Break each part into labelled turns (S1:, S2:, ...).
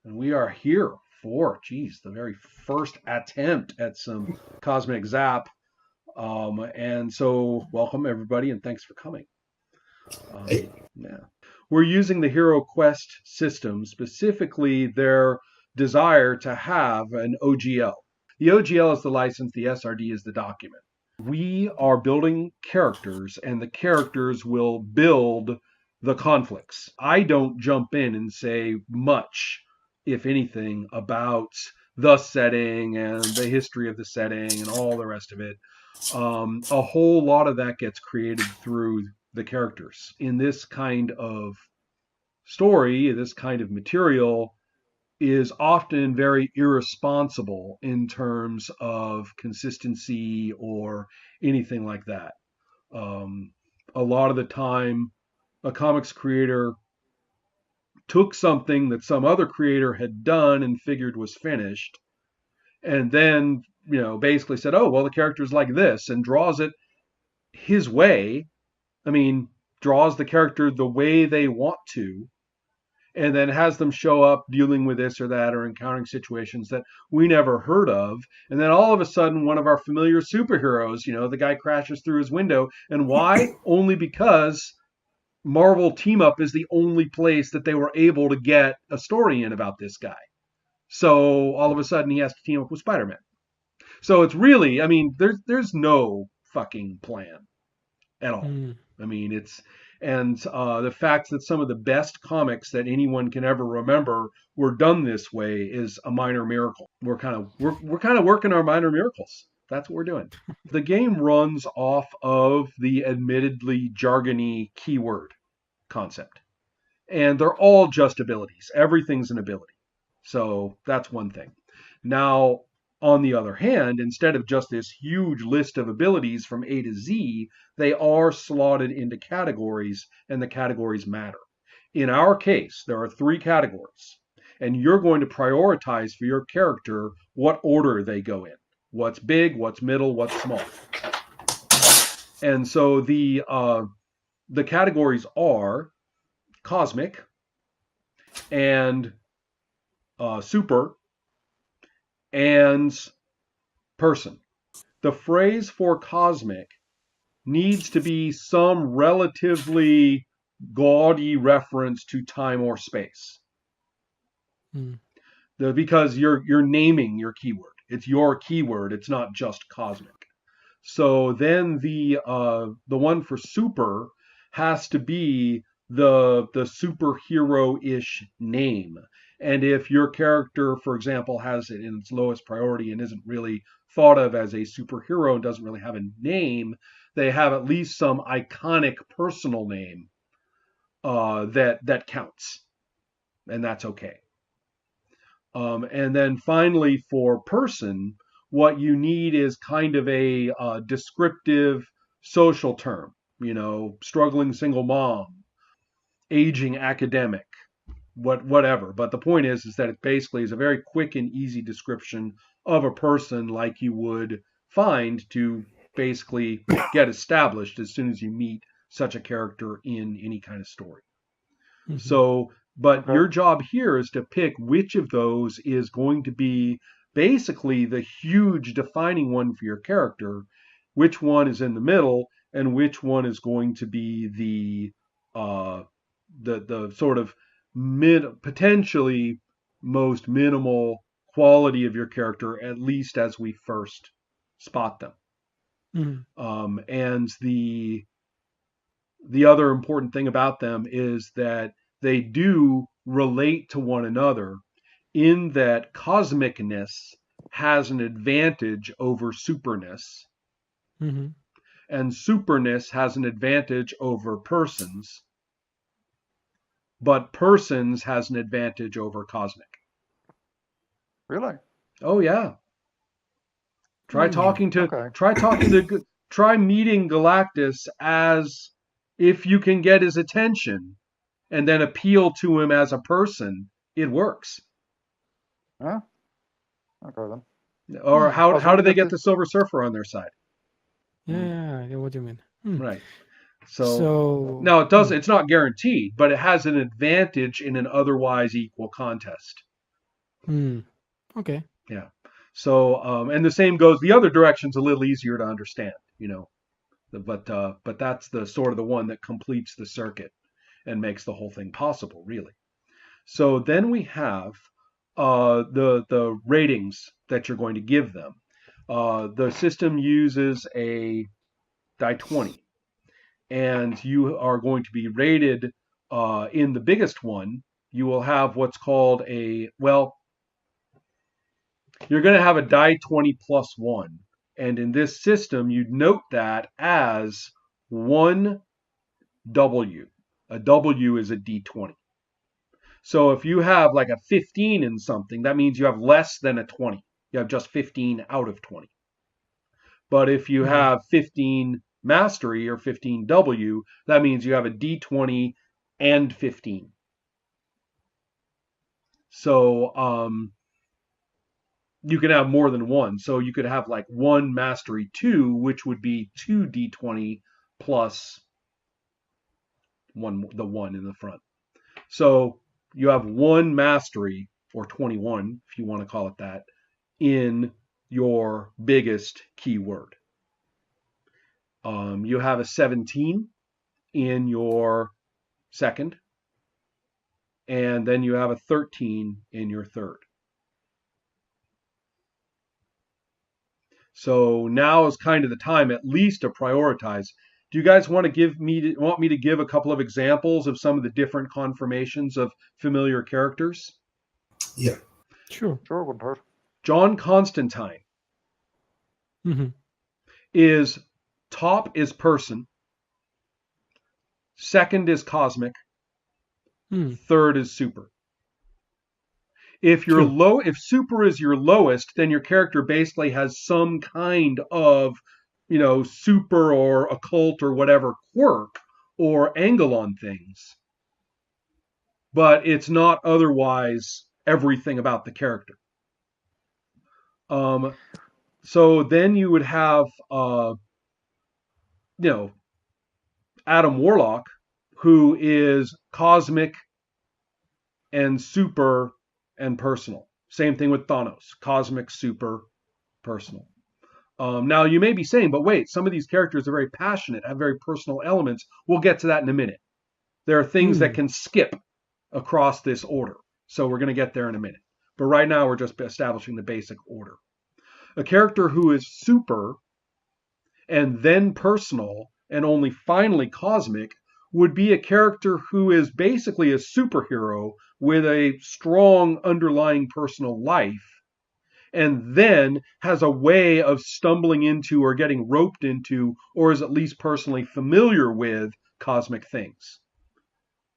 S1: And we are here for, the very first attempt at some cosmic zap. And so, welcome everybody, and thanks for coming. Yeah, we're using the Hero Quest system, specifically their desire to have an OGL. The OGL is the license, the SRD is the document. We are building characters, and the characters will build the conflicts. I don't jump in and say much, if anything, about the setting and the history of the setting and all the rest of it. A whole lot of that gets created through the characters. In this kind of story, this kind of material is often very irresponsible in terms of consistency or anything like that. Um, a lot of the time, a comics creator took something that some other creator had done and figured was finished, and then, basically said, oh, well, the character's like this, and draws it his way. I mean, draws the character the way they want to, and then has them show up dealing with this or that or encountering situations that we never heard of. And then all of a sudden, one of our familiar superheroes, the guy crashes through his window. And why? Only because Marvel Team Up is the only place that they were able to get a story in about this guy. So all of a sudden, he has to team up with Spider-Man. So it's really, there's no fucking plan at all.
S2: Mm.
S1: I mean, it's and the fact that some of the best comics that anyone can ever remember were done this way is a minor miracle. We're kind of working our minor miracles. That's what we're doing. The game runs off of the admittedly jargony keyword concept, and they're all just abilities. Everything's an ability. So that's one thing. Now, on the other hand, instead of just this huge list of abilities from A to Z, they are slotted into categories, and the categories matter. In our case, there are 3 categories, and you're going to prioritize for your character what order they go in. What's big, what's middle, what's small. And so the categories are cosmic and super and person. The phrase for cosmic needs to be some relatively gaudy reference to time or space.
S2: Mm.
S1: Because you're naming your keyword. It's your keyword. It's not just cosmic. So then the one for super has to be the superhero-ish name. And if your character, for example, has it in its lowest priority and isn't really thought of as a superhero and doesn't really have a name, they have at least some iconic personal name that counts, and that's okay. And then finally, for person, what you need is kind of a descriptive social term. Struggling single mom, aging academic, whatever. But the point is that it basically is a very quick and easy description of a person, like you would find to basically get established as soon as you meet such a character in any kind of story.
S2: Mm-hmm.
S1: So, but your job here is to pick which of those is going to be basically the huge defining one for your character, which one is in the middle, and which one is going to be the sort of potentially most minimal quality of your character, at least as we first spot them. And the other important thing about them is that they do relate to one another in that cosmicness has an advantage over superness,
S2: Mm-hmm.
S1: and superness has an advantage over persons, but persons has an advantage over cosmic.
S3: Really?
S1: Oh yeah. Try talking to
S3: Okay.
S1: try meeting Galactus as if you can get his attention and then appeal to him as a person, it works.
S3: Yeah. Okay then.
S1: Or how do they
S3: wondering
S1: get
S3: if
S1: the Silver Surfer on their side?
S2: Yeah, I get what you mean.
S1: Right.
S2: So
S1: Now it does. It's not guaranteed, but it has an advantage in an otherwise equal contest.
S2: Okay.
S1: Yeah. So, and the same goes. The other direction's a little easier to understand, but that's the sort of the one that completes the circuit and makes the whole thing possible, really. So then we have the ratings that you're going to give them. The system uses a die 20, and you are going to be rated in the biggest one. You will have what's called you're going to have a die 20 plus 1. And in this system, you note that as 1W. A W is a D20. So if you have like a 15 in something, that means you have less than a 20. You have just 15 out of 20. But if you have 15 mastery or 15W, that means you have a D20 and 15. So you can have more than one. So you could have like one mastery 2, which would be 2D20 plus the 1 in the front. So you have one mastery, or 21, if you want to call it that, in your biggest keyword. You have a 17 in your second, and then you have a 13 in your third. So now is kind of the time, at least, to prioritize. Do you guys want me to give a couple of examples of some of the different conformations of familiar characters?
S4: Yeah.
S2: Sure.
S3: Sure, wouldn't hurt.
S1: John Constantine is top is person, second is cosmic, third is super. If if super is your lowest, then your character basically has some kind of, super or occult or whatever quirk or angle on things. But it's not otherwise everything about the character. So then you would have, Adam Warlock, who is cosmic and super and personal. Same thing with Thanos, cosmic, super, personal. Now you may be saying, but wait, some of these characters are very passionate, have very personal elements. We'll get to that in a minute. There are things that can skip across this order. So we're going to get there in a minute. But right now we're just establishing the basic order. A character who is super and then personal and only finally cosmic would be a character who is basically a superhero with a strong underlying personal life, and then has a way of stumbling into or getting roped into, or is at least personally familiar with, cosmic things.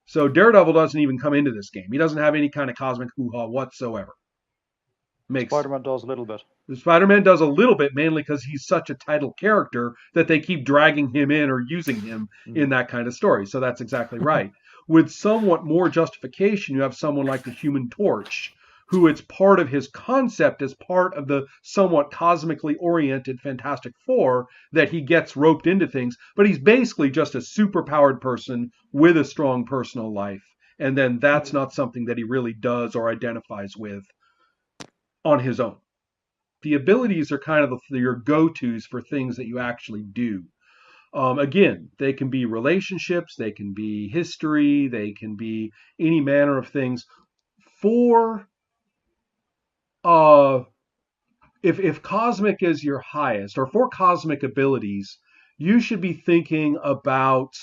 S1: So Daredevil doesn't even come into this game. He doesn't have any kind of cosmic hoo-ha whatsoever.
S3: Spider-Man does a little bit.
S1: Spider-Man does a little bit, mainly because he's such a title character that they keep dragging him in or using him in that kind of story. So that's exactly right. With somewhat more justification, you have someone like the Human Torch, who it's part of his concept as part of the somewhat cosmically oriented Fantastic Four that he gets roped into things, but he's basically just a superpowered person with a strong personal life. And then that's not something that he really does or identifies with on his own. The abilities are kind of your go-tos for things that you actually do. Again, they can be relationships, they can be history, they can be any manner of things. If cosmic is your highest, or for cosmic abilities, you should be thinking about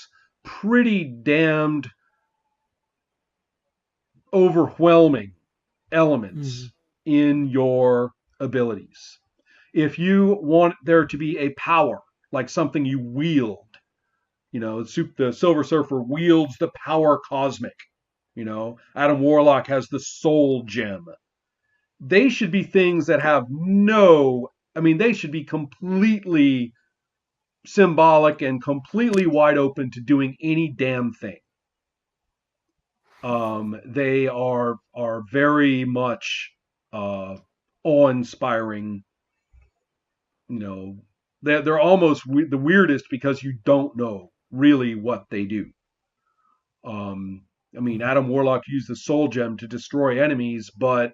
S1: pretty damned overwhelming elements in your abilities. If you want there to be a power, like something you wield, the Silver Surfer wields the power cosmic. Adam Warlock has the soul gem. They should be things that have they should be completely symbolic and completely wide open to doing any damn thing. They are very much awe-inspiring. They're almost the weirdest because you don't know really what they do. Adam Warlock used the Soul Gem to destroy enemies, but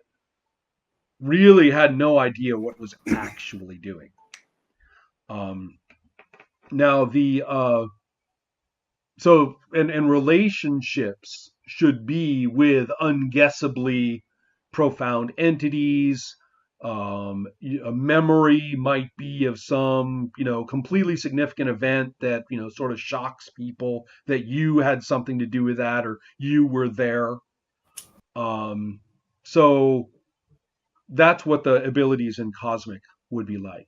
S1: really had no idea what was actually doing. Now and relationships should be with unguessably profound entities. A memory might be of some, completely significant event that, sort of shocks people that you had something to do with that or you were there. So that's what the abilities in Cosmic would be like.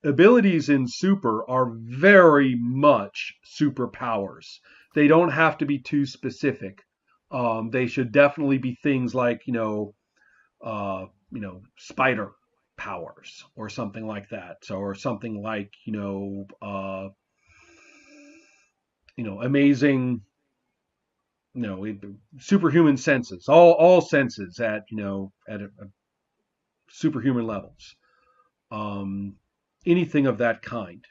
S1: Abilities in Super are very much superpowers. They don't have to be too specific. They should definitely be things like, spider powers or something like that. So, or something like, amazing, superhuman senses, all senses at, at a superhuman levels. Um, Anything of that kind.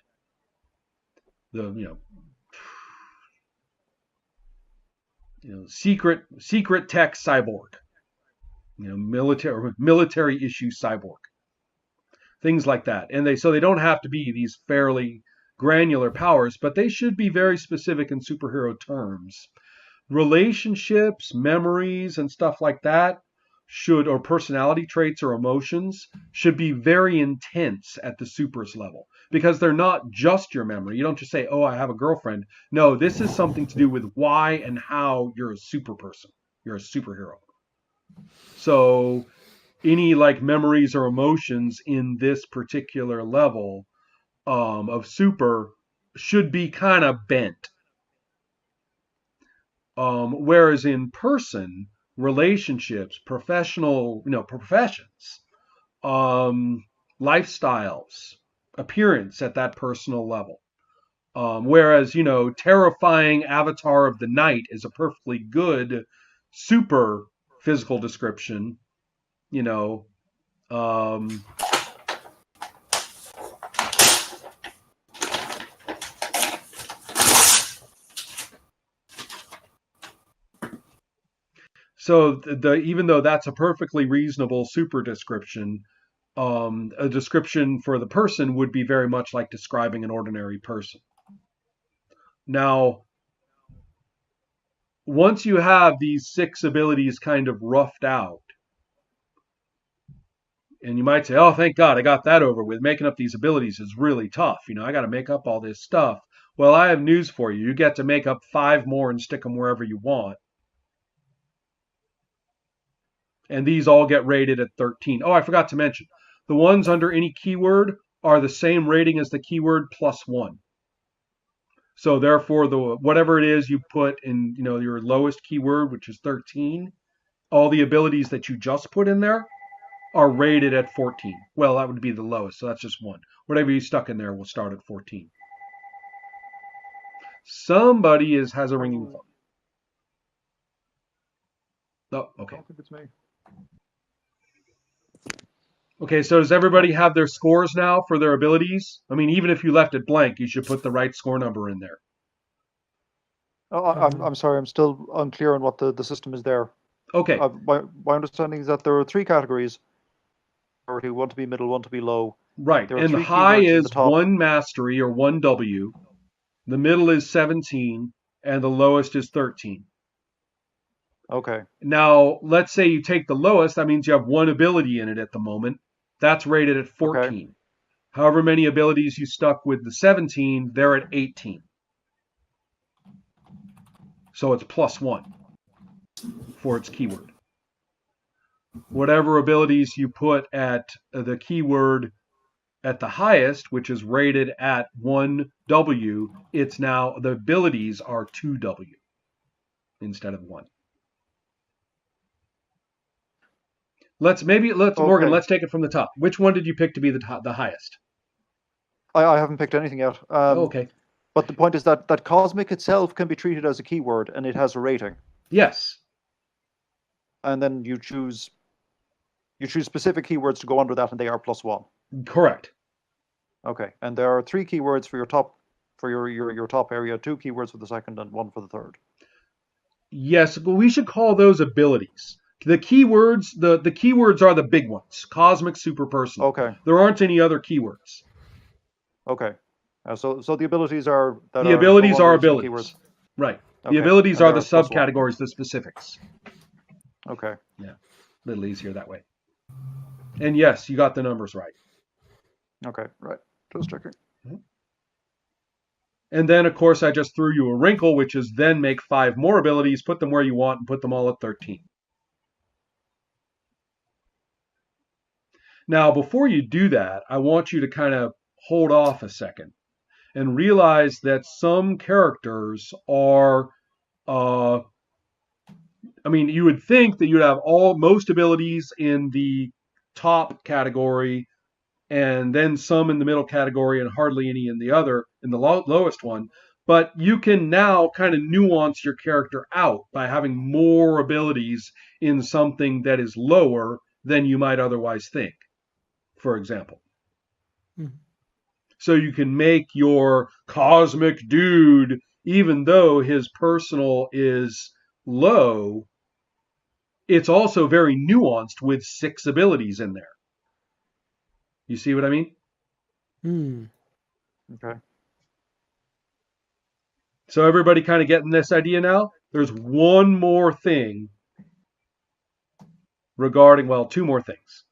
S1: The secret tech cyborg, military issue cyborg, things like that. And they don't have to be these fairly granular powers, but they should be very specific in superhero terms. Relationships, memories, and stuff like that or personality traits or emotions should be very intense at the supers level because they're not just your memory. You don't just say, oh, I have a girlfriend. No, this is something to do with why and how you're a super person. You're a superhero. So any like memories or emotions in this particular level of super should be kind of bent. Whereas in person, relationships, professions, lifestyles, appearance at that personal level. Whereas, terrifying avatar of the night is a perfectly good super physical description, you know. So even though that's a perfectly reasonable super description, a description for the person would be very much like describing an ordinary person. Now, once you have these 6 abilities kind of roughed out, and you might say, oh, thank God I got that over with. Making up these abilities is really tough. I got to make up all this stuff. Well, I have news for you. You get to make up 5 more and stick them wherever you want. And these all get rated at 13. Oh, I forgot to mention. The ones under any keyword are the same rating as the keyword plus 1. So therefore, whatever it is you put in, your lowest keyword, which is 13, all the abilities that you just put in there are rated at 14. Well, that would be the lowest, so that's just 1. Whatever you stuck in there will start at 14. Somebody has a ringing phone. Oh, okay.
S3: I don't think it's me.
S1: Okay, so does everybody have their scores now for their abilities? I mean, even if you left it blank, you should put the right score number in there.
S3: Oh, I'm sorry, I'm still unclear on what the system is there.
S1: Okay.
S3: My understanding is that there are 3 categories. One to be middle, one to be low.
S1: Right, and the high is 1 mastery or 1 W. The middle is 17, and the lowest is 13.
S3: Okay.
S1: Now, let's say you take the lowest, that means you have 1 ability in it at the moment. That's rated at 14. Okay. However many abilities you stuck with the 17, they're at 18. So it's plus 1 for its keyword. Whatever abilities you put at the keyword at the highest, which is rated at 1W, it's now the abilities are 2W instead of 1. Morgan, let's take it from the top. Which one did you pick to be the highest?
S3: I haven't picked anything yet.
S1: Okay.
S3: But the point is that Cosmic itself can be treated as a keyword, and it has a rating.
S1: Yes.
S3: And then you choose specific keywords to go under that, and they are plus 1.
S1: Correct.
S3: Okay. And there are 3 keywords for your top area, 2 keywords for the second, and 1 for the third.
S1: Yes, but we should call those abilities The keywords are the big ones. Cosmic, super personal.
S3: Okay.
S1: There aren't any other keywords.
S3: Okay. So the abilities are that
S1: The
S3: are no
S1: abilities
S3: longer
S1: are
S3: using
S1: abilities.
S3: keywords.
S1: Right. The
S3: Okay.
S1: abilities
S3: And
S1: are the
S3: they're +1.
S1: subcategories, the specifics.
S3: Okay.
S1: Yeah. A little easier that way. And yes, you got the numbers right.
S3: Okay. Right. Just checking.
S1: And then, of course, I just threw you a wrinkle, which is then make 5 more abilities, put them where you want, and put them all at 13. Now, before you do that, I want you to kind of hold off a second and realize that some characters are, you would think that you'd have most abilities in the top category and then some in the middle category and hardly any in the lowest one. But you can now kind of nuance your character out by having more abilities in something that is lower than you might otherwise think, for example.
S2: Mhm.
S1: So you can make your cosmic dude, even though his personal is low, it's also very nuanced with 6 abilities in there. You see what I mean?
S3: Okay.
S1: So everybody kind of getting this idea now? There's one more thing regarding, well, 2 more things.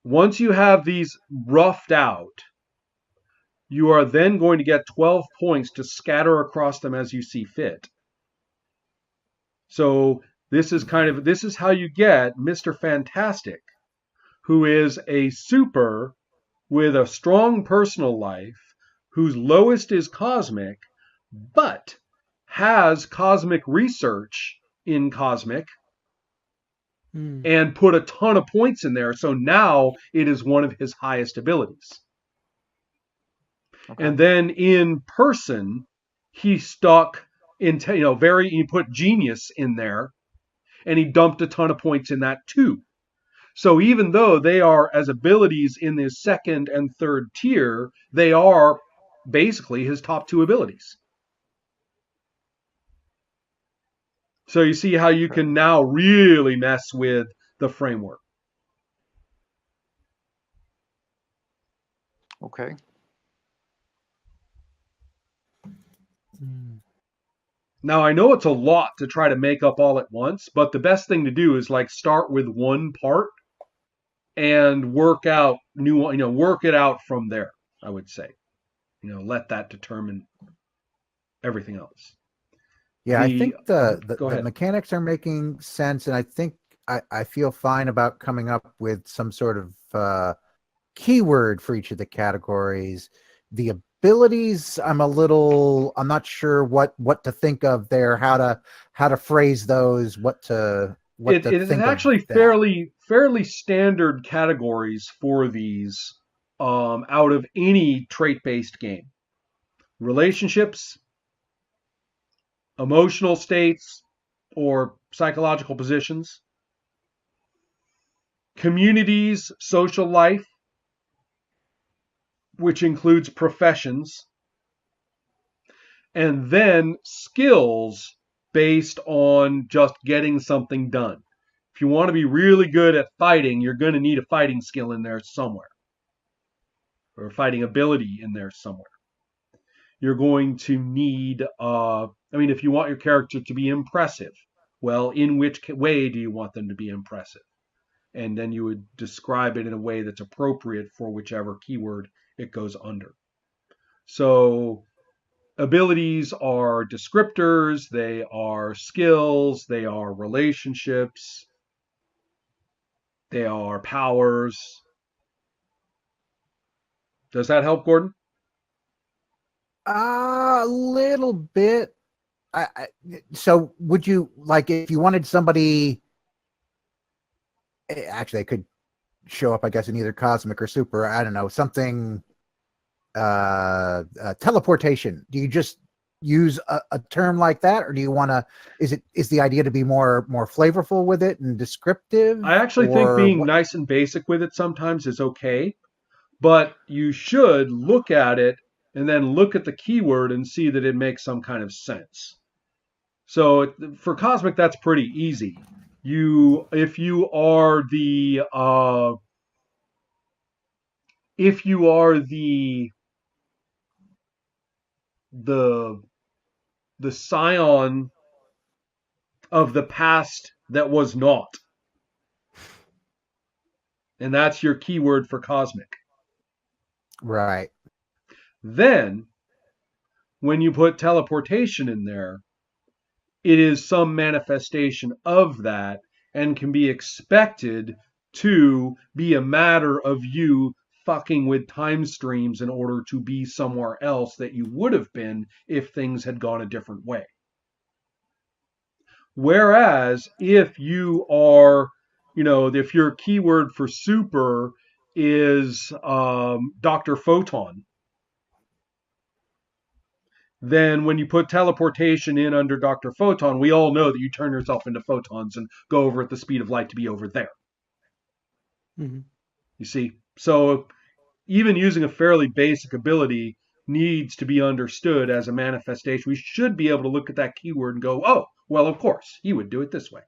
S1: Once you have these roughed out, you are then going to get 12 points to scatter across them as you see fit. So this is how you get Mr. Fantastic, who is a super with a strong personal life, whose lowest is cosmic, but has cosmic research in cosmic and put a ton of points in there. So now it is one of his highest abilities.
S3: Okay.
S1: And then in person, he stuck in, he put genius in there and he dumped a ton of points in that too. So even though they are as abilities in his second and third tier, they are basically his top 2 abilities. So you see how you can now really mess with the framework.
S3: Okay.
S1: Now I know it's a lot to try to make up all at once, but the best thing to do is like start with one part and work it out from there, I would say. Let that determine everything else.
S4: Yeah, I think
S1: Go
S4: the
S1: ahead.
S4: mechanics are making sense, and I think I feel fine about coming up with some sort of keyword for each of the categories. The abilities, I'm not sure what to think of there, how to phrase those, what to
S1: It is
S4: think
S1: actually
S4: of that.
S1: fairly standard categories for these out of any trait-based game. Relationships, emotional states or psychological positions, communities, social life, which includes professions, and then skills based on just getting something done. If you want to be really good at fighting, you're going to need a fighting skill in there somewhere, or a fighting ability in there somewhere. You're going to need, if you want your character to be impressive, well, in which way do you want them to be impressive? And then you would describe it in a way that's appropriate for whichever keyword it goes under. So abilities are descriptors, they are skills, they are relationships, they are powers. Does that help, Gordon?
S4: A little bit. So would you, like, if you wanted somebody, actually they could show up, I guess, in either cosmic or super, I don't know, something, teleportation, do you just use a term like that, or do you want to, is the idea to be more flavorful with it and descriptive?
S1: I actually think
S4: or
S1: being
S4: what?
S1: nice and basic with it sometimes is okay, but you should look at it and then look at the keyword and see that it makes some kind of sense. So for cosmic, that's pretty easy. if you are the the scion of the past that was not, and that's your keyword for cosmic.
S4: Right.
S1: Then when you put teleportation in there, it is some manifestation of that and can be expected to be a matter of you fucking with time streams in order to be somewhere else that you would have been if things had gone a different way. Whereas if you are, if your keyword for super is Dr. Photon, then when you put teleportation in under Dr. Photon, we all know that you turn yourself into photons and go over at the speed of light to be over there.
S2: Mm-hmm.
S1: You see? So even using a fairly basic ability needs to be understood as a manifestation. We should be able to look at that keyword and go, oh, well, of course, you would do it this way.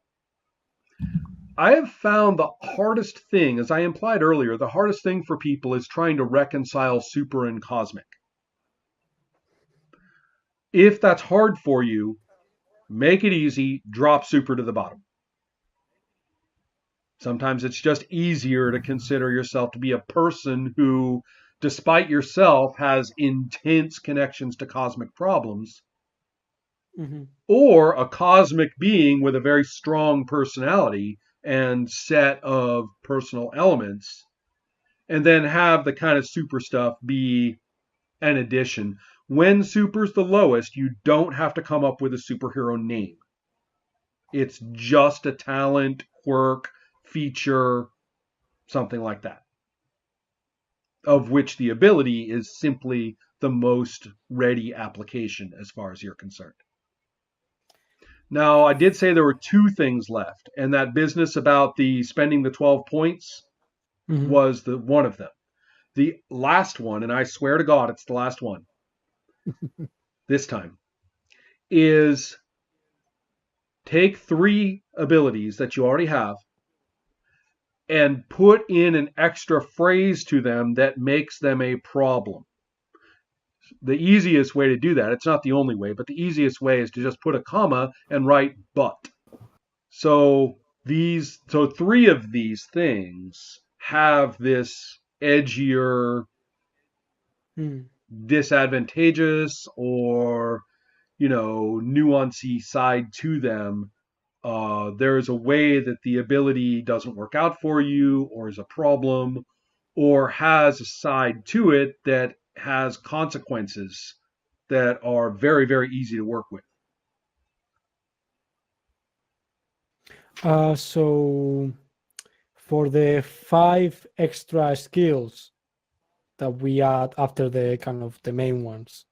S1: I have found the hardest thing, as I implied earlier, the hardest thing for people is trying to reconcile super and cosmic. If that's hard for you, make it easy, drop super to the bottom. Sometimes it's just easier to consider yourself to be a person who, despite yourself, has intense connections to cosmic problems,
S2: Mm-hmm.
S1: or a cosmic being with a very strong personality and set of personal elements, and then have the kind of super stuff be an addition. When super's the lowest, you don't have to come up with a superhero name. It's just a talent, quirk, feature, something like that, of which the ability is simply the most ready application as far as you're concerned. Now, I did say there were two things left, and that business about the spending the 12 points
S2: Mm-hmm.
S1: was the one of them. The last one, and I swear to God it's the last one this time, is take 3 abilities that you already have and put in an extra phrase to them that makes them a problem. The easiest way to do that, it's not the only way, but the easiest way is to just put a comma and write but. So 3 of these things have this edgier, disadvantageous, or nuancy side to them. There is a way that the ability doesn't work out for you, or is a problem, or has a side to it that has consequences that are very, very easy to work with.
S2: So for the 5 extra skills that we add after the kind of the main ones,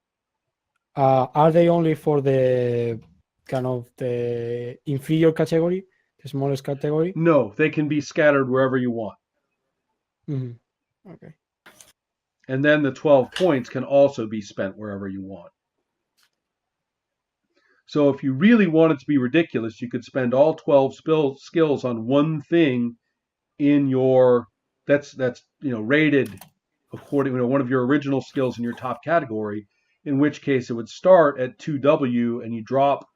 S2: are they only for the kind of the inferior category, the smallest category?
S1: No, they can be scattered wherever you want.
S2: Mm-hmm. Okay.
S1: And then the 12 points can also be spent wherever you want. So if you really wanted to be ridiculous, you could spend all 12 skills on one thing in your that's rated according to one of your original skills in your top category, in which case it would start at 2W and you drop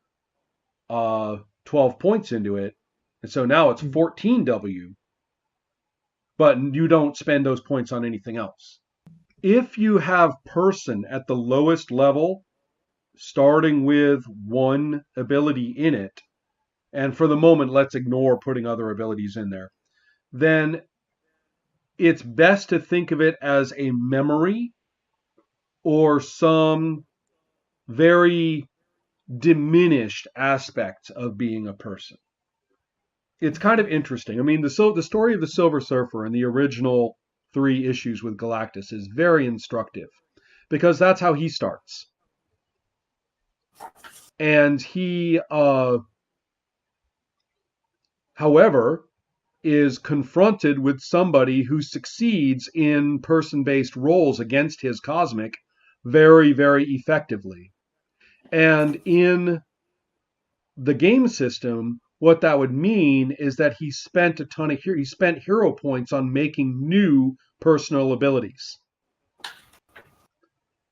S1: 12 points into it. And so now it's 14W, but you don't spend those points on anything else. If you have person at the lowest level, starting with 1 ability in it, and for the moment, let's ignore putting other abilities in there, then it's best to think of it as a memory or some very diminished aspect of being a person. It's kind of interesting. I mean, the story of the Silver Surfer and the original 3 issues with Galactus is very instructive, because that's how he starts. And he, however, is confronted with somebody who succeeds in person-based roles against his cosmic very, very effectively. And in the game system, what that would mean is that he spent he spent hero points on making new personal abilities.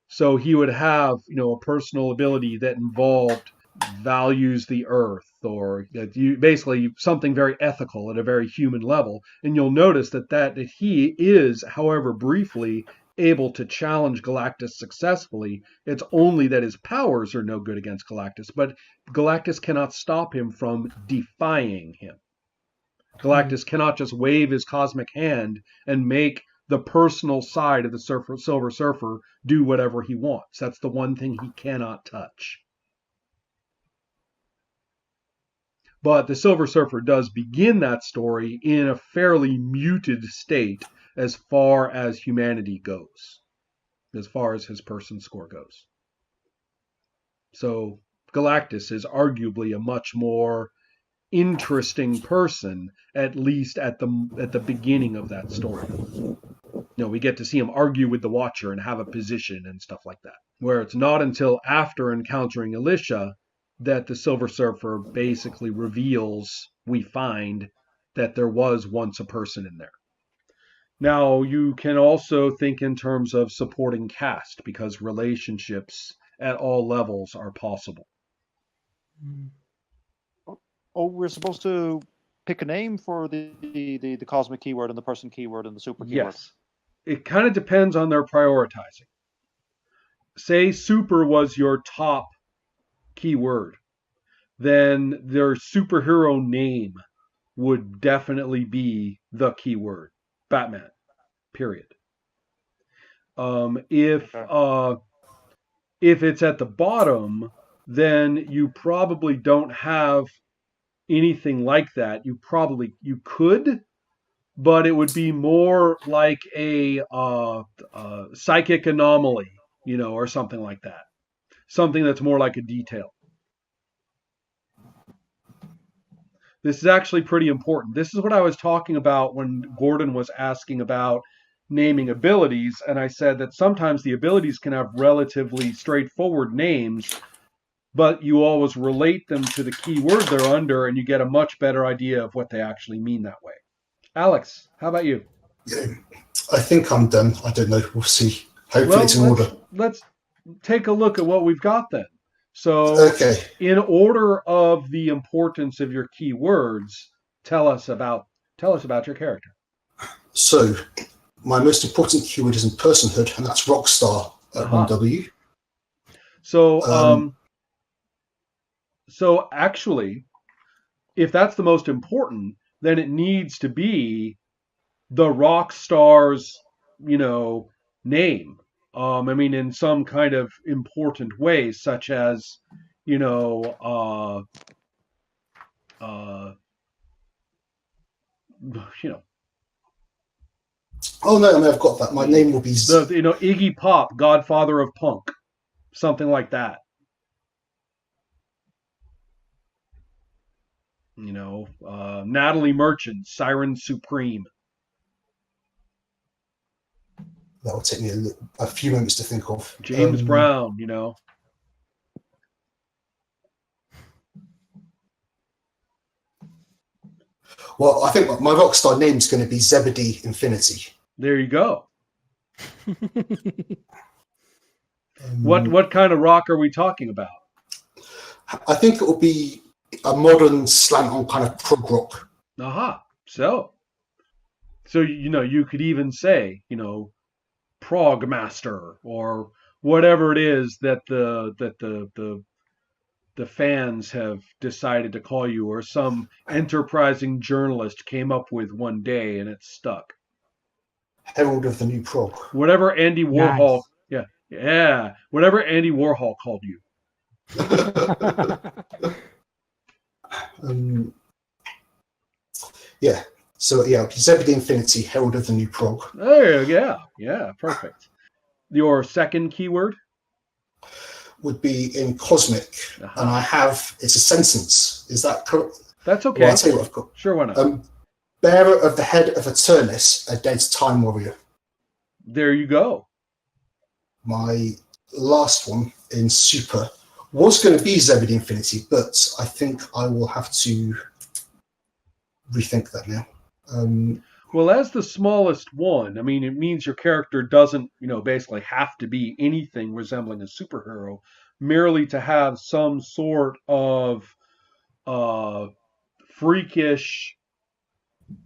S1: So he would have, a personal ability that involved values the earth, or that you basically something very ethical at a very human level. And you'll notice that he is, however briefly, able to challenge Galactus successfully. It's only that his powers are no good against Galactus, but Galactus cannot stop him from defying him. Galactus cannot just wave his cosmic hand and make the personal side of the Silver Surfer do whatever he wants. That's the one thing he cannot touch. But the Silver Surfer does begin that story in a fairly muted state as far as humanity goes, as far as his person score goes. So Galactus is arguably a much more interesting person, at least at the beginning of that story. We get to see him argue with the Watcher and have a position and stuff like that. Where it's not until after encountering Alicia that the Silver Surfer basically reveals, we find, that there was once a person in there. Now, you can also think in terms of supporting cast, because relationships at all levels are possible.
S3: Oh, we're supposed to pick a name for the cosmic keyword and the person keyword and the super keyword.
S1: Yes. It kind of depends on their prioritizing. Say super was your top keyword, then their superhero name would definitely be the keyword. Batman, period. If it's at the bottom, then you probably don't have anything like that. You could, but it would be more like a psychic anomaly, or something like that. Something that's more like a detail. This is actually pretty important. This is what I was talking about when Gordon was asking about naming abilities, and I said that sometimes the abilities can have relatively straightforward names, but you always relate them to the keyword they're under, and you get a much better idea of what they actually mean that way. Alex, how about you?
S5: Yeah, I think I'm done. I don't know. We'll see. Hopefully it's in order.
S1: Let's take a look at what we've got then. So,
S5: Okay.
S1: In order of the importance of your keywords, tell us about your character.
S5: So, my most important keyword is in personhood, and that's Rockstar at 1W.
S1: So, so actually, if that's the most important, then it needs to be the Rockstar's, name. In some kind of important way, such as,
S5: Oh no, I've got that. My name will be
S1: Iggy Pop, Godfather of Punk, something like that. Natalie Merchant, Siren Supreme.
S5: That will take me a few moments to think of.
S1: James Brown,
S5: Well, I think my Rockstar name is going to be Zebedee Infinity.
S1: There you go. What kind of rock are we talking about?
S5: I think it will be a modern slant on kind of prog rock.
S1: Aha. So you could even say, prog master, or whatever it is that the fans have decided to call you, or some enterprising journalist came up with one day and it stuck.
S5: Herald of the New Prog.
S1: Whatever Andy Warhol,
S2: Nice.
S1: yeah, whatever Andy Warhol called you.
S5: Yeah. So yeah, Zebedee Infinity, Herald of the New Prog.
S1: Oh yeah, perfect. Your second keyword
S5: would be in cosmic, and I have it's a sentence. Is that correct?
S1: That's okay.
S5: Well, I'll tell you what I've got.
S1: Sure, why not?
S5: Bearer of the head of Eternus, a dead time warrior.
S1: There you go.
S5: My last one in super was going to be Zebedee Infinity, but I think I will have to rethink that now.
S1: Well, as the smallest one, I mean, it means your character doesn't, basically have to be anything resembling a superhero, merely to have some sort of freakish,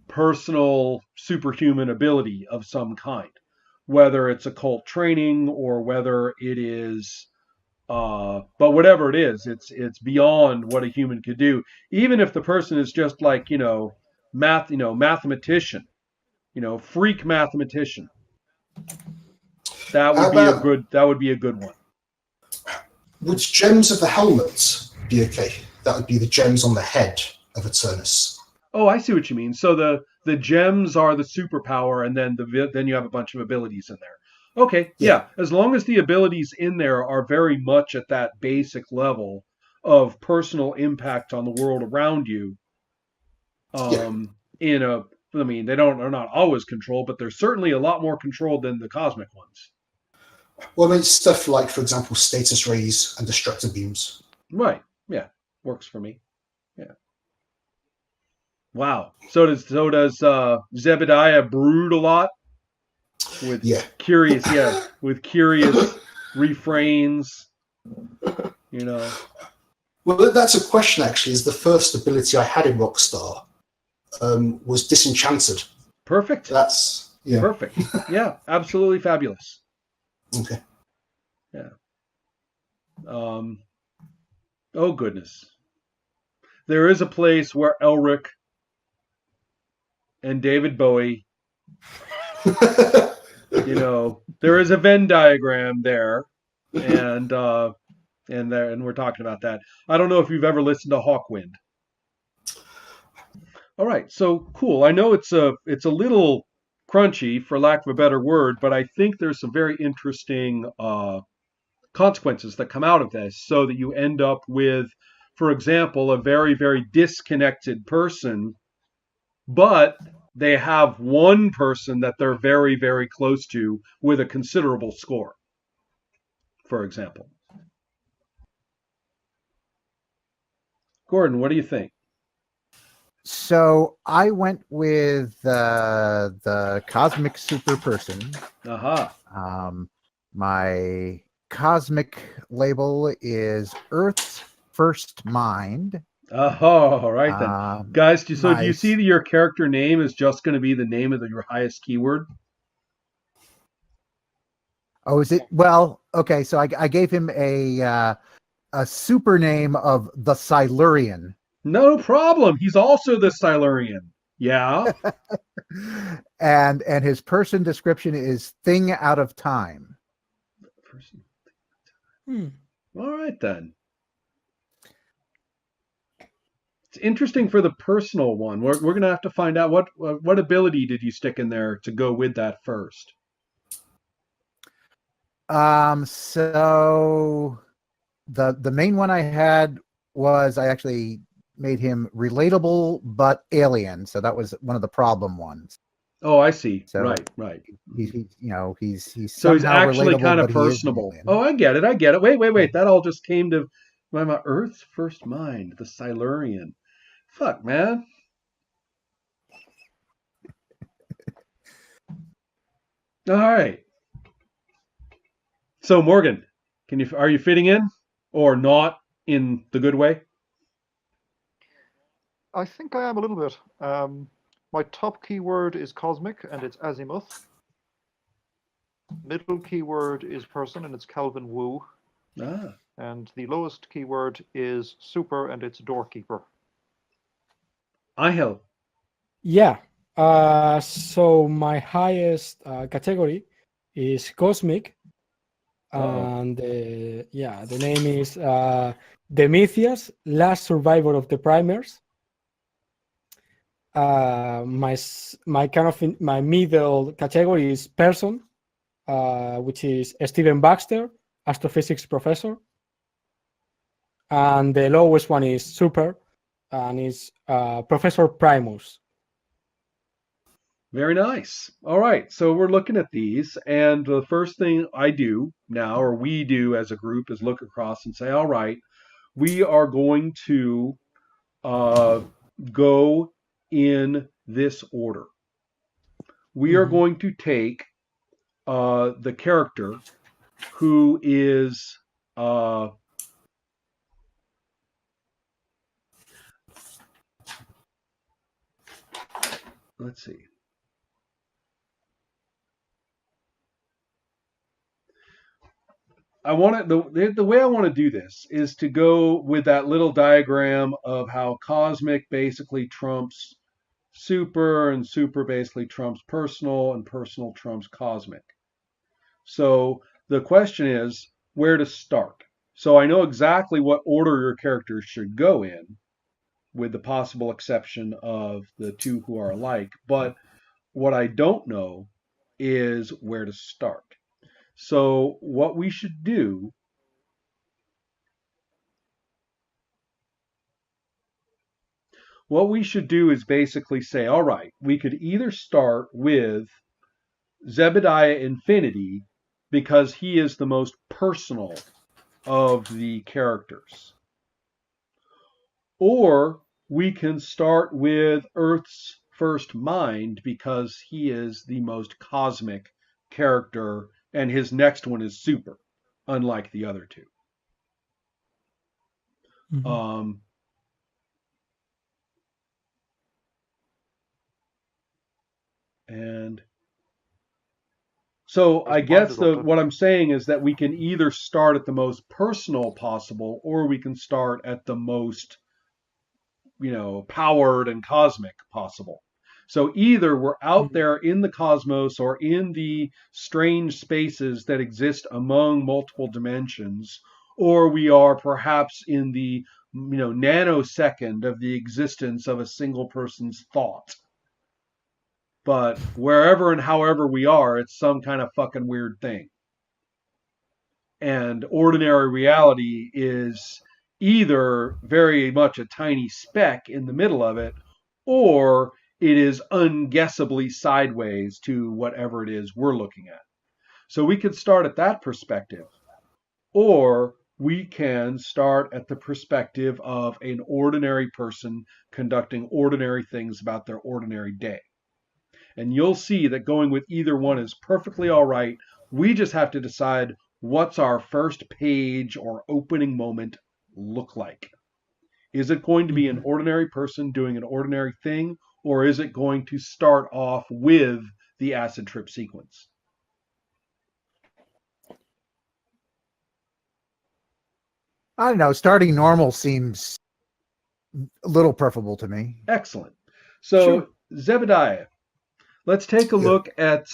S1: personal, superhuman ability of some kind, whether it's occult training or whether it is. But whatever it is, it's beyond what a human could do. Even if the person is just like mathematician, freak mathematician. That
S5: How
S1: would be a
S5: about
S1: good. That would be a good one.
S5: would gems of the helmet be okay? That would be the gems on the head of Eternus.
S1: Oh, I see what you mean. So the gems are the superpower, and then you have a bunch of abilities in there. Okay, yeah. As long as the abilities in there are very much at that basic level of personal impact on the world around you. I mean, they're not always controlled, but they're certainly a lot more controlled than the cosmic ones.
S5: Well, I mean, stuff like, for example, status rays and destructor beams.
S1: Right. Yeah. Works for me. Yeah. Wow. So does Zebediah brood a lot with curious refrains,
S5: Well, that's a question, actually. Is the first ability I had in Rockstar was Disenchanted.
S1: Perfect.
S5: That's,
S1: Perfect. Yeah, absolutely fabulous.
S5: Okay.
S1: Yeah. Oh, goodness. There is a place where Elric and David Bowie, there is a Venn diagram there, and we're talking about that. I don't know if you've ever listened to Hawkwind. All right, so cool. I know it's a little crunchy, for lack of a better word, but I think there's some very interesting consequences that come out of this, so that you end up with, for example, a very, very disconnected person, but they have one person that they're very, very close to with a considerable score, for example. Gordon, what do you think?
S4: So I went with the cosmic super person. My cosmic label is Earth's first mind.
S1: Oh, all right then. Guys, do you see that your character name is just going to be the name of your highest keyword?
S4: Oh, is it? Well, okay. So I gave him a super name of the Silurian.
S1: No problem. He's also the Silurian. Yeah.
S4: and his person description is thing out of time.
S1: All right then. It's interesting for the personal one. We're going to have to find out what ability did you stick in there to go with that first.
S4: So the main one I had was I actually made him relatable but alien. So that was one of the problem ones.
S1: Oh, I see. So right.
S4: He's
S1: so he's actually kind of personable. Oh, I get it. Wait. That all just came to my Earth's first mind, the Silurian. Fuck, man. All right. So Morgan, are you fitting in or not in the good way?
S3: I think I am a little bit. My top keyword is cosmic, and it's azimuth. Middle keyword is person, and it's Calvin Wu. And the lowest keyword is super, and it's doorkeeper.
S2: Yeah. So my highest category is cosmic. And the name is Demetrius, last survivor of the primers. My middle category is person, which is Stephen Baxter, astrophysics professor. And the lowest one is super, and is Professor Primus.
S1: Very nice. All right, so we're looking at these, and the first thing I do now, or we do as a group, is look across and say, all right, we are going to go in this order. We are going to take the character who is let's see. I want to the way I want to do this is to go with that little diagram of how cosmic basically trumps super, and super basically trumps personal, and personal trumps cosmic. So the question is where to start. So I know exactly what order your characters should go in, with the possible exception of the two who are alike. But what I don't know is where to start. So what we should do is basically say, all right, we could either start with Zebediah Infinity because he is the most personal of the characters. Or we can start with Earth's First Mind because he is the most cosmic character, and his next one is super, unlike the other two. And so I guess what I'm saying is that we can either start at the most personal possible, or we can start at the most, powered and cosmic possible. So either we're out there in the cosmos or in the strange spaces that exist among multiple dimensions, or we are perhaps in the nanosecond of the existence of a single person's thought. But wherever and however we are, it's some kind of fucking weird thing. And ordinary reality is either very much a tiny speck in the middle of it, or it is unguessably sideways to whatever it is we're looking at. So we could start at that perspective, or we can start at the perspective of an ordinary person conducting ordinary things about their ordinary day. And you'll see that going with either one is perfectly all right. We just have to decide what's our first page or opening moment look like. Is it going to be an ordinary person doing an ordinary thing, or is it going to start off with the acid trip sequence?
S4: I don't know. Starting normal seems a little preferable to me.
S1: Excellent. So, Zebediah, let's take a look at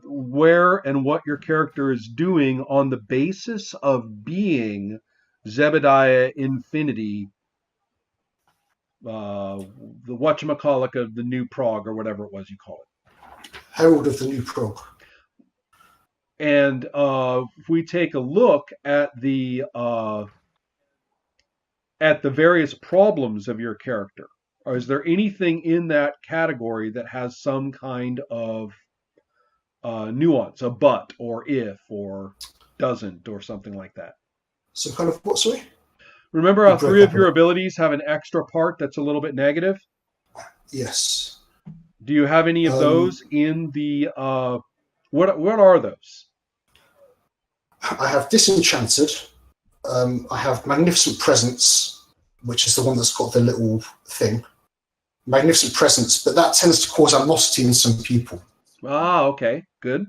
S1: where and what your character is doing on the basis of being Zebediah Infinity, the whatchamacallit of the New Prague, or whatever it was you call it.
S5: Herald of the New Prague.
S1: And if we take a look at the various problems of your character, or is there anything in that category that has some kind of nuance, a but or if or doesn't or something like that?
S5: Some kind of what, sorry?
S1: Remember how 3 of your abilities have an extra part that's a little bit negative?
S5: Yes.
S1: Do you have any of those in the what are those?
S5: I have Disenchanted. I have Magnificent Presence, which is the one that's got the little thing. Magnificent Presence, but that tends to cause animosity in some people.
S1: Ah, okay, good.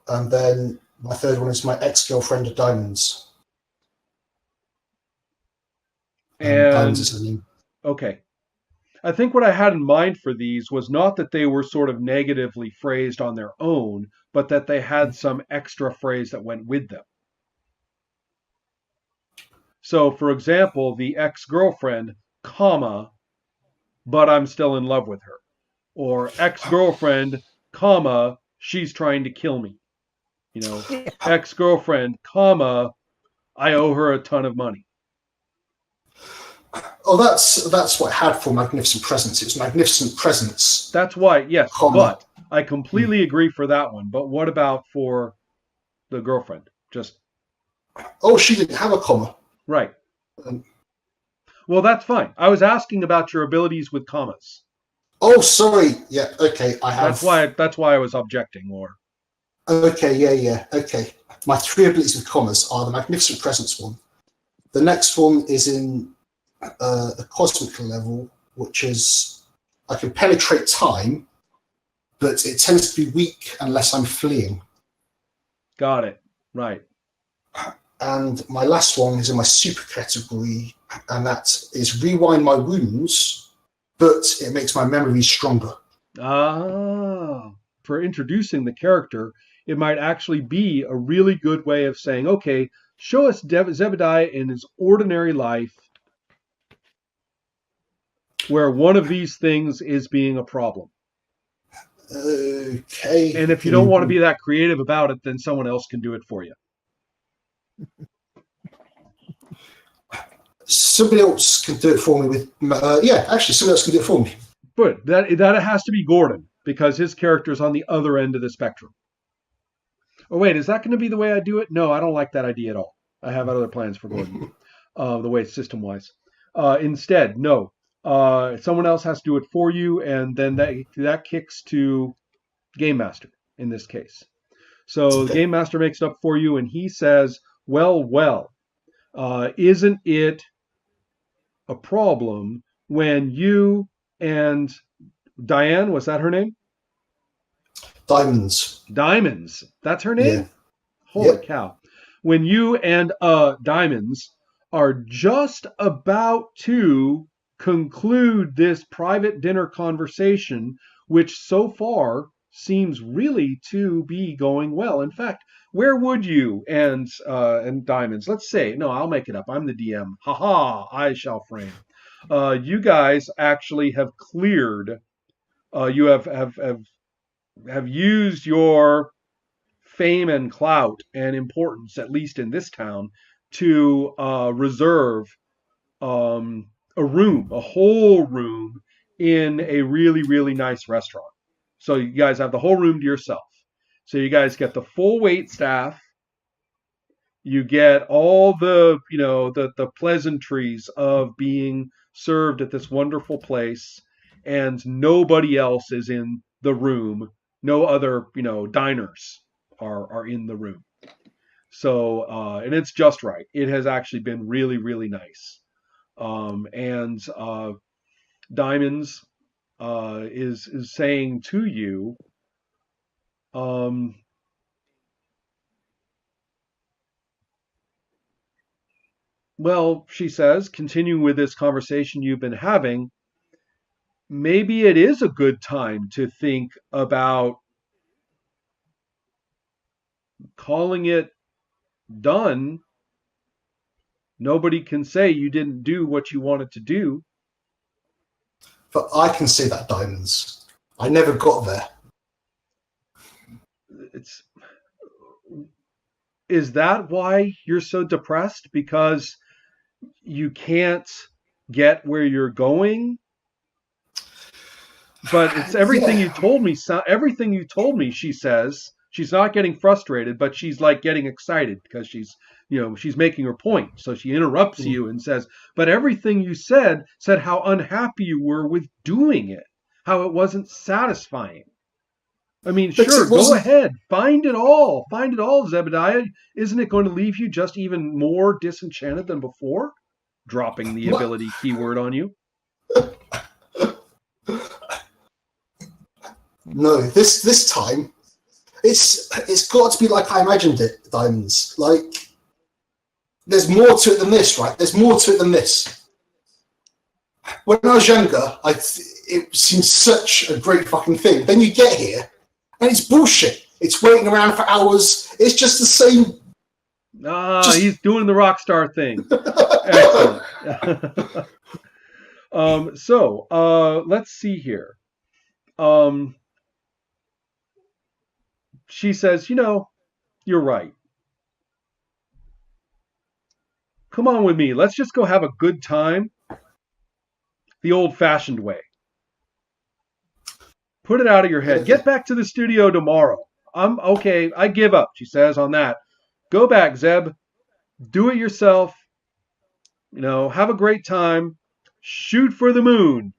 S5: And then my third one is my ex-girlfriend of Diamonds.
S1: And
S5: Diamonds is her name.
S1: Okay. I think what I had in mind for these was not that they were sort of negatively phrased on their own, but that they had some extra phrase that went with them. So, for example, the ex-girlfriend, comma, but I'm still in love with her. Or ex-girlfriend, comma, she's trying to kill me. Ex-girlfriend, comma, I owe her a ton of money.
S5: Oh, that's what I had for Magnificent Presence. It was Magnificent Presence.
S1: That's why, yes,
S5: comma.
S1: But I completely agree for that one. But what about for the girlfriend? Just...
S5: Oh, she didn't have a comma.
S1: Right. Well, that's fine. I was asking about your abilities with commas.
S5: Oh, sorry. Yeah, okay. I have.
S1: That's why I was objecting more.
S5: Okay, yeah. Okay. My 3 abilities with commas are the Magnificent Presence one. The next one is in the cosmic level, which is I can penetrate time, but it tends to be weak unless I'm fleeing.
S1: Got it. Right.
S5: And my last one is in my super category, and that is rewind my wounds, but it makes my memories stronger.
S1: For introducing the character, it might actually be a really good way of saying, okay, show us Zebediah in his ordinary life where one of these things is being a problem.
S5: Okay.
S1: And if you don't want to be that creative about it, then someone else can do it for you.
S5: Somebody else can do it for me with... somebody else can do it for me.
S1: But that has to be Gordon, because his character's on the other end of the spectrum. Oh, wait, is that going to be the way I do it? No, I don't like that idea at all. I have other plans for Gordon, the way it's system-wise. Instead, no. Someone else has to do it for you, and then that kicks to Game Master in this case. So the Game Master makes it up for you, and he says, well, isn't it a problem when you and Diane, was that her name?
S5: Diamonds.
S1: That's her name?
S5: Yeah.
S1: Holy cow. When you and Diamonds are just about to conclude this private dinner conversation, which so far seems really to be going well. In fact, where would you and Diamonds, let's say, no, I'll make it up. I'm the DM. Haha, I shall frame. You guys actually have cleared, you have used your fame and clout and importance, at least in this town, to reserve a whole room in a really, really nice restaurant. So you guys have the whole room to yourself. So you guys get the full wait staff. You get all the pleasantries of being served at this wonderful place, and nobody else is in the room. No other, diners are in the room. So, and it's just right. It has actually been really, really nice. And Diamonds is saying to you, well, she says, continuing with this conversation you've been having, maybe it is a good time to think about calling it done. Nobody can say you didn't do what you wanted to do.
S5: But I can see that, Diamonds. I never got there.
S1: Is that why you're so depressed? Because you can't get where you're going? But it's everything you told me. Everything you told me, she says. She's not getting frustrated, but she's like getting excited because she's making her point. So she interrupts you and says, but everything you said how unhappy you were with doing it, how it wasn't satisfying. I mean, sure, go ahead. Find it all, Zebediah. Isn't it going to leave you just even more disenchanted than before? Dropping the ability keyword on you.
S5: No, this time, it's got to be like I imagined it, Diamonds. Like, there's more to it than this, right? There's more to it than this. When I was younger, it seemed such a great fucking thing. Then you get here, and it's bullshit. It's waiting around for hours. It's just the same.
S1: He's doing the rock star thing. Excellent. So let's see here. She says, you're right. Come on with me. Let's just go have a good time the old-fashioned way. Put it out of your head. Get back to the studio tomorrow. I'm okay. I give up, she says on that. Go back, Zeb. Do it yourself. Have a great time. shoot for the moon.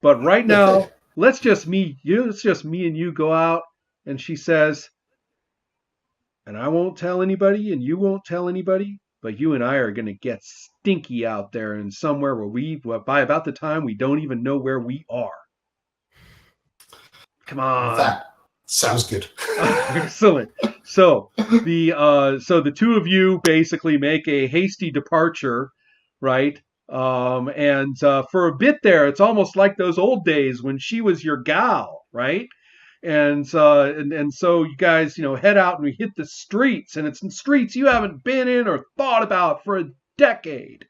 S1: But right now, let's just me and you go out. And she says, and I won't tell anybody, and you won't tell anybody, but you and I are going to get stinky out there and somewhere where by about the time we don't even know where we are. Come on.
S5: That sounds good.
S1: Excellent. So the two of you basically make a hasty departure, right? And for a bit there, it's almost like those old days when she was your gal, right? And so you guys, head out and we hit the streets, and it's in streets you haven't been in or thought about for a decade.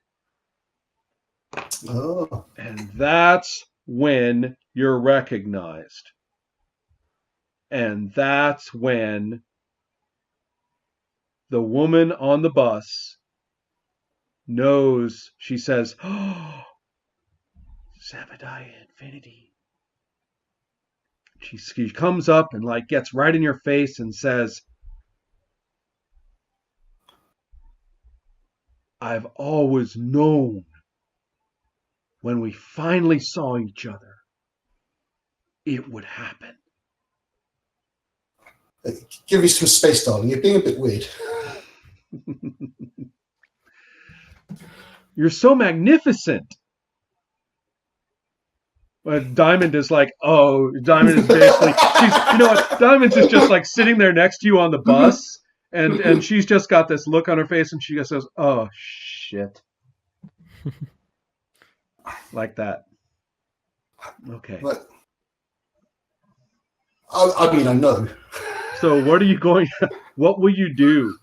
S5: Oh.
S1: And that's when you're recognized. And that's when the woman on the bus knows, she says, "Oh, Zebediah Infinity." She comes up and gets right in your face and says, "I've always known when we finally saw each other, it would happen."
S5: Give me some space, darling. You're being a bit weird.
S1: You're so magnificent. But Diamond is Diamond is basically, Diamond is just sitting there next to you on the bus, and she's just got this look on her face, and she just says, "Oh, shit." Like that. Okay.
S5: But, I know.
S1: So what will you do?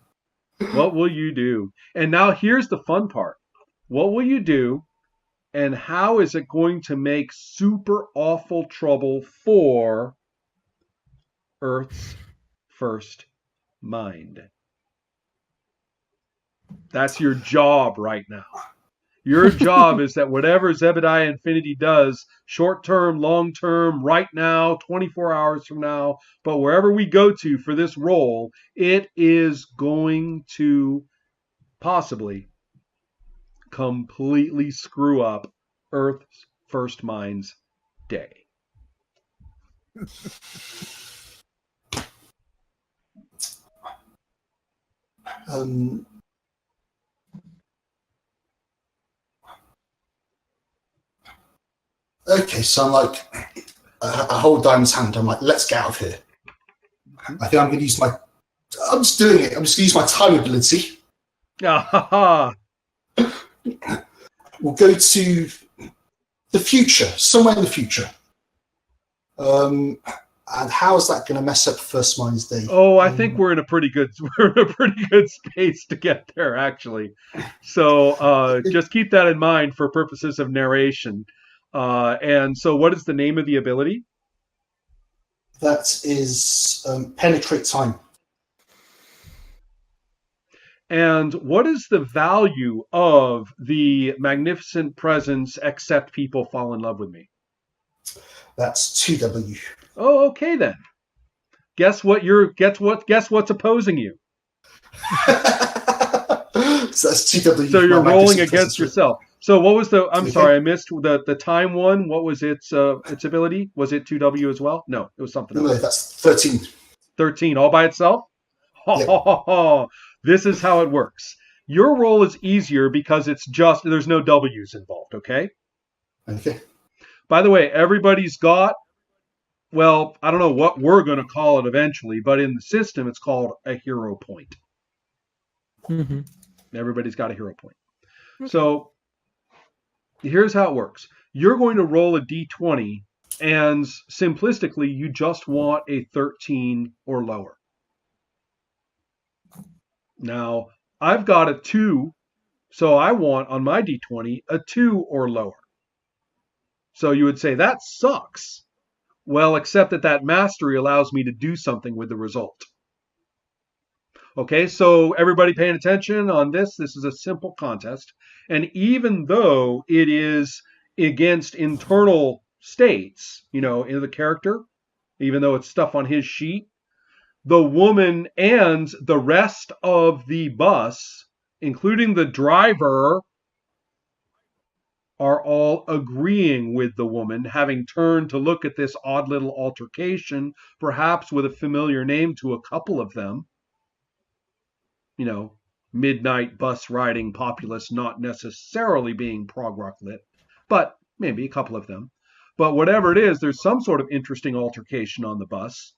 S1: What will you do? And now here's the fun part. What will you do? And how is it going to make super awful trouble for Earth's first mind? That's your job right now. Your job is that whatever Zebediah Infinity does, short term, long term, right now, 24 hours from now, but wherever we go to for this role, it is going to possibly completely screw up Earth's first mind's day.
S5: Okay, so I'm I hold Diamond's hand. I'm like, let's get out of here. I think I'm going to use I'm just doing it. I'm just going to use my time ability. We'll go to the future, somewhere in the future. And how is that going to mess up First Mind's day?
S1: Oh, I think we're in a pretty good space to get there, actually. So just keep that in mind for purposes of narration. And so, what is the name of the ability?
S5: That is penetrate time.
S1: And what is the value of the magnificent presence except people fall in love with me?
S5: That's 2W.
S1: Oh, okay then. Guess what's opposing you?
S5: So that's 2W.
S1: So you're rolling against yourself. So what was sorry, I missed the time one. What was its ability? Was it 2W as well? No, it was something else.
S5: No, that's 13.
S1: 13 all by itself?
S5: Yep.
S1: This is how it works. Your roll is easier because there's no W's involved, okay?
S5: Okay.
S1: By the way, everybody's got, well, I don't know what we're going to call it eventually, but in the system, it's called a hero point.
S2: Mm-hmm.
S1: Everybody's got a hero point. Okay. So here's how it works. You're going to roll a d20, and simplistically, you just want a 13 or lower. Now, I've got a 2, so I want on my d20 a 2 or lower. So you would say, that sucks. Well, except that mastery allows me to do something with the result. Okay, so everybody paying attention on this. This is a simple contest. And even though it is against internal states, in the character, even though it's stuff on his sheet, the woman and the rest of the bus, including the driver, are all agreeing with the woman, having turned to look at this odd little altercation, perhaps with a familiar name to a couple of them. You know, midnight bus riding populace not necessarily being prog rock lit, but maybe a couple of them. But whatever it is, there's some sort of interesting altercation on the bus.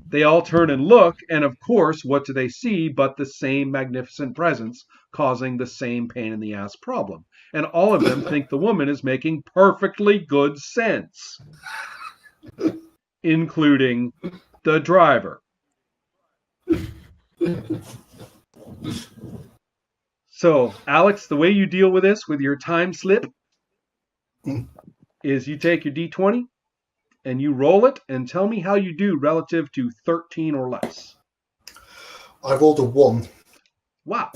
S1: They all turn and look, and of course, what do they see but the same magnificent presence causing the same pain in the ass problem? And all of them think the woman is making perfectly good sense, including the driver. So, Alex, the way you deal with this with your time slip is you take your D20 and you roll it and tell me how you do relative to 13 or less.
S5: I rolled a 1.
S1: Wow.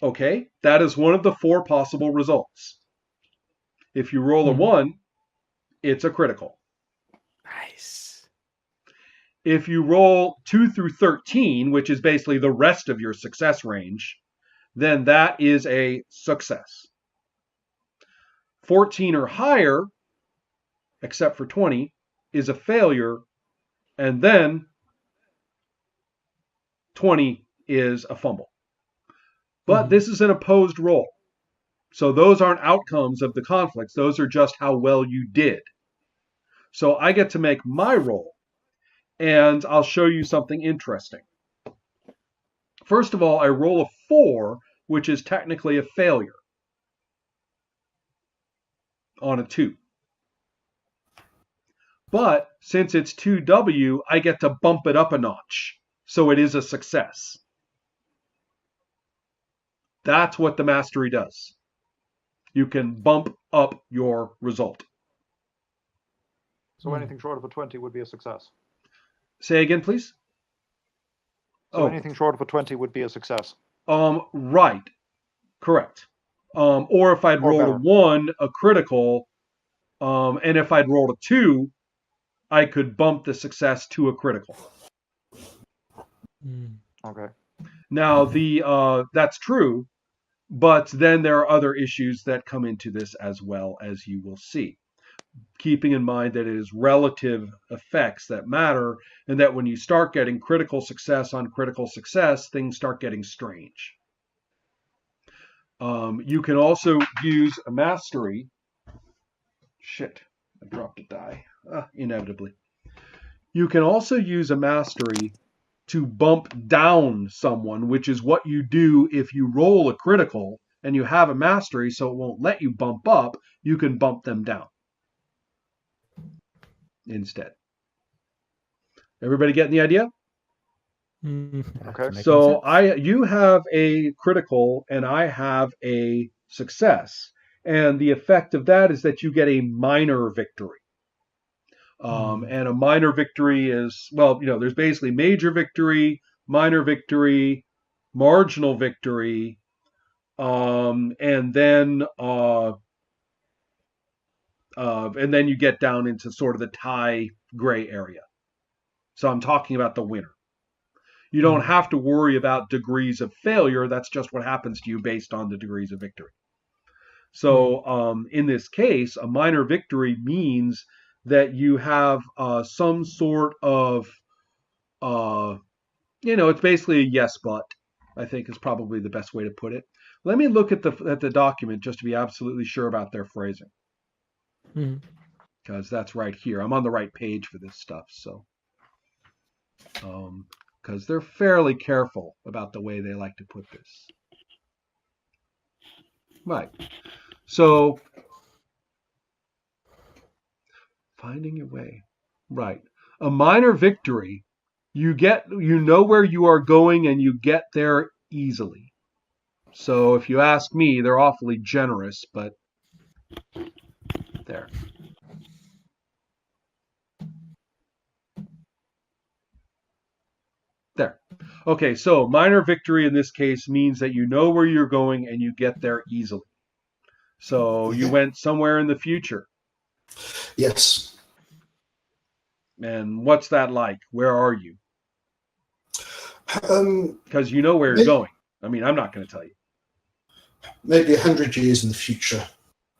S1: Okay, that is one of the 4 possible results. If you roll a 1, it's a critical.
S2: Nice.
S1: If you roll 2 through 13, which is basically the rest of your success range, then that is a success. 14 or higher, except for 20, is a failure, and then 20 is a fumble. But this is an opposed roll. So those aren't outcomes of the conflicts. Those are just how well you did. So I get to make my roll, and I'll show you something interesting. First of all, I roll a 4, which is technically a failure on a 2. But since it's 2W, I get to bump it up a notch. So it is a success. That's what the mastery does. You can bump up your result.
S3: So anything short of a 20 would be a success.
S1: Say again, please.
S3: So anything short of a 20 would be a success.
S1: Right. Correct. Or if I'd rolled a 1, a critical, and if I'd rolled a 2, I could bump the success to a critical.
S3: Okay.
S1: Now, that's true, but then there are other issues that come into this as well, as you will see. Keeping in mind that it is relative effects that matter, and that when you start getting critical success on critical success, things start getting strange. You can also use a mastery. Shit, I dropped a die. Inevitably. You can also use a mastery to bump down someone, which is what you do if you roll a critical and you have a mastery, so it won't let you bump up. You can bump them down instead. Everybody getting the idea?
S3: Okay.
S1: So you have a critical and I have a success. And the effect of that is that you get a minor victory. And a minor victory is, well, there's basically major victory, minor victory, marginal victory, and then you get down into sort of the tie gray area. So I'm talking about the winner. You don't have to worry about degrees of failure. That's just what happens to you based on the degrees of victory. So in this case, a minor victory means that you have some sort of, it's basically a yes, but I think is probably the best way to put it. Let me look at the document just to be absolutely sure about their phrasing. Because that's right here. I'm on the right page for this stuff. So, because they're fairly careful about the way they like to put this. Right. So, finding your way. Right. A minor victory, you know where you are going and you get there easily. So if you ask me, they're awfully generous, but there. There. Okay, so minor victory in this case means that you know where you're going and you get there easily. So you went somewhere in the future.
S5: Yes.
S1: And what's that like? Where are you? Because you know where you're going. I mean, I'm not going to tell you.
S5: maybe 100 years in the future,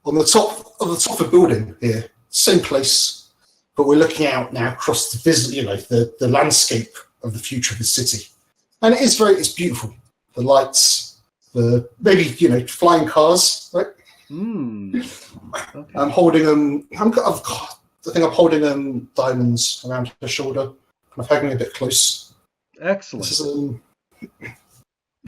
S5: on the top of a building here, same place, but we're looking out now across the landscape of the future of the city, and it's beautiful. The lights, maybe flying cars, right?
S1: Okay.
S5: I'm holding I think I'm holding diamonds around her shoulder, kind of hugging a bit close.
S1: Excellent.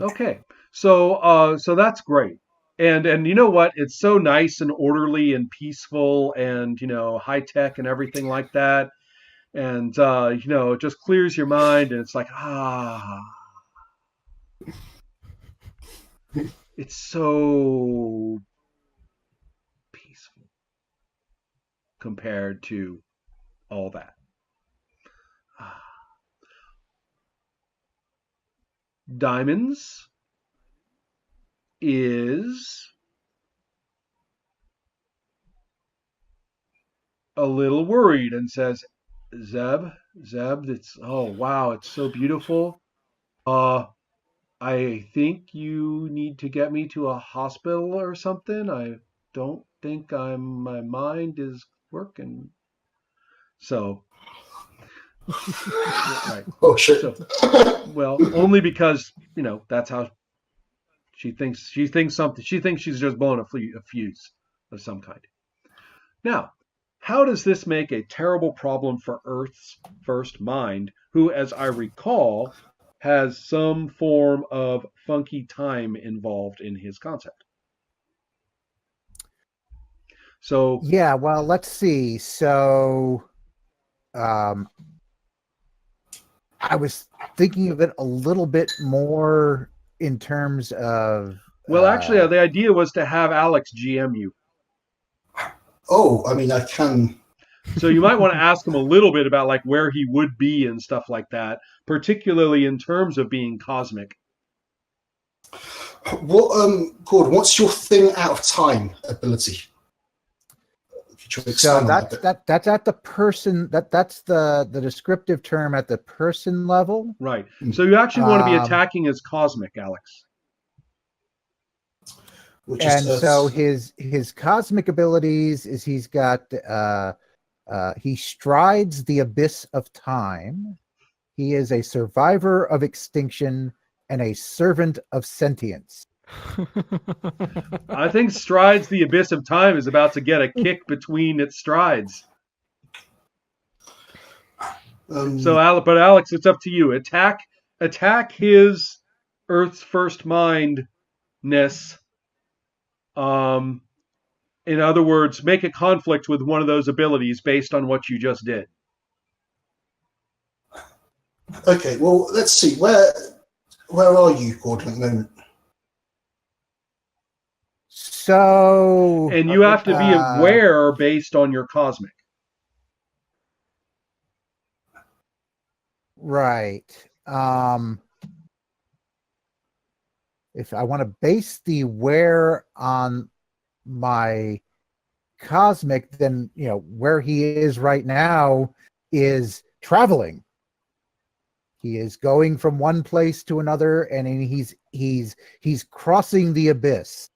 S1: Okay, so that's great, and you know what? It's so nice and orderly and peaceful, and high tech and everything like that, and it just clears your mind, and it's like it's so peaceful compared to all that. Diamonds is a little worried and says, Zeb, it's wow, it's so beautiful. I think you need to get me to a hospital or something. I don't think my mind is working. So right.
S5: Oh shit.
S1: So, well, only because, that's how she thinks something. She thinks she's just blowing a fuse of some kind. Now, how does this make a terrible problem for Earth's first mind, who, as I recall, has some form of funky time involved in his concept? So
S4: yeah, well, let's see. So, I was thinking of it a little bit more in terms of.
S1: Well, actually, the idea was to have Alex GM you.
S5: Oh, I mean, I can.
S1: So you might want to ask him a little bit about like where he would be and stuff like that, particularly in terms of being cosmic.
S5: Gordon, what's your thing out of time ability?
S4: So that's at the person. That's the descriptive term at the person level.
S1: Right. So you actually want to be attacking as cosmic, Alex.
S4: So his cosmic abilities is he's got he strides the abyss of time. He is a survivor of extinction and a servant of sentience.
S1: I think strides the abyss of time is about to get a kick between its strides. But Alex, it's up to you. Attack his Earth's first mindness. In other words, make a conflict with one of those abilities based on what you just did.
S5: Okay, well, let's see. Where are you, Gordon, at the moment?
S4: So,
S1: and you have to be aware based on your cosmic.
S4: Right. If I want to base the where on my cosmic, then where he is right now is traveling. He is going from one place to another, and he's crossing the abyss.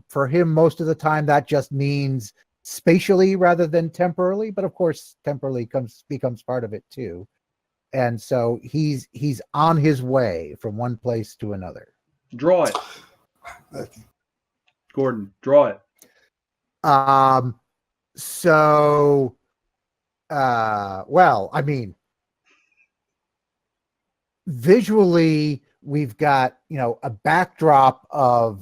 S4: For him, most of the time, that just means spatially rather than temporally. But of course, temporally becomes part of it too. And so he's on his way from one place to another.
S1: Draw it,
S5: Okay.
S1: Gordon. Draw it.
S4: Well, I mean, visually, we've got a backdrop of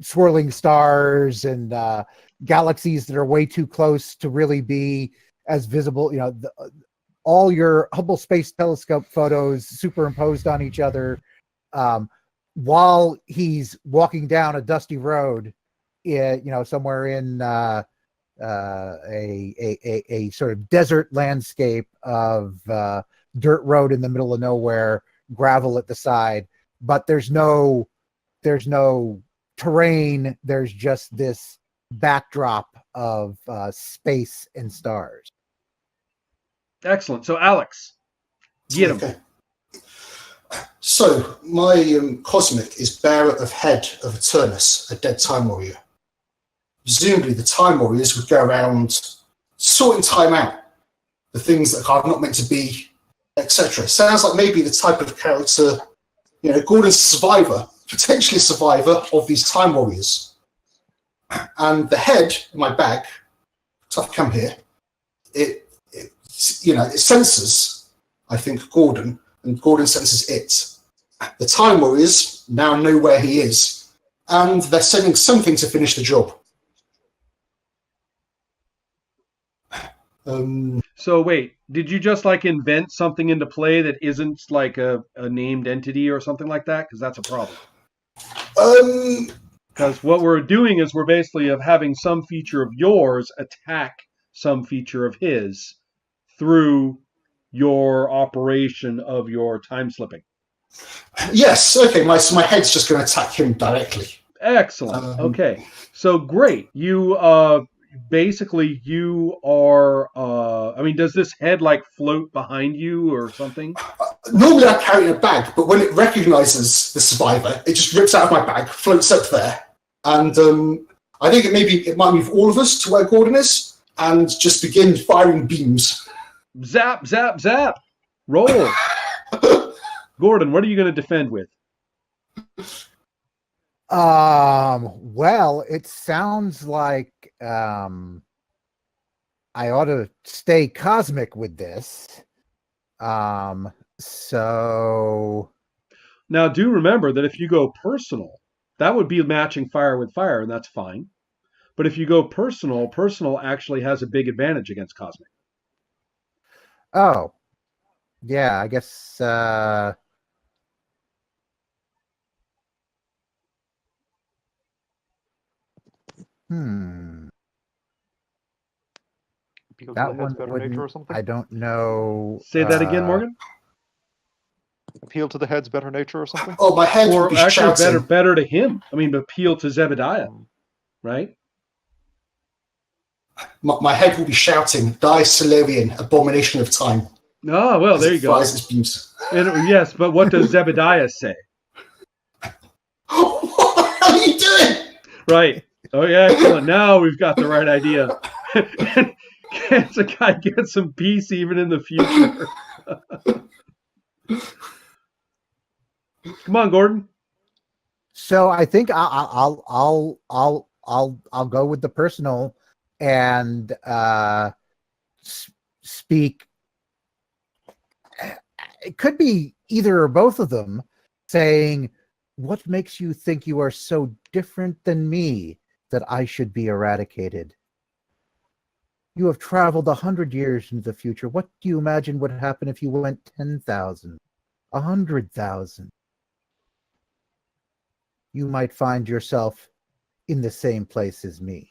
S4: swirling stars and galaxies that are way too close to really be as visible. All your Hubble Space Telescope photos superimposed on each other, while he's walking down a dusty road, somewhere in a sort of desert landscape of dirt road in the middle of nowhere, gravel at the side, but there's no terrain. There's just this backdrop of space and stars.
S1: Excellent. So Alex, get him.
S5: Okay. So, my cosmic is bearer of head of Eternus, a dead time warrior. Presumably, the time warriors would go around sorting time out, the things that are not meant to be, etc. Sounds like maybe the type of character, Gordon's survivor, potentially a survivor of these time warriors. And the head in my bag, tough come here, it senses, I think, Gordon, and Gordon senses it. The time warriors now know where he is, and they're sending something to finish the job.
S1: So wait, did you just like invent something into play that isn't like a named entity or something like that? Because that's a problem. Because what we're doing is we're basically having some feature of yours attack some feature of his through your operation of your time slipping.
S5: Yes, okay, my head's just going to attack him directly.
S1: Excellent. Okay, so great. You basically you are. Does this head like float behind you or something?
S5: Normally I carry it in a bag, but when it recognizes the survivor, it just rips out of my bag, floats up there, and I think it might move all of us to where Gordon is, and just begin firing beams.
S1: Zap, zap, zap. Roll. Gordon, what are you going to defend with?
S4: Well, it sounds like I ought to stay cosmic with this. So
S1: now do remember that if you go personal, that would be matching fire with fire, and that's fine. But if you go personal actually has a big advantage against cosmic.
S4: Oh. Yeah, I guess
S3: Appeal to
S4: that
S3: the head's
S4: one
S3: better nature or something?
S4: I don't know.
S1: Say that again, Morgan.
S3: Appeal to the head's better nature or something?
S5: Oh, my head would
S1: Or
S5: be
S1: actually
S5: shouting.
S1: better to him. Appeal to Zebediah, right?
S5: My head will be shouting, "Die, Solarian, abomination of time."
S1: Oh, well, there you go.
S5: Fires its beams.
S1: Yes, but what does Zebediah say?
S5: What are you doing?
S1: Right. Oh, yeah, excellent. Now we've got the right idea. Can a guy get some peace even in the future? Come on, Gordon.
S4: So I think I'll go with the personal and speak. It could be either or both of them saying, "What makes you think you are so different than me that I should be eradicated? You have traveled 100 years into the future. What do you imagine would happen if you went 10,000, 100,000? You might find yourself in the same place as me."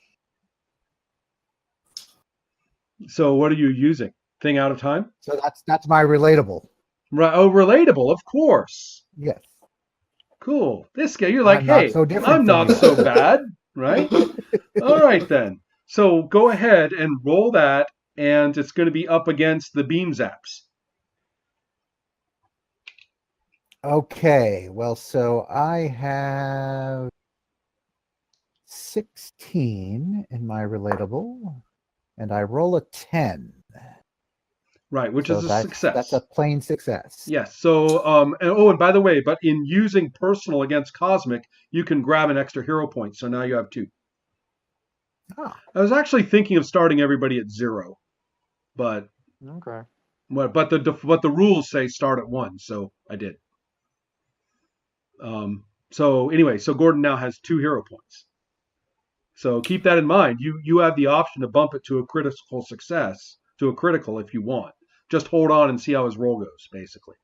S1: So what are you using? Thing out of time?
S4: So that's my relatable.
S1: Right. Oh, relatable, of course.
S4: Yes.
S1: Cool. This guy, you're like,
S4: I'm not
S1: hey,
S4: so different
S1: I'm
S4: from
S1: not
S4: you."
S1: so bad, right? All right, then. So go ahead and roll that, and it's going to be up against the beam zaps.
S4: Okay. Well, so I have 16 in my relatable, and I roll a 10.
S1: Right, which
S4: So
S1: is a success.
S4: That's a plain success.
S1: Yes. So, and by the way, but in using personal against cosmic, you can grab an extra hero point. So now you have 2.
S4: Oh.
S1: I was actually thinking of starting everybody at 0, but
S3: Okay.
S1: but the rules say start at 1, so I did. So anyway, so Gordon now has 2 hero points. So keep that in mind. You have the option to bump it to a critical success, to a critical if you want. Just hold on and see how his roll goes, basically.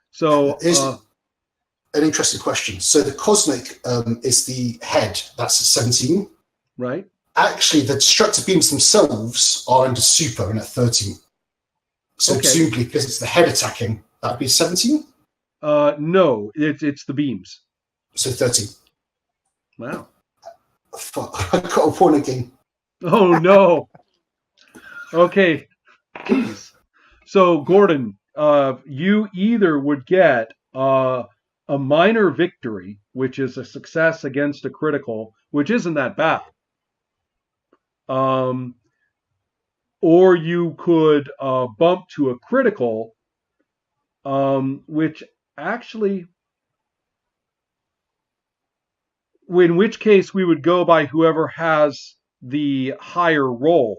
S1: So
S5: Here's an interesting question. So the cosmic is the head. That's at 17.
S1: Right.
S5: Actually, the destructive beams themselves are under super and at 13. So presumably, because it's the head attacking, that'd be 17?
S1: No, it's the beams.
S5: So 13.
S1: Wow.
S5: Fuck, I got a point again.
S1: Oh, no. Okay. Jeez. So, Gordon, you either would get a minor victory, which is a success against a critical, which isn't that bad. Or you could bump to a critical, which actually, in which case we would go by whoever has the higher roll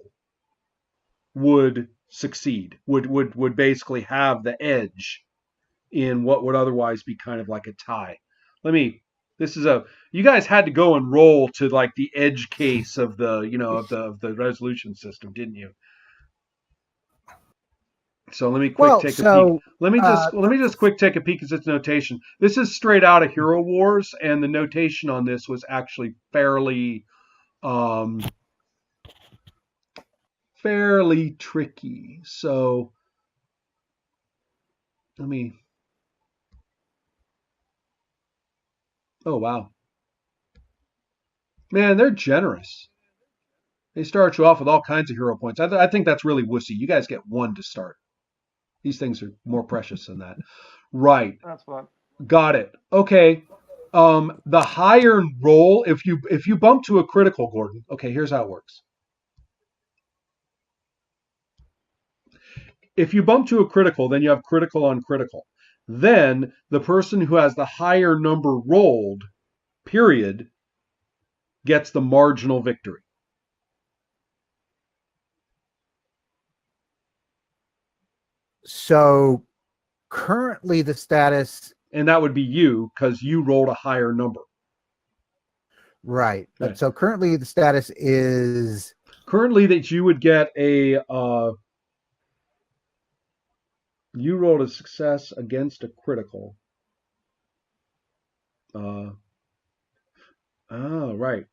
S1: would succeed, would basically have the edge in what would otherwise be kind of like a tie. You guys had to go and roll to like the edge case of the, of the resolution system, didn't you? So let me quick take a peek. Let me just quick take a peek at its notation. This is straight out of Hero Wars, and the notation on this was actually fairly tricky. So oh wow. Man, they're generous. They start you off with all kinds of hero points. I think that's really wussy. You guys get 1 to start. These things are more precious than that. Right.
S3: That's fine.
S1: Got it. Okay. The higher roll, if you bump to a critical, Gordon. Okay, here's how it works. If you bump to a critical, then you have critical on critical. Then the person who has the higher number rolled, period, gets the marginal victory.
S4: So currently the status...
S1: And that would be you, because you rolled a higher number.
S4: Right. So currently the status is...
S1: Currently that you would get a... you rolled a success against a critical. Right.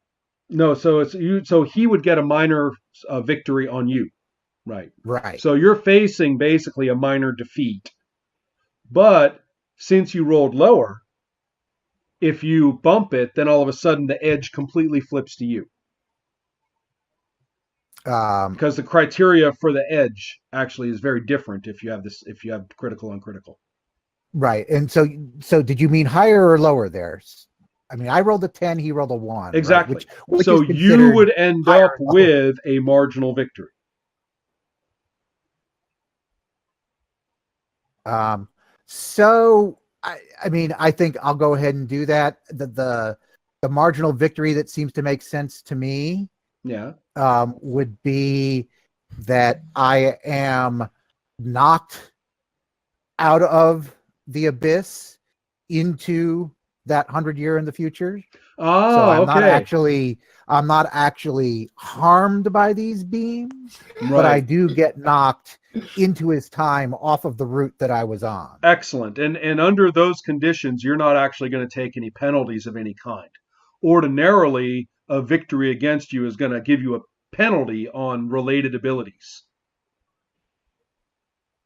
S1: No, so it's you. So he would get a minor victory on you. Right.
S4: Right.
S1: So you're facing basically a minor defeat. But since you rolled lower, if you bump it, then all of a sudden the edge completely flips to you. Because the criteria for the edge actually is very different if you have critical on critical.
S4: Right. And so did you mean higher or lower there? I mean, I rolled a 10, he rolled a 1.
S1: Exactly.
S4: Right? Which
S1: so you would end up with a marginal victory.
S4: So I mean, I think I'll go ahead and do that. The marginal victory that seems to make sense to me, would be that I am knocked out of the abyss into that 100-year in the future.
S1: Oh,
S4: so
S1: okay.
S4: I'm not actually harmed by these beams, but I do get knocked into his time off of the route that I was on.
S1: Excellent. And under those conditions, you're not actually going to take any penalties of any kind. Ordinarily, a victory against you is going to give you a penalty on related abilities.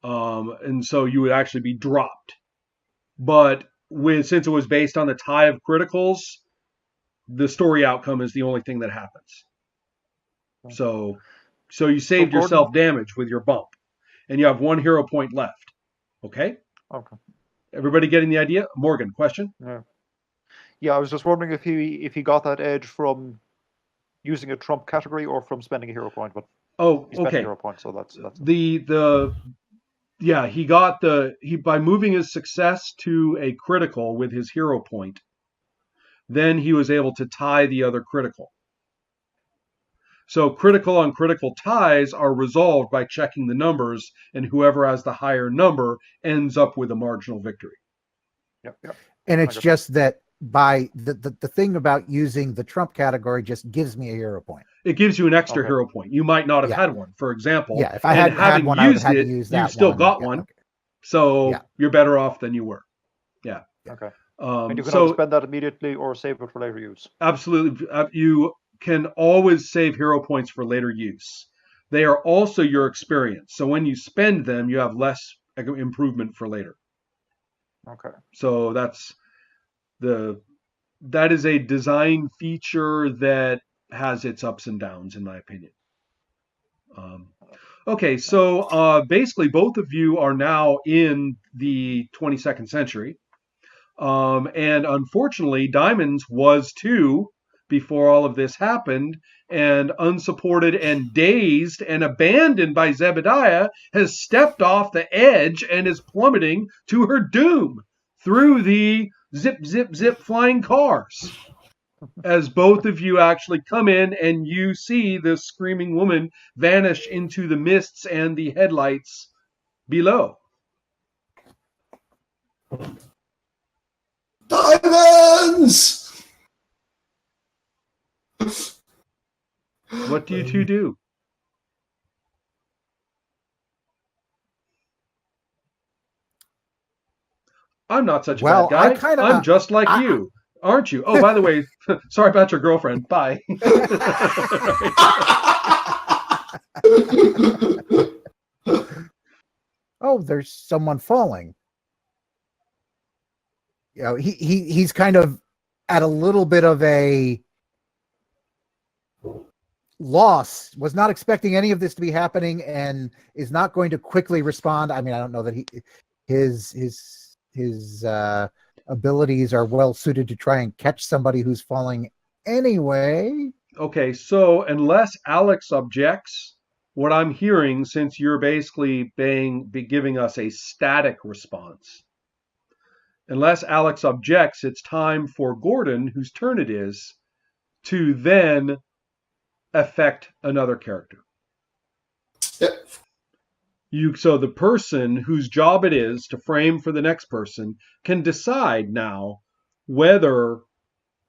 S1: And so you would actually be dropped. But since it was based on the tie of criticals, the story outcome is the only thing that happens. So you saved yourself damage with your bump, and you have 1 hero point left. Okay. Everybody getting the idea? Morgan, question?
S3: Yeah, I was just wondering if he got that edge from using a trump category or from spending a hero point. But he spent a hero point, so that's
S1: he got by moving his success to a critical with his hero point. Then he was able to tie the other critical. So critical on critical ties are resolved by checking the numbers, and whoever has the higher number ends up with a marginal victory.
S3: Yep.
S4: And it's just that by the thing about using the trump category just gives me a hero point.
S1: It gives you an extra hero point. You might not have had one, for example.
S4: Yeah, if I hadn't had one, I would have had to use that.
S1: You've still got one. Okay. So you're better off than you were. Yeah.
S3: Okay. And you can either spend that immediately or save it for later use.
S1: Absolutely. You can always save hero points for later use. They are also your experience. So when you spend them, you have less improvement for later.
S3: Okay.
S1: So that is a design feature that has its ups and downs, in my opinion. Okay, so basically both of you are now in the 22nd century. And unfortunately, Diamonds was too before all of this happened, and unsupported and dazed and abandoned by Zebediah, has stepped off the edge and is plummeting to her doom through the zip, zip, zip flying cars. As both of you actually come in and you see this screaming woman vanish into the mists and the headlights below.
S5: Diamonds!
S1: What do you two do? I'm not such a
S4: Well,
S1: bad guy. I'm just like you, aren't you? Oh, by the way, sorry about your girlfriend. Bye.
S4: Oh, there's someone falling. You know, he's kind of at a little bit of a loss, was not expecting any of this to be happening, and is not going to quickly respond. I mean, I don't know that his abilities are well suited to try and catch somebody who's falling anyway.
S1: Okay, so unless Alex objects, what I'm hearing, since you're basically giving us a static response, unless Alex objects, it's time for Gordon, whose turn it is, to then affect another character.
S5: Yep.
S1: So the person whose job it is to frame for the next person can decide now whether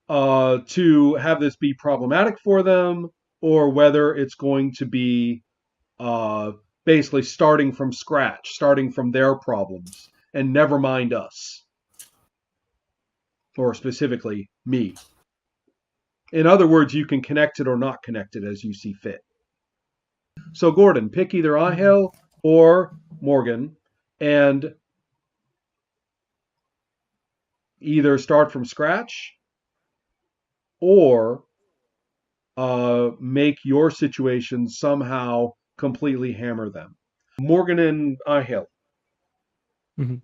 S1: to have this be problematic for them, or whether it's going to be basically starting from scratch, starting from their problems, and never mind us. Or specifically, me. In other words, you can connect it or not connect it as you see fit. So Gordon, pick either Angel or Morgan, and either start from scratch or make your situation somehow completely hammer them. Morgan and Angel.
S2: Mm-hmm.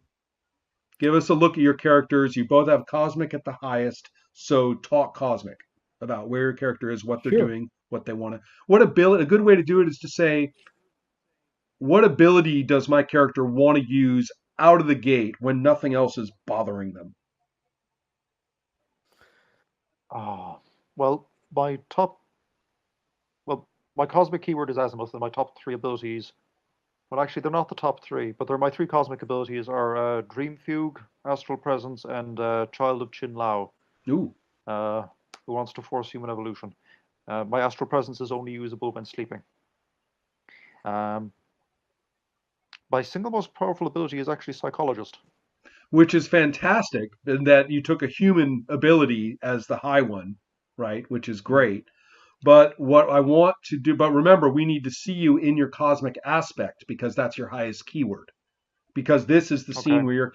S1: Give us a look at your characters. You both have Cosmic at the highest, so talk Cosmic about where your character is, what they're doing, what they want to. What ability? A good way to do it is to say, what ability does my character want to use out of the gate when nothing else is bothering them?
S3: Well, my cosmic keyword is azimuth, and my top three abilities. Well, actually, they're not the top three, but they're my three cosmic abilities are Dream Fugue, Astral Presence, and Child of Chin Lao.
S1: Ooh.
S3: Who wants to force human evolution. My Astral Presence is only usable when sleeping. My single most powerful ability is actually Psychologist.
S1: Which is fantastic, in that you took a human ability as the high one, right? Which is great. But what I want to do, but remember, we need to see you in your cosmic aspect, because that's your highest keyword. Because this is the scene where your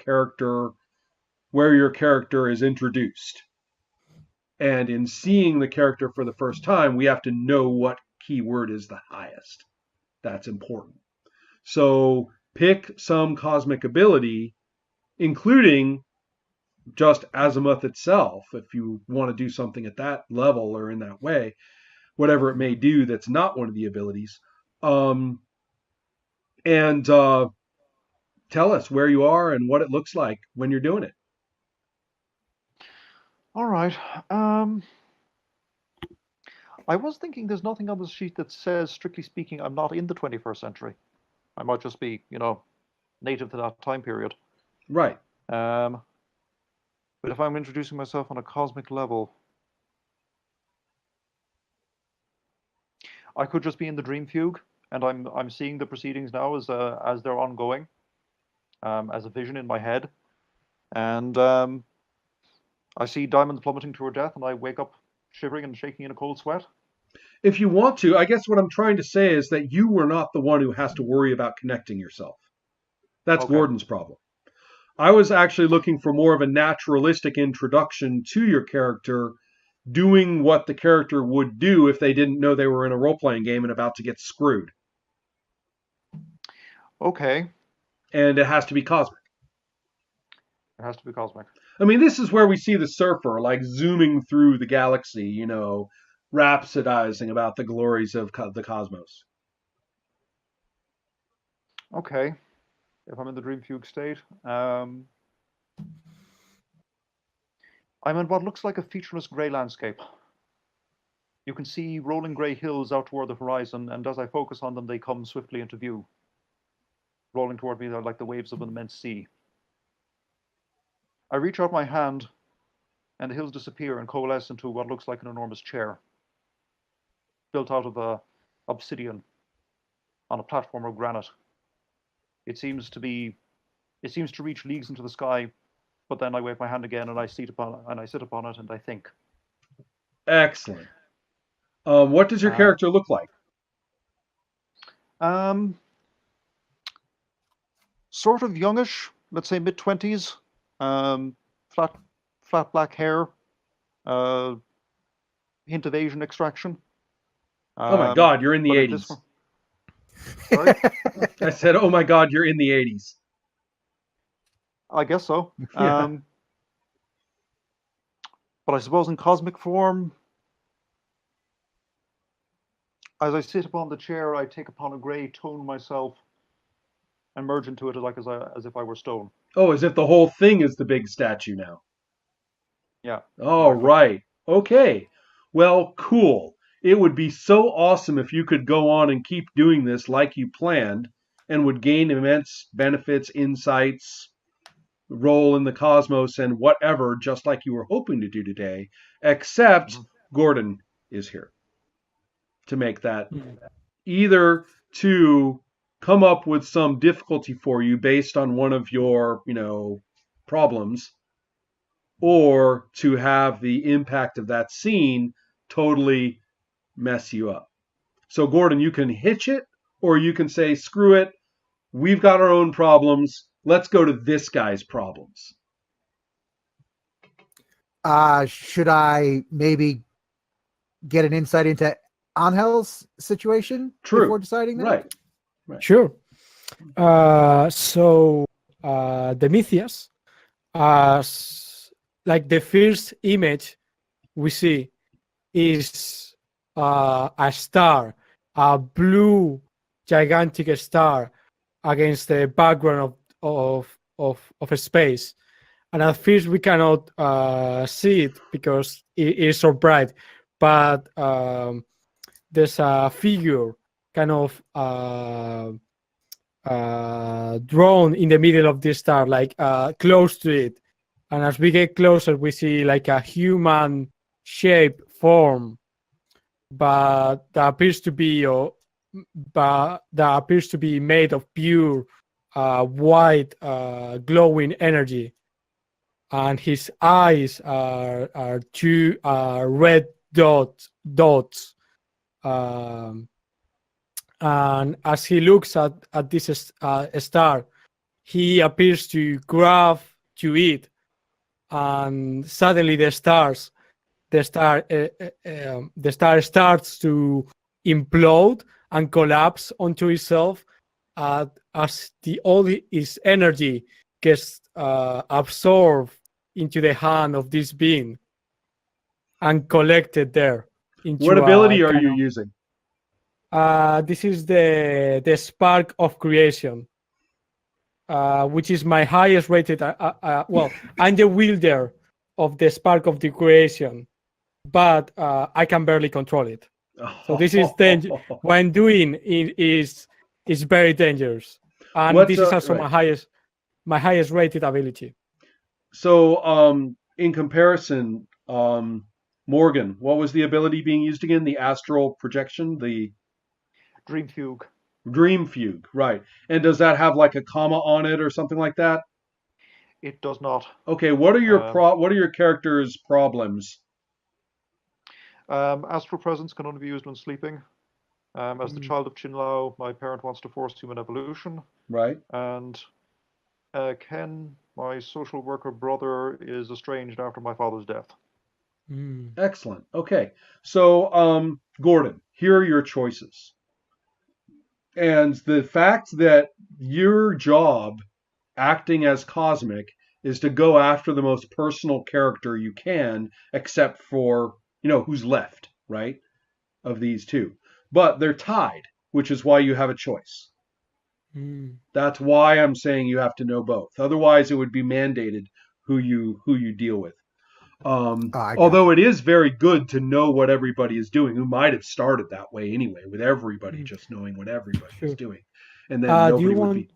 S1: character is introduced. And in seeing the character for the first time, we have to know what keyword is the highest. That's important. So pick some cosmic ability, including just azimuth itself, if you want to do something at that level or in that way, whatever it may do that's not one of the abilities. And tell us where you are and what it looks like when you're doing it.
S3: All right. I was thinking there's nothing on the sheet that says, strictly speaking, I'm not in the 21st century. I might just be, native to that time period.
S1: Right.
S3: But if I'm introducing myself on a cosmic level, I could just be in the Dream Fugue, and I'm seeing the proceedings now as they're ongoing, as a vision in my head, and I see Diamond plummeting to her death, and I wake up shivering and shaking in a cold sweat.
S1: If you want to, I guess what I'm trying to say is that you were not the one who has to worry about connecting yourself. That's Gordon's problem. I was actually looking for more of a naturalistic introduction to your character, doing what the character would do if they didn't know they were in a role-playing game and about to get screwed.
S3: Okay,
S1: and it has to be cosmic.
S3: it has to be cosmic.
S1: I mean, this is where we see the surfer like zooming through the galaxy, rhapsodizing about the glories of the cosmos.
S3: Okay, if I'm in the dream fugue state, I'm in what looks like a featureless grey landscape. You can see rolling grey hills out toward the horizon, and as I focus on them, they come swiftly into view. Rolling toward me, they're like the waves of an immense sea. I reach out my hand, and the hills disappear and coalesce into what looks like an enormous chair, built out of obsidian on a platform of granite. It seems to reach leagues into the sky, but then I wave my hand again, and I sit upon it, and I think.
S1: Excellent. What does your character look like?
S3: Sort of youngish, let's say mid-20s, flat black hair, hint of Asian extraction.
S1: Oh my God, you're in the
S3: but at
S1: 80s.
S3: Sorry?
S1: I said, oh my God, you're in the 80s.
S3: I guess so.
S1: Yeah.
S3: But I suppose in cosmic form, as I sit upon the chair, I take upon a grey tone myself and merge into it as if I were stone.
S1: Oh, as if the whole thing is the big statue now.
S3: Yeah.
S1: All
S3: exactly.
S1: right. Okay. Well, cool. It would be so awesome if you could go on and keep doing this like you planned and would gain immense benefits, insights, role in the cosmos, and whatever, just like you were hoping to do today, except Gordon is here to make that either to come up with some difficulty for you based on one of your, problems, or to have the impact of that scene totally mess you up. So, Gordon, you can hitch it, or you can say, screw it, we've got our own problems. Let's go to this guy's problems.
S4: Should I maybe get an insight into Angel's situation before deciding that?
S1: Right.
S2: Sure. So Demetrius, as like the first image we see is a star, a blue gigantic star against the background of a space. And at first we cannot see it because it is so bright, but there's a figure kind of drawn in the middle of this star, like close to it. And as we get closer, we see like a human shape form, but that appears to be made of pure white glowing energy, and his eyes are two red dots. And as he looks at this star, he appears to grab to it, and suddenly the star starts to implode and collapse onto itself as all his energy gets absorbed into the hand of this being and collected there.
S1: What ability are you using?
S2: This is the spark of creation, which is my highest rated. Well, I'm the wielder of the spark of the creation, but I can barely control it. So this is what I'm doing is very dangerous, and this is also my highest rated ability.
S1: So, in comparison, Morgan, what was the ability being used again? The astral projection, the
S3: Dream fugue.
S1: Dream fugue, right? And does that have like a comma on it or something like that?
S3: It does not.
S1: Okay, what are your character's problems?
S3: Astral presence can only be used when sleeping. As the child of Chinlao, my parent wants to force human evolution.
S1: Right.
S3: And Ken, my social worker brother, is estranged after my father's death.
S1: Excellent. Okay. So, Gordon, here are your choices. And the fact that your job, acting as Cosmic, is to go after the most personal character you can, except for, who's left, right? Of these two. But they're tied, which is why you have a choice. That's why I'm saying you have to know both. Otherwise, it would be mandated who you deal with. Although it is very good to know what everybody is doing, who might have started that way anyway, with everybody just knowing what everybody is doing, and then nobody would be.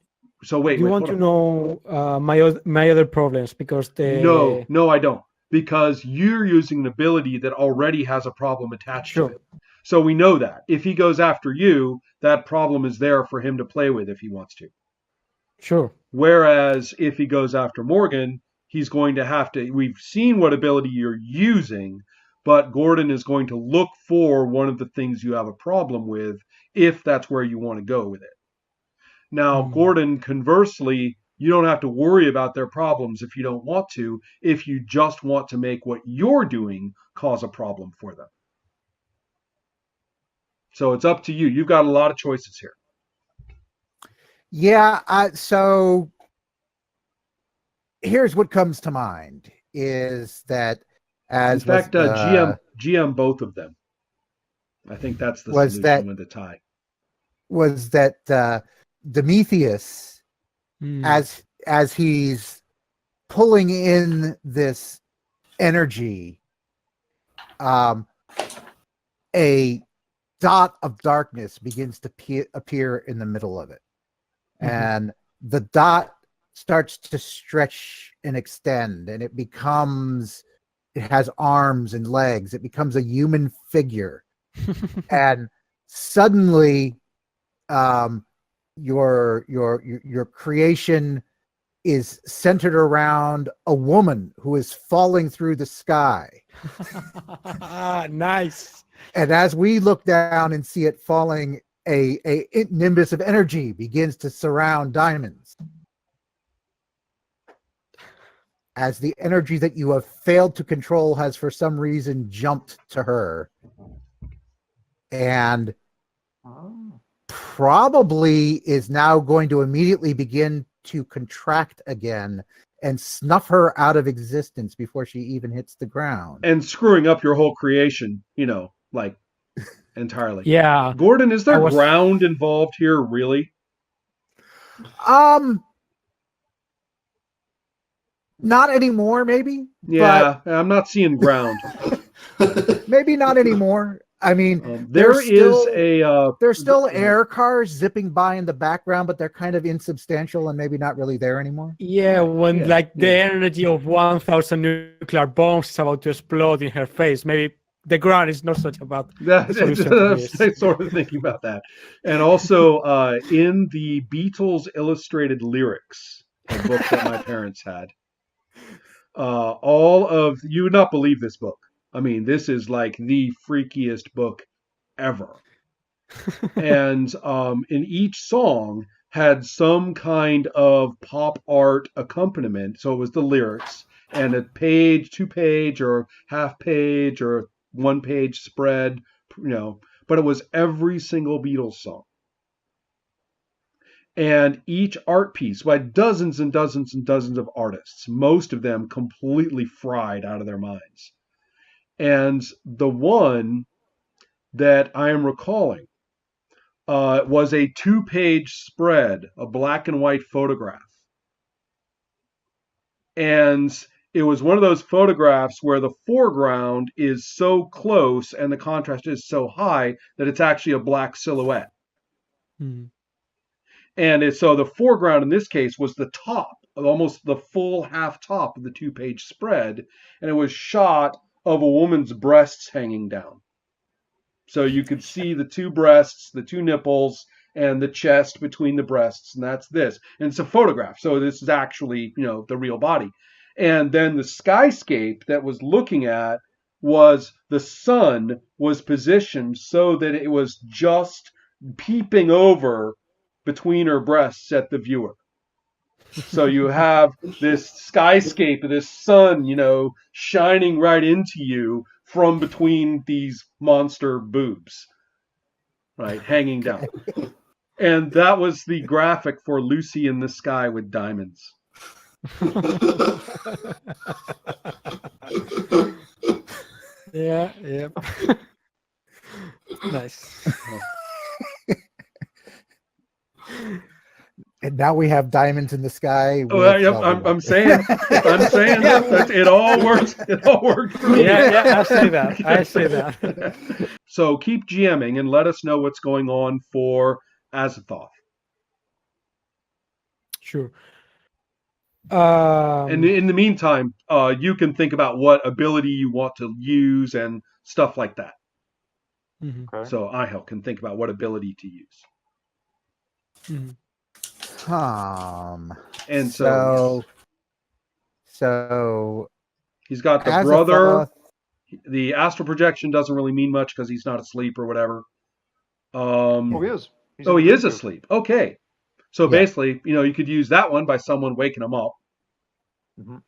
S1: So wait,
S2: do you want to know my other problems? Because
S1: No, I don't. Because you're using an ability that already has a problem attached to it. So we know that if he goes after you, that problem is there for him to play with if he wants to.
S2: Sure.
S1: Whereas if he goes after Morgan, he's going to have to. We've seen what ability you're using, but Gordon is going to look for one of the things you have a problem with if that's where you want to go with it. Now, Gordon, conversely, you don't have to worry about their problems if you don't want to, if you just want to make what you're doing cause a problem for them. So it's up to you. You've got a lot of choices here.
S4: Yeah, so here's what comes to mind is that as
S1: in fact, GM both of them. I think that's the solution with the tie.
S4: Was that Demetrius, as he's pulling in this energy, a dot of darkness begins to appear in the middle of it. And the dot starts to stretch and extend, and it has arms and legs. It becomes a human figure. And suddenly your creation is centered around a woman who is falling through the sky.
S2: Nice.
S4: And as we look down and see it falling, a nimbus of energy begins to surround Diamonds. As the energy that you have failed to control has for some reason jumped to her. And probably is now going to immediately begin to contract again and snuff her out of existence before she even hits the ground.
S1: And screwing up your whole creation, like entirely.
S2: Yeah.
S1: Gordon, is there ground involved here, really?
S4: Not anymore, maybe.
S1: Yeah, I'm not seeing ground.
S4: Maybe not anymore. I mean,
S1: there's
S4: still air cars zipping by in the background, but they're kind of insubstantial and maybe not really there anymore.
S2: Yeah, when the energy of 1,000 nuclear bombs is about to explode in her face, maybe the ground is not such a bad solution.
S1: I'm sort of thinking about that. And also in the Beatles illustrated lyrics, a book that my parents had, you would not believe this book. I mean, this is like the freakiest book ever. And in each song had some kind of pop art accompaniment. So it was the lyrics and a page, 2-page or half page or 1-page spread, but it was every single Beatles song. And each art piece by dozens and dozens and dozens of artists, most of them completely fried out of their minds. And the one that I am recalling was a 2-page spread, a black and white photograph. And it was one of those photographs where the foreground is so close and the contrast is so high that it's actually a black silhouette. And so the foreground in this case was the top, almost the full half top of the 2-page spread. And it was shot of a woman's breasts hanging down. So you could see the 2 breasts, the 2 nipples, and the chest between the breasts, and that's this. And it's a photograph, so this is actually, the real body. And then the skyscape that was looking at was the sun was positioned so that it was just peeping over between her breasts at the viewer. So you have this skyscape, this sun, shining right into you from between these monster boobs, right, hanging down. And that was the graphic for Lucy in the Sky with Diamonds.
S2: Yeah, yeah. Nice.
S4: And now we have diamonds in the sky.
S1: Oh,
S4: With
S1: yep, I'm saying it all works. It all worked for me.
S2: Yeah, I say that. I say that.
S1: So keep GMing and let us know what's going on for Azathoth.
S2: Sure.
S1: And in the meantime, you can think about what ability you want to use and stuff like that.
S2: Mhm,
S3: Okay.
S1: So Ihel can think about what ability to use.
S2: mhm.
S1: And so he's got the brother.
S4: Azathoth,
S1: The astral projection doesn't really mean much because he's not asleep or whatever.
S3: Oh, he is. He's
S1: Oh,
S3: in
S1: he
S3: the
S1: is
S3: dream
S1: asleep. Okay. So
S4: Yeah.
S1: basically, you could use that one by someone waking him up
S3: Mhm.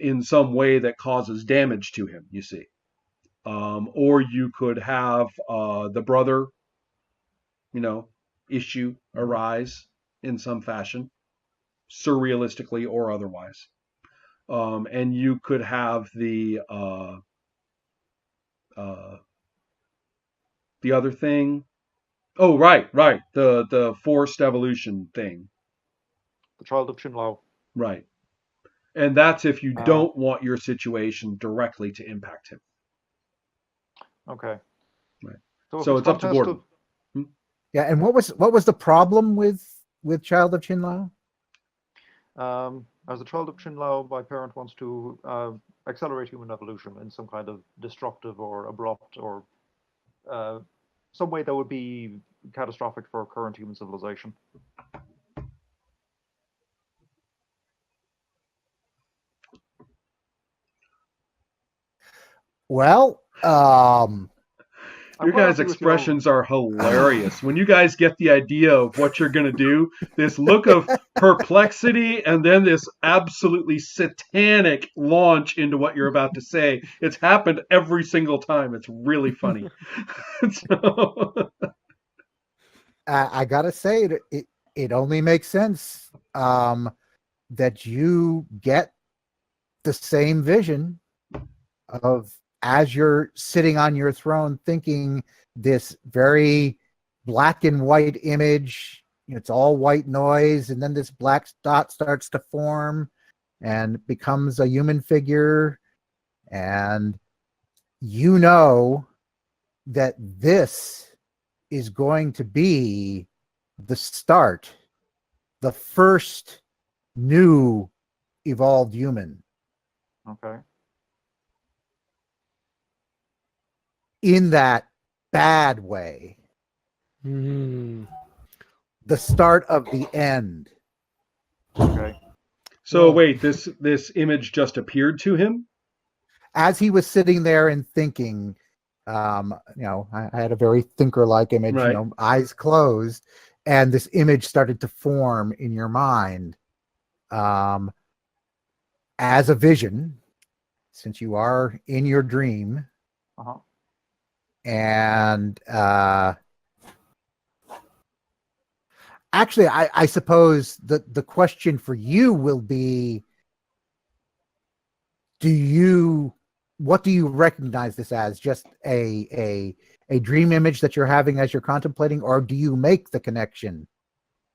S1: in some way that causes damage to him, you see. Or you could have the brother, issue arise in some fashion, surrealistically or otherwise. And you could have the other thing. Oh, right. The forced evolution thing.
S3: The child of Chinlao.
S1: Right. And that's if you
S3: Uh,
S1: don't want your situation directly to impact him.
S3: Okay.
S1: Right.
S3: So, if
S1: So it's up to Gordon.
S4: yeah. And what was the problem with Child of Chinlao?
S3: As a child of Chinlao, my parent wants to accelerate human evolution in some kind of destructive or abrupt or some way that would be catastrophic for current human civilization.
S4: Well,
S1: Your guys' expressions are hilarious. When you guys get the idea of what you're going to do, this look of perplexity and then this absolutely satanic launch into what you're about to say. It's happened every single time. It's really funny.
S4: I gotta say it only makes sense that you get the same vision of as you're sitting on your throne thinking this very black and white image. It's all white noise, and then this black dot starts to form and becomes a human figure, and that this is going to be the start, the first new evolved human.
S3: Okay.
S4: In that bad way.
S2: Mm.
S4: The start of the end.
S3: Okay.
S1: So wait, this image just appeared to him?
S4: As he was sitting there and thinking, I had a very thinker-like image,
S1: right.
S4: Eyes closed, and this image started to form in your mind as a vision, since you are in your dream.
S3: Uh-huh.
S4: And actually, I suppose the question for you will be, what do you recognize this as? Just a dream image that you're having as you're contemplating, or do you make the connection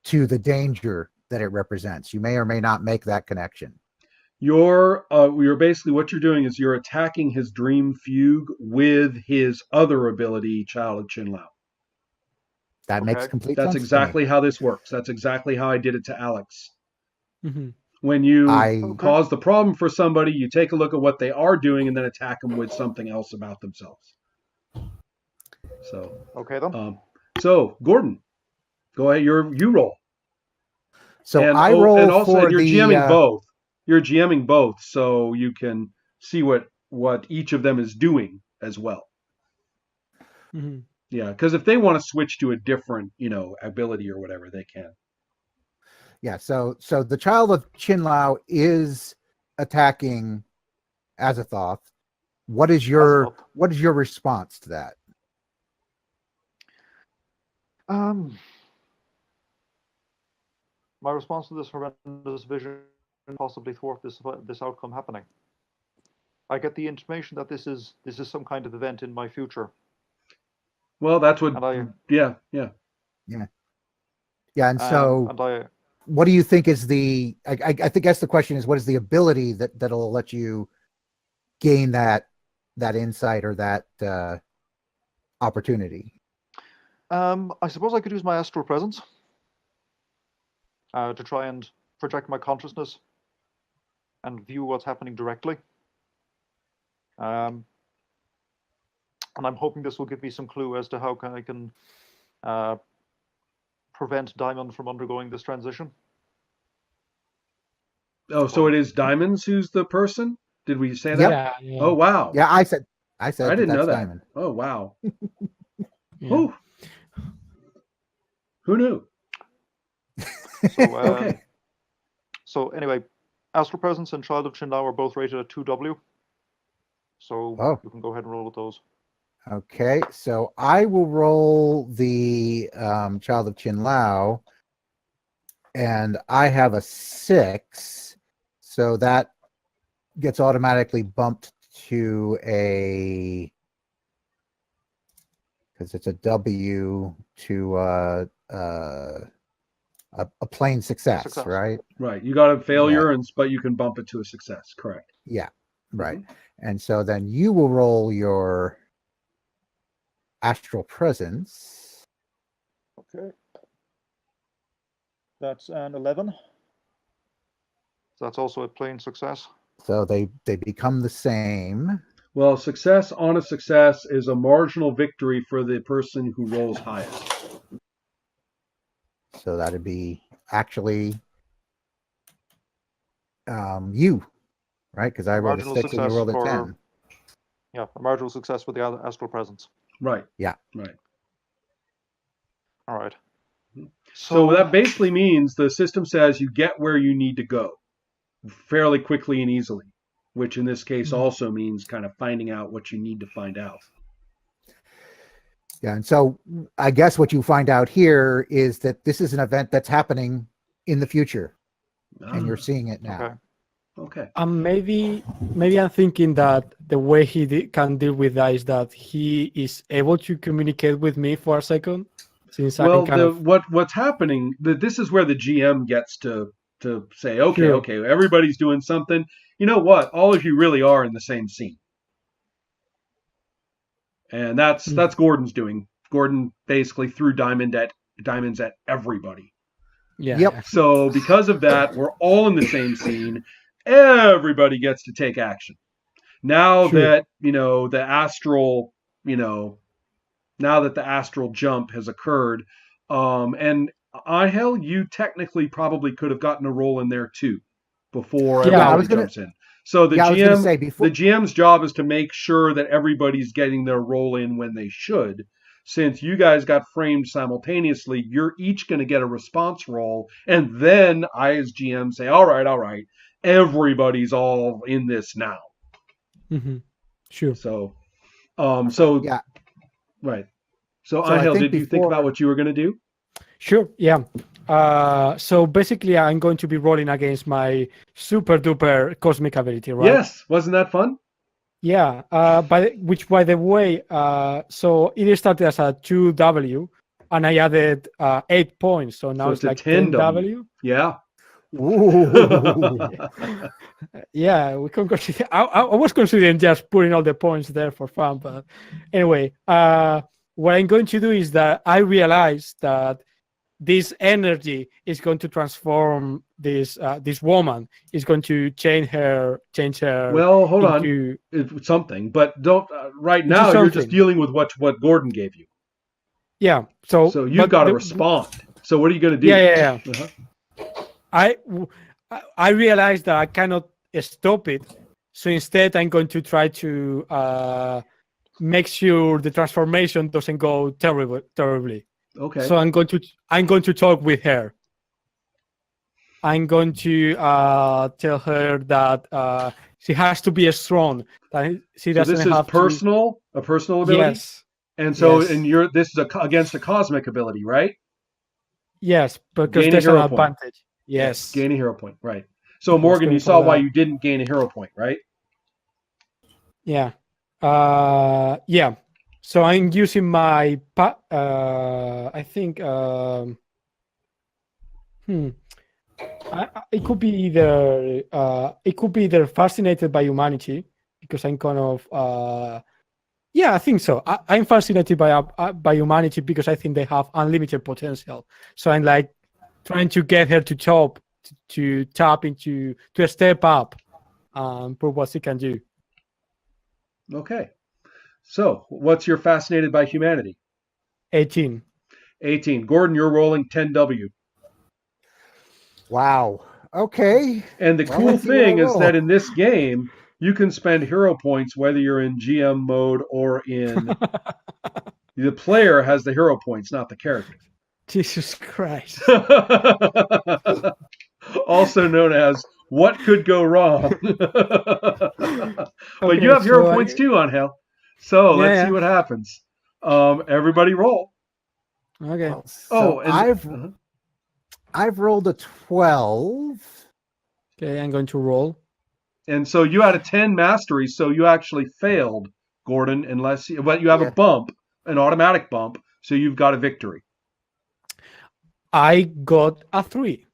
S4: to the danger that it represents? You may or may not make that connection.
S1: You're basically, what you're doing is you're attacking his dream fugue with his other ability, Child of Chinlao.
S4: That makes complete
S1: That's
S4: sense.
S1: That's exactly how this works. That's exactly how I did it to Alex.
S2: Mm-hmm.
S1: When you cause the problem for somebody, you take a look at what they are doing and then attack them with something else about themselves. So
S3: okay then.
S1: So Gordon, go ahead. You roll.
S4: So I roll
S1: and also,
S4: for
S1: you're
S4: the
S1: GMing both. You're GMing both, so you can see what each of them is doing as well.
S2: Mm-hmm.
S1: Yeah, because if they want to switch to a different, ability or whatever, they can.
S4: Yeah, so the Child of Chinlao is attacking Azathoth. What is your response to that?
S3: My response to this horrendous vision possibly thwart this outcome happening. I get the information that this is some kind of event in my future.
S1: Well, that's what.
S3: And
S1: yeah.
S4: And so, what do you think is the? I think that's the question. Is what is the ability that'll let you gain that insight or that opportunity?
S3: I suppose I could use my astral presence to try and project my consciousness and view what's happening directly. And I'm hoping this will give me some clue as to how I can prevent Diamond from undergoing this transition.
S1: Oh, so it is Diamonds who's the person? Did we say that?
S2: Yeah.
S1: Oh, wow.
S4: Yeah, I said
S1: I didn't know
S4: that's
S1: that.
S4: Diamond.
S1: Oh, wow.
S2: Yeah.
S1: Who knew?
S3: So,
S1: Okay.
S3: So anyway, Astral Presence and Child of Chinlao are both rated at 2W. So you can go ahead and roll with those.
S4: Okay, so I will roll the Child of Chinlao, and I have a 6, so that gets automatically bumped to because it's a W to a plain success, right?
S1: Right. You got a failure, but you can bump it to a success. Correct.
S4: Yeah, right. And so then you will roll your Astral Presence.
S3: Okay. That's an 11. So that's also a plain success.
S4: So they become the same.
S1: Well, success on a success is a marginal victory for the person who rolls highest.
S4: So that'd be actually you, right? Because I rolled a 6 and you rolled a 10.
S3: Yeah, a marginal success with the Astral Presence.
S1: Right.
S4: Yeah.
S1: Right.
S3: All right.
S1: So that basically means the system says you get where you need to go fairly quickly and easily, which in this case also means kind of finding out what you need to find out.
S4: Yeah, and so I guess what you find out here is that this is an event that's happening in the future, and you're seeing it now.
S1: Okay.
S2: Maybe I'm thinking that the way he can deal with that is that he is able to communicate with me for a second. Since
S1: what's happening? This is where the GM gets to say, okay, everybody's doing something. You know what? All of you really are in the same scene, and that's Gordon's doing. Gordon basically threw diamonds at everybody.
S2: Yeah.
S4: Yep.
S1: So because of that, we're all in the same scene. Everybody gets to take action. Now that the astral, now that the astral jump has occurred, and Ahel, you technically probably could have gotten a roll in there too before everybody jumps in. So the GM's job is to make sure that everybody's getting their roll in when they should. Since you guys got framed simultaneously, you're each going to get a response roll, and then I, as GM, say, all right, everybody's all in this now.
S2: Mm-hmm. Sure.
S1: So,
S2: yeah.
S1: Right. So Angel, did you think about what you were going to do?
S2: Sure. Yeah. So basically, I'm going to be rolling against my super duper cosmic ability, right?
S1: Yes. Wasn't that fun?
S2: Yeah. By the way, so it started as a 2W, and I added 8 points, so now it's like 10W.
S1: Yeah.
S2: Yeah, we can consider. I was considering just putting all the points there for fun, but anyway, what I'm going to do is that I realized that this energy is going to transform this woman. Is going to change her.
S1: Well, hold on, it's something, but don't right now. You're just dealing with what Gordon gave you.
S2: Yeah. So
S1: you've got to respond. So what are you going to do?
S2: Yeah. I realized that I cannot stop it, so instead I'm going to try to make sure the transformation doesn't go terribly.
S1: Okay.
S2: So I'm going to talk with her. I'm going to tell her that she has to be strong. That she doesn't have
S1: a personal ability.
S2: Yes.
S1: And so,
S2: Yes.
S1: and this is against a cosmic ability, right?
S2: Yes, because
S1: Gain a
S2: there's an
S1: hero point.
S2: advantage. Yes.
S1: Gain a hero point, right? So
S2: I was
S1: Morgan,
S2: going
S1: you
S2: for
S1: saw why
S2: that.
S1: you didn't gain a hero point, right?
S2: Yeah. Yeah. So I'm using my I think it could be either fascinated by humanity, because I'm kind of yeah, I think so. I'm fascinated by humanity because I think they have unlimited potential. So I'm like trying to get her to tap into, to step up, for what she can do.
S1: Okay. So what's your fascinated by humanity?
S2: 18.
S1: 18. Gordon, you're rolling 10W.
S4: Wow. Okay.
S1: And the
S4: Well,
S1: cool
S4: let's see what I
S1: thing is
S4: roll.
S1: that in this game, you can spend hero points whether you're in GM mode or in the player has the hero points, not the character.
S2: Jesus Christ.
S1: Also known as what could go wrong. But
S2: Okay,
S1: you have hero
S2: so
S1: points too, Angel. So let's see
S2: yeah.
S1: what happens. Everybody roll.
S2: Okay.
S4: Well, so
S1: Oh, and
S4: I've rolled a 12.
S2: Okay, I'm going to roll.
S1: and so you had a 10 mastery, so you actually failed, Gordon, but you have a
S4: Yeah.
S1: bump, an automatic bump, so you've got a victory.
S2: I got a 3.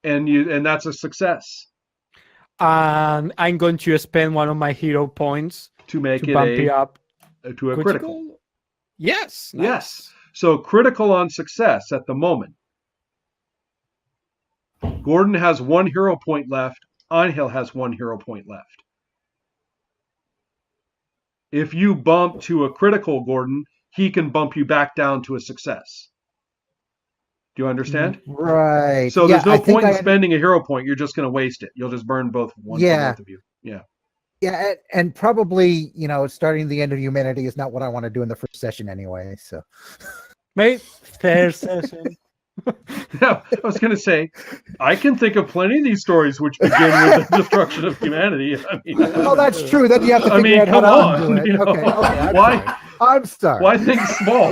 S1: And that's a success.
S2: And I'm going to spend one of my hero points
S1: To make
S2: to
S1: it
S2: bump it up.
S1: to a critical.
S2: Yes. Nice.
S1: Yes. So critical on success at the moment. Gordon has 1 hero point left. Angel has 1 hero point left. If you bump to a critical, Gordon, he can bump you back down to a success. Do you understand?
S4: Right.
S1: So there's no
S4: I think
S1: point in spending a hero point. You're just going to waste it. You'll just burn one for both of you. Yeah.
S4: Yeah, and probably, starting the end of humanity is not what I want to do in the first session anyway. So,
S2: Mate, fair session.
S1: Yeah, I was going to say, I can think of plenty of these stories which begin with the destruction of humanity. I mean,
S4: well, that's true. Then you have to figure out how
S1: come
S4: to
S1: on.
S4: undo it.
S1: You know,
S4: Okay, I'm sorry.
S1: Why think small?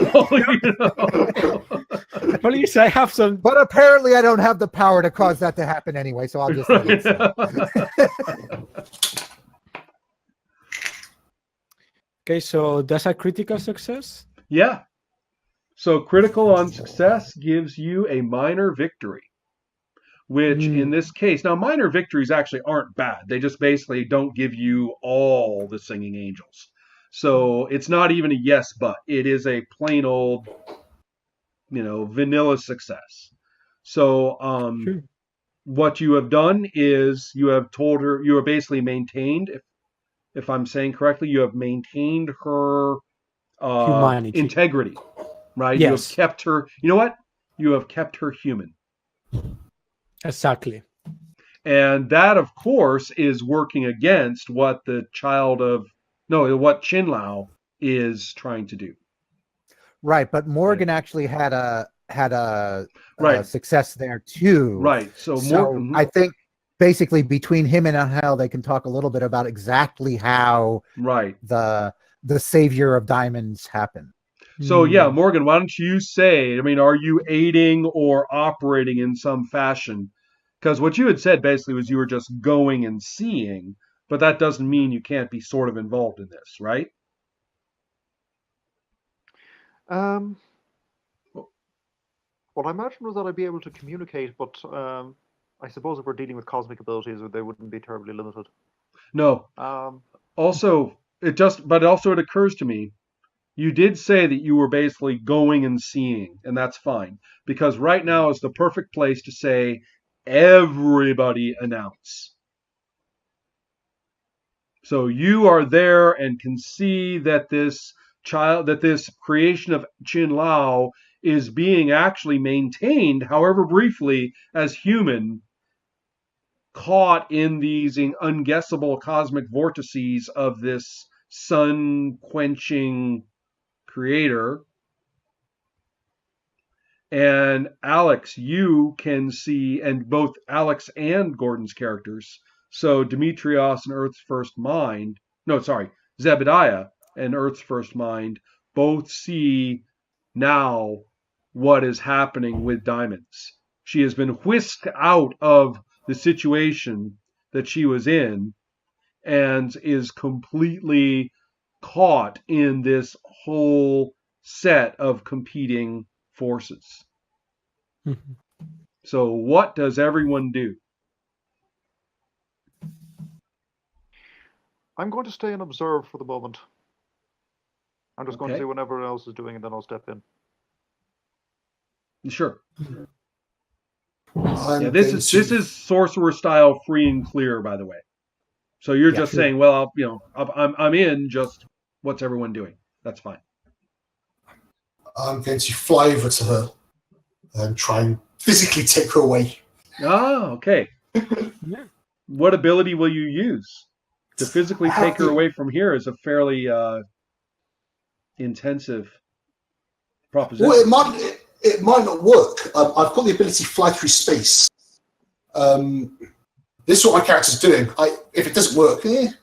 S2: Please, I have some.
S4: But apparently, I don't have the power to cause that to happen anyway. So I'll just let it slide.
S2: Okay, so that's a critical success.
S1: Yeah. So critical on success gives you a minor victory, which in this case, now minor victories actually aren't bad. They just basically don't give you all the singing angels. So it's not even a yes, but it is a plain old, vanilla success. So what you have done is you have told her, you have basically maintained, if I'm saying correctly, you have maintained her
S2: Humanity.
S1: integrity. Right?
S2: Yes.
S1: You have kept her, you know what? You have kept her human.
S2: Exactly.
S1: And that, of course, is working against what what Chin Lao is trying to do.
S4: Right, but Morgan actually had a
S1: Right.
S4: success there too.
S1: Right. So
S4: I think basically between him and Angel, they can talk a little bit about exactly how the savior of diamonds happened.
S1: So yeah, Morgan, why don't you say, are you aiding or operating in some fashion? Because what you had said basically was you were just going and seeing, but that doesn't mean you can't be sort of involved in this, right?
S3: What I imagined was that I'd be able to communicate, but I suppose if we're dealing with cosmic abilities, they wouldn't be terribly limited.
S1: No. Also, it occurs to me, you did say that you were basically going and seeing, and that's fine. Because right now is the perfect place to say, everybody announce. So you are there and can see that this creation of Chin Lao is being actually maintained, however briefly, as human, caught in these unguessable cosmic vortices of this sun-quenching creator. And Alex, you can see, and both Alex and Gordon's characters, so Demetrios and Earth's First Mind, Zebediah and Earth's First Mind both see now what is happening with Diamonds. She has been whisked out of the situation that she was in and is completely caught in this whole set of competing forces.
S2: Mhm.
S1: So what does everyone do?
S3: I'm going to stay and observe for the moment. I'm just going to
S1: Okay.
S3: see what everyone else is doing, and then I'll step in.
S1: Sure.
S5: I'm
S1: Yeah, this
S5: going
S1: is
S5: to.
S1: sorcerer style, free and clear, by the way. So you're
S4: Yeah,
S1: just
S2: sure.
S1: saying, well, I'm in. Just what's everyone doing? That's fine.
S5: I'm going to fly over to her and try and physically take her away.
S1: Ah, okay.
S2: Yeah.
S1: What ability will you use to physically
S5: I have
S1: take her
S5: the-
S1: away from here? Is a fairly intensive proposition.
S5: Well, it might not work. I've got the ability to fly through space. This is what my character's doing. If it doesn't work, these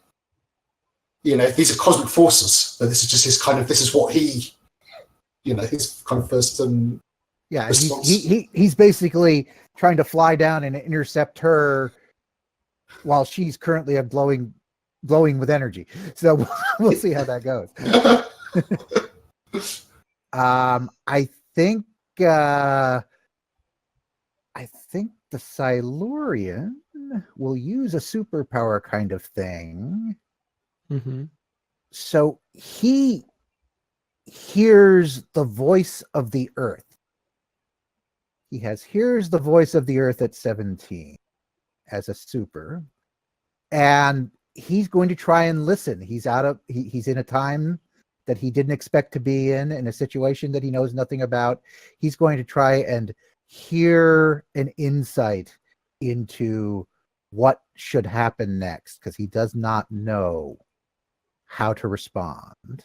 S5: are cosmic forces. But this is just this is what he, his kind of first
S4: Yeah,
S5: response.
S4: he's basically trying to fly down and intercept her while she's currently glowing with energy. So we'll see how that goes. I think the Silurian will use a superpower kind of thing.
S2: Mm-hmm.
S4: So he hears the voice of the earth. He hears the voice of the earth at 17 as a super, and he's going to try and listen. He's in a time that he didn't expect to be in a situation that he knows nothing about. He's going to try and hear an insight into what should happen next, because he does not know how to respond.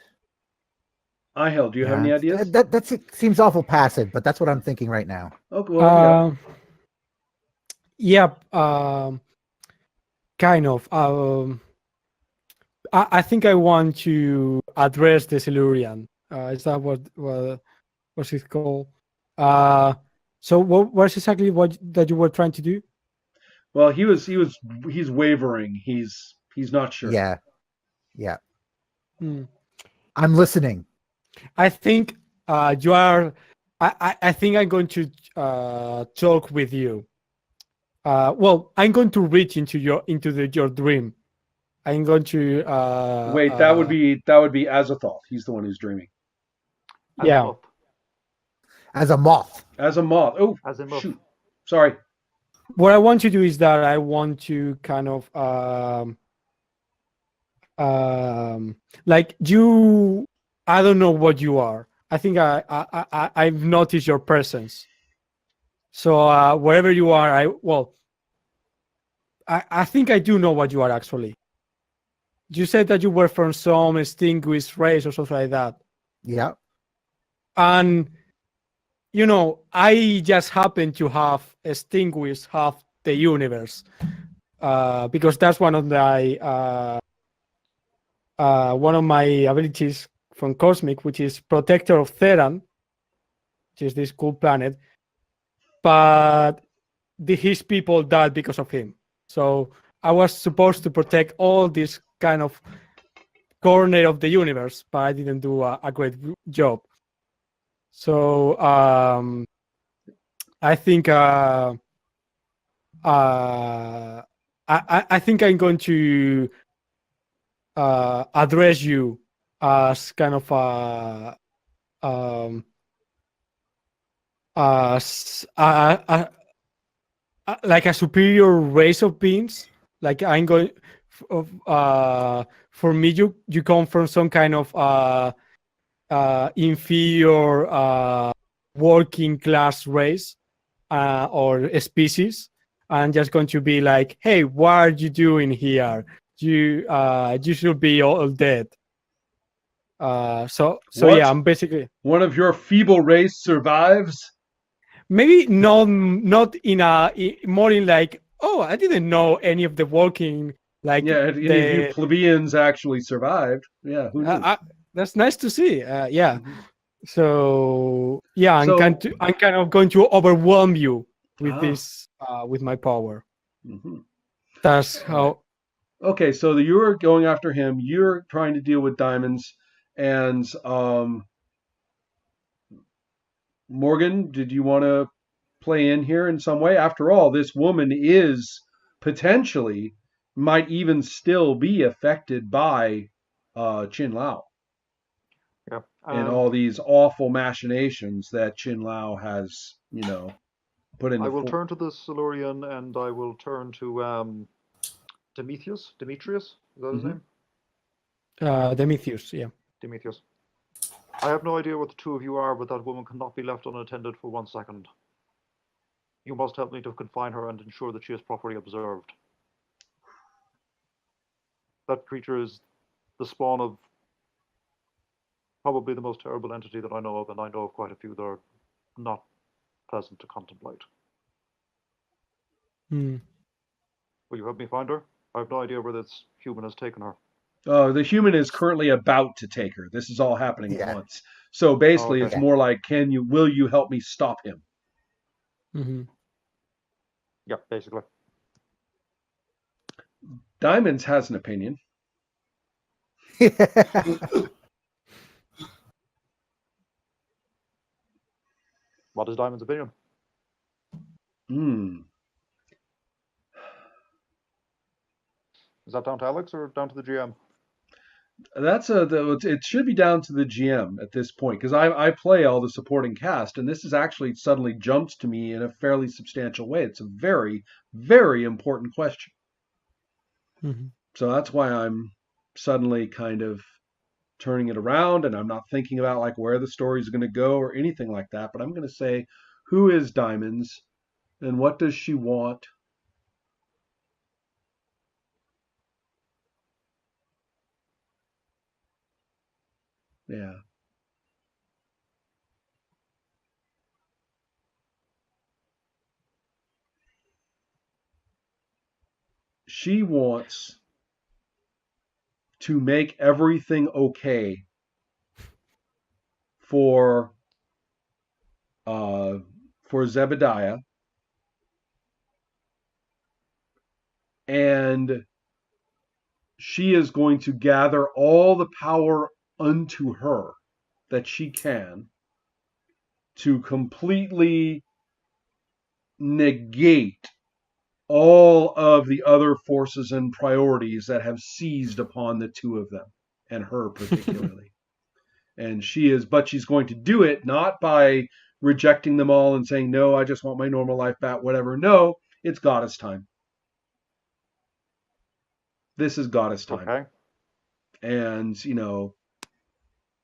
S1: Ihel, do you have any ideas?
S4: That seems awful passive, but that's what I'm thinking right now.
S1: Oh, well,
S2: Yeah. Kind of. I think I want to address the Silurian. Is that what's it called? So what's exactly what that you were trying to do?
S1: Well, he's wavering. He's not sure.
S4: Yeah.
S2: Hmm.
S4: I'm listening.
S2: I think you are. I think I'm going to talk with you. Well, I'm going to reach into your dream. I'm going to.
S1: Wait, that would be Azathoth. He's the one who's dreaming.
S2: Yeah.
S4: As a moth.
S1: As a moth. Oh,
S3: As a moth.
S1: shoot. Sorry.
S2: What I want to do is that I want to kind of like you. I don't know what you are. I think I've noticed your presence. So wherever you are, I think I do know what you are actually. You said that you were from some extinguished race or something like that.
S4: Yeah.
S2: And I just happen to have extinguished half the universe because that's one of my abilities from Cosmic, which is Protector of Theran, which is this cool planet. But his people died because of him. So I was supposed to protect all this kind of corner of the universe, but I didn't do a great job. So I think I think I'm going to address you as kind of like a superior race of beings. Like I'm going for me, you come from some kind of inferior working class race or a species. I'm just going to be like, hey, what are you doing here? You should be all dead. So
S1: What?
S2: yeah, I'm basically
S1: One of your feeble race survives?
S2: maybe not in more in like, oh, I didn't know any of the walking like
S1: Yeah, any of you plebeians actually survived. Yeah, who knew?
S2: That's nice to see. Yeah.
S1: Mhm.
S2: So yeah, I'm
S1: So-
S2: kind of going to overwhelm you with
S1: Ah.
S2: this, with my power.
S1: Mhm.
S2: That's
S1: All
S2: how.
S1: Okay, so you're going after him. You're trying to deal with diamonds, and Morgan, did you want to play in here in some way? After all, this woman is potentially might even still be affected by Chin Lao
S3: Yeah.
S1: and all these awful machinations that Chin Lao has, put
S3: I
S1: into
S3: will
S1: form.
S3: turn to the Silurian and I will turn to Demetrius. Is that his
S1: Mhm.
S3: name?
S2: Demetrius, yeah.
S3: Demetrius. I have no idea what the two of you are, but that woman cannot be left unattended for 1 second. You must help me to confine her and ensure that she is properly observed. That creature is the spawn of probably the most terrible entity that I know of, and I know of quite a few that are not pleasant to contemplate.
S2: Hmm.
S3: Will you help me find her? I have no idea where this human has taken her.
S1: The human is currently about to take her. This is all happening at
S4: Yeah.
S1: once. So basically,
S3: okay.
S1: it's more like, will you help me stop him?
S2: Hmm.
S3: Yeah, basically.
S1: Diamonds has an opinion.
S3: What is Diamond's opinion?
S1: Hmm.
S3: Is that down to Alex or down to the GM?
S1: It should be down to the GM at this point because I play all the supporting cast, and this has actually suddenly jumped to me in a fairly substantial way. It's a very, very important question.
S2: Hmm.
S1: So that's why I'm suddenly kind of turning it around, and I'm not thinking about like where the story's going to go or anything like that. But I'm going to say, who is Diamonds, and what does she want? Yeah. She wants to make everything okay for uh, for Zebediah, and she is going to gather all the power unto her that she can to completely negate all of the other forces and priorities that have seized upon the two of them, and her particularly. And she's going to do it not by rejecting them all and saying, no, I just want my normal life back, whatever. No, it's goddess time. This is goddess time.
S3: Okay.
S1: And,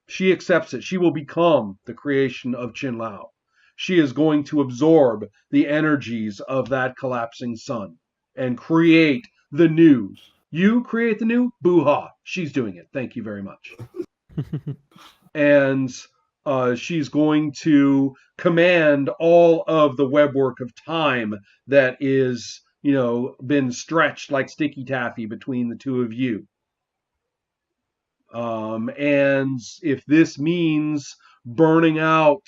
S1: she accepts it. She will become the creation of Chin Lao. She is going to absorb the energies of that collapsing sun and create the new. You create the new? Boo-ha. She's doing it. Thank you very much. And she's going to command all of the webwork of time that is, been stretched like sticky taffy between the two of you. And if this means burning out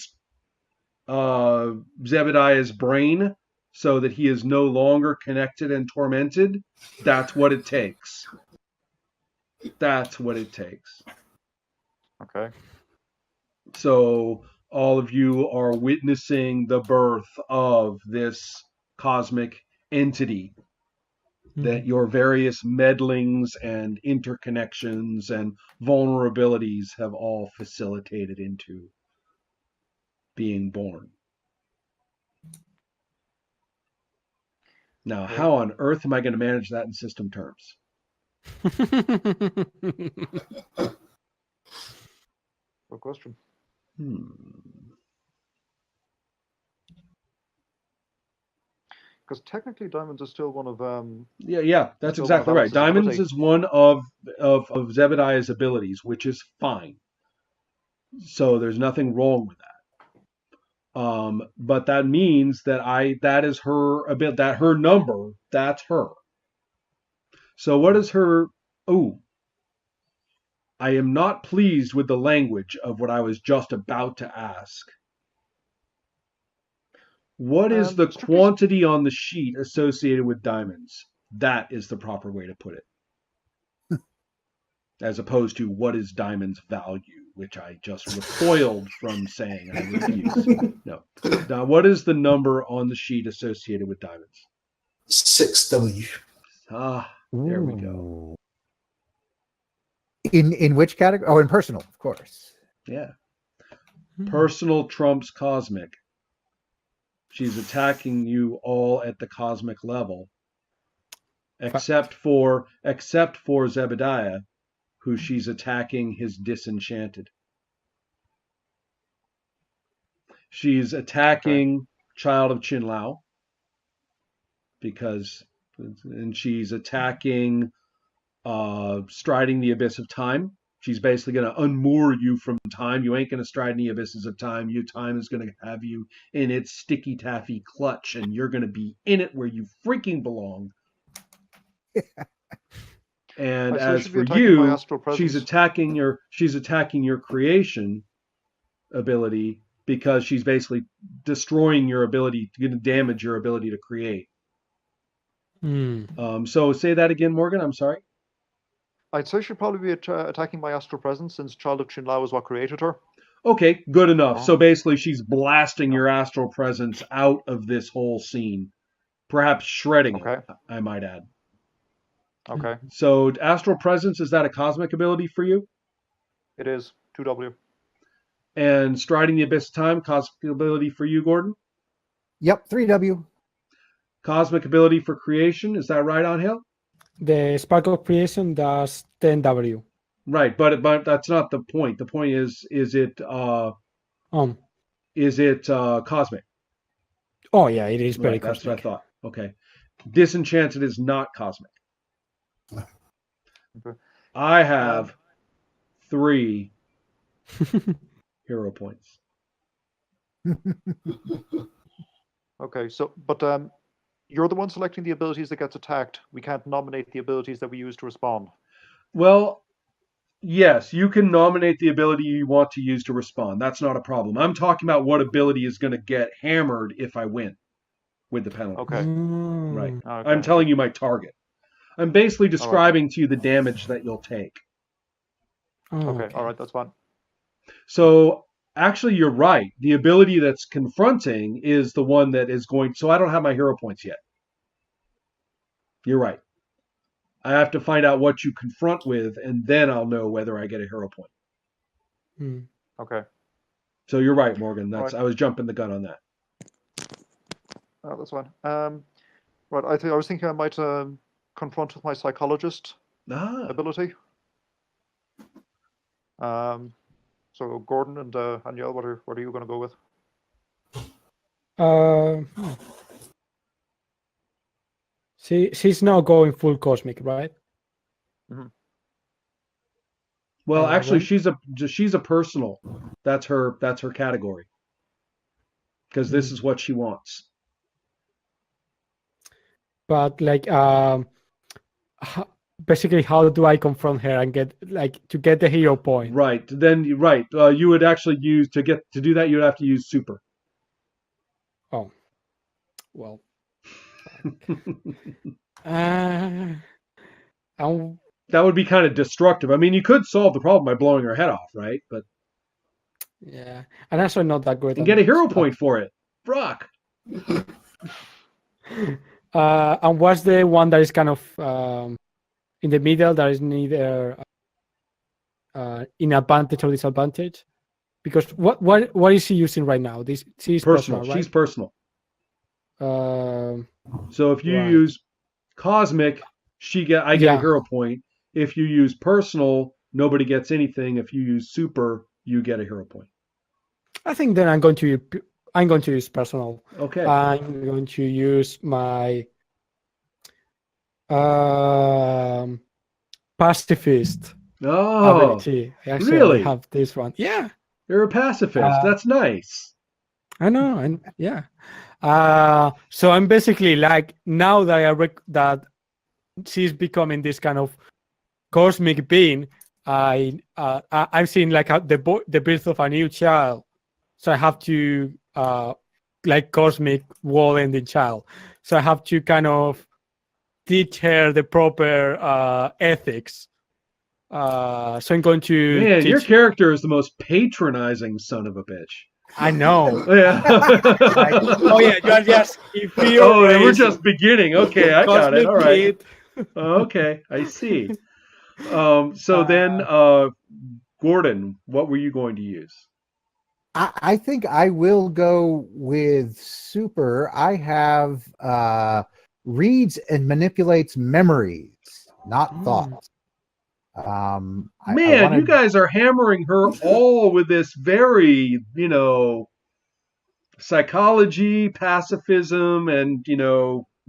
S1: Zebediah's brain so that he is no longer connected and tormented, that's what it takes. That's what it takes.
S3: Okay.
S1: So all of you are witnessing the birth of this cosmic entity that your various meddlings and interconnections and vulnerabilities have all facilitated into being born. Now, how on earth am I going to manage that in system terms?
S3: Good question. Because technically, Diamonds is still one of
S1: Yeah, that's
S3: still one of
S1: exactly right.
S3: Alex's
S1: Diamonds
S3: ability.
S1: is one of Zebediah's abilities, which is fine. So there's nothing wrong with that. But that means that is her a bit that her number, that's her. So what is her? Oh, I am not pleased with the language of what I was just about to ask. What is the
S3: strictly-
S1: quantity on the sheet associated with diamonds? That is the proper way to put it. As opposed to what is diamonds' value, which I just recoiled from saying. I refuse. No. Now, what is the number on the sheet associated with diamonds?
S5: 6W.
S1: Ah, there we go.
S4: Ooh. In which category? Oh, in personal, of course.
S1: Yeah. Personal trumps cosmic. She's attacking you all at the cosmic level, except for Zebediah, who she's attacking his disenchanted. She's attacking Child of Chin Lao and she's attacking Striding the Abyss of Time. She's basically going to unmoor you from time. You ain't going to stride in the abysses of time. Time is going to have you in its sticky taffy clutch, and you're going to be in it where you freaking belong. And as for you, she's attacking your creation ability because she's basically destroying your ability, going to damage your ability to create. So say that again, Morgan. I'm sorry.
S3: I'd say she'd probably be attacking my astral presence, since Child of Chin Lao is what created her.
S1: Okay, good enough. So basically, she's blasting your astral presence out of this whole scene, perhaps shredding it, I might add.
S3: Okay.
S1: So astral presence, is that a cosmic ability for you?
S3: It is 2W.
S1: And Striding the Abyss of Time, cosmic ability for you, Gordon?
S4: Yep, 3W.
S1: Cosmic ability for creation, is that right, Angel?
S2: The Spark of Creation does 10W.
S1: Right, but that's not the point. The point is it cosmic?
S2: Oh yeah, it is very
S1: right,
S2: cosmic.
S1: That's what I thought. Okay. Disenchanted is not cosmic.
S3: Okay.
S1: I have 3 hero points.
S3: Okay, but you're the one selecting the abilities that gets attacked. We can't nominate the abilities that we use to respond.
S1: Well, yes, you can nominate the ability you want to use to respond. That's not a problem. I'm talking about what ability is going to get hammered if I win with the penalty.
S3: Okay.
S1: Right.
S3: Okay.
S1: I'm telling you my target. I'm basically describing to you the damage that you'll take.
S3: Okay, all right, that's fine.
S1: So actually, you're right. The ability that's confronting is the one that is going. So I don't have my hero points yet. You're right. I have to find out what you confront with, and then I'll know whether I get a hero point.
S3: Okay.
S1: So you're right, Morgan.
S3: Right.
S1: I was jumping the gun on that.
S3: Oh, that's fine. Right. I was thinking I might confront with my psychologist ability. So Gordon and Danielle, what are you going to go with?
S2: She's now going full cosmic, right?
S3: Mm-hmm.
S1: Well, actually, she's a personal. That's her category. Because this is what she wants.
S2: But basically, how do I confront her and get the hero point?
S1: Right. Then you would actually use to do that. You would have to use super.
S2: Oh, well.
S1: That would be kind of destructive. I mean, you could solve the problem by blowing her head off, right? But
S2: yeah, and also not that great.
S1: And get a hero point for it, Brock.
S2: And what's the one that is kind of in the middle? That is neither in advantage or disadvantage. Because what is she using right now? She's personal, right?
S1: She's personal. So if you use cosmic, I get a hero point. If you use personal, nobody gets anything. If you use super, you get a hero point.
S2: I think then I'm going to use personal.
S1: Okay.
S2: I'm going to use my pacifist ability. Actually,
S1: really?
S2: I have this one. Yeah.
S1: You're a pacifist. That's nice.
S2: I know. And yeah. So I'm basically like, now that that she's becoming this kind of cosmic being, I'm seeing like the birth of a new child, so I have to like cosmic world-ending child, so I have to kind of teach her the proper ethics. So I'm going to
S1: Man, your
S2: teach.
S1: character is the most patronizing son of a bitch.
S2: I know.
S1: Yeah.
S2: Oh yeah, you are just inferior
S1: Oh, and we're
S2: race,
S1: just beginning. Okay, I got it.
S2: cosmic
S1: All right.
S2: kid.
S1: Okay, I see. So then, Gordon, what were you going to use?
S4: I think I will go with super. I have reads and manipulates memories, not thoughts. I
S1: Man, you
S4: wanted.
S1: guys are hammering her all with this very, psychology, pacifism, and,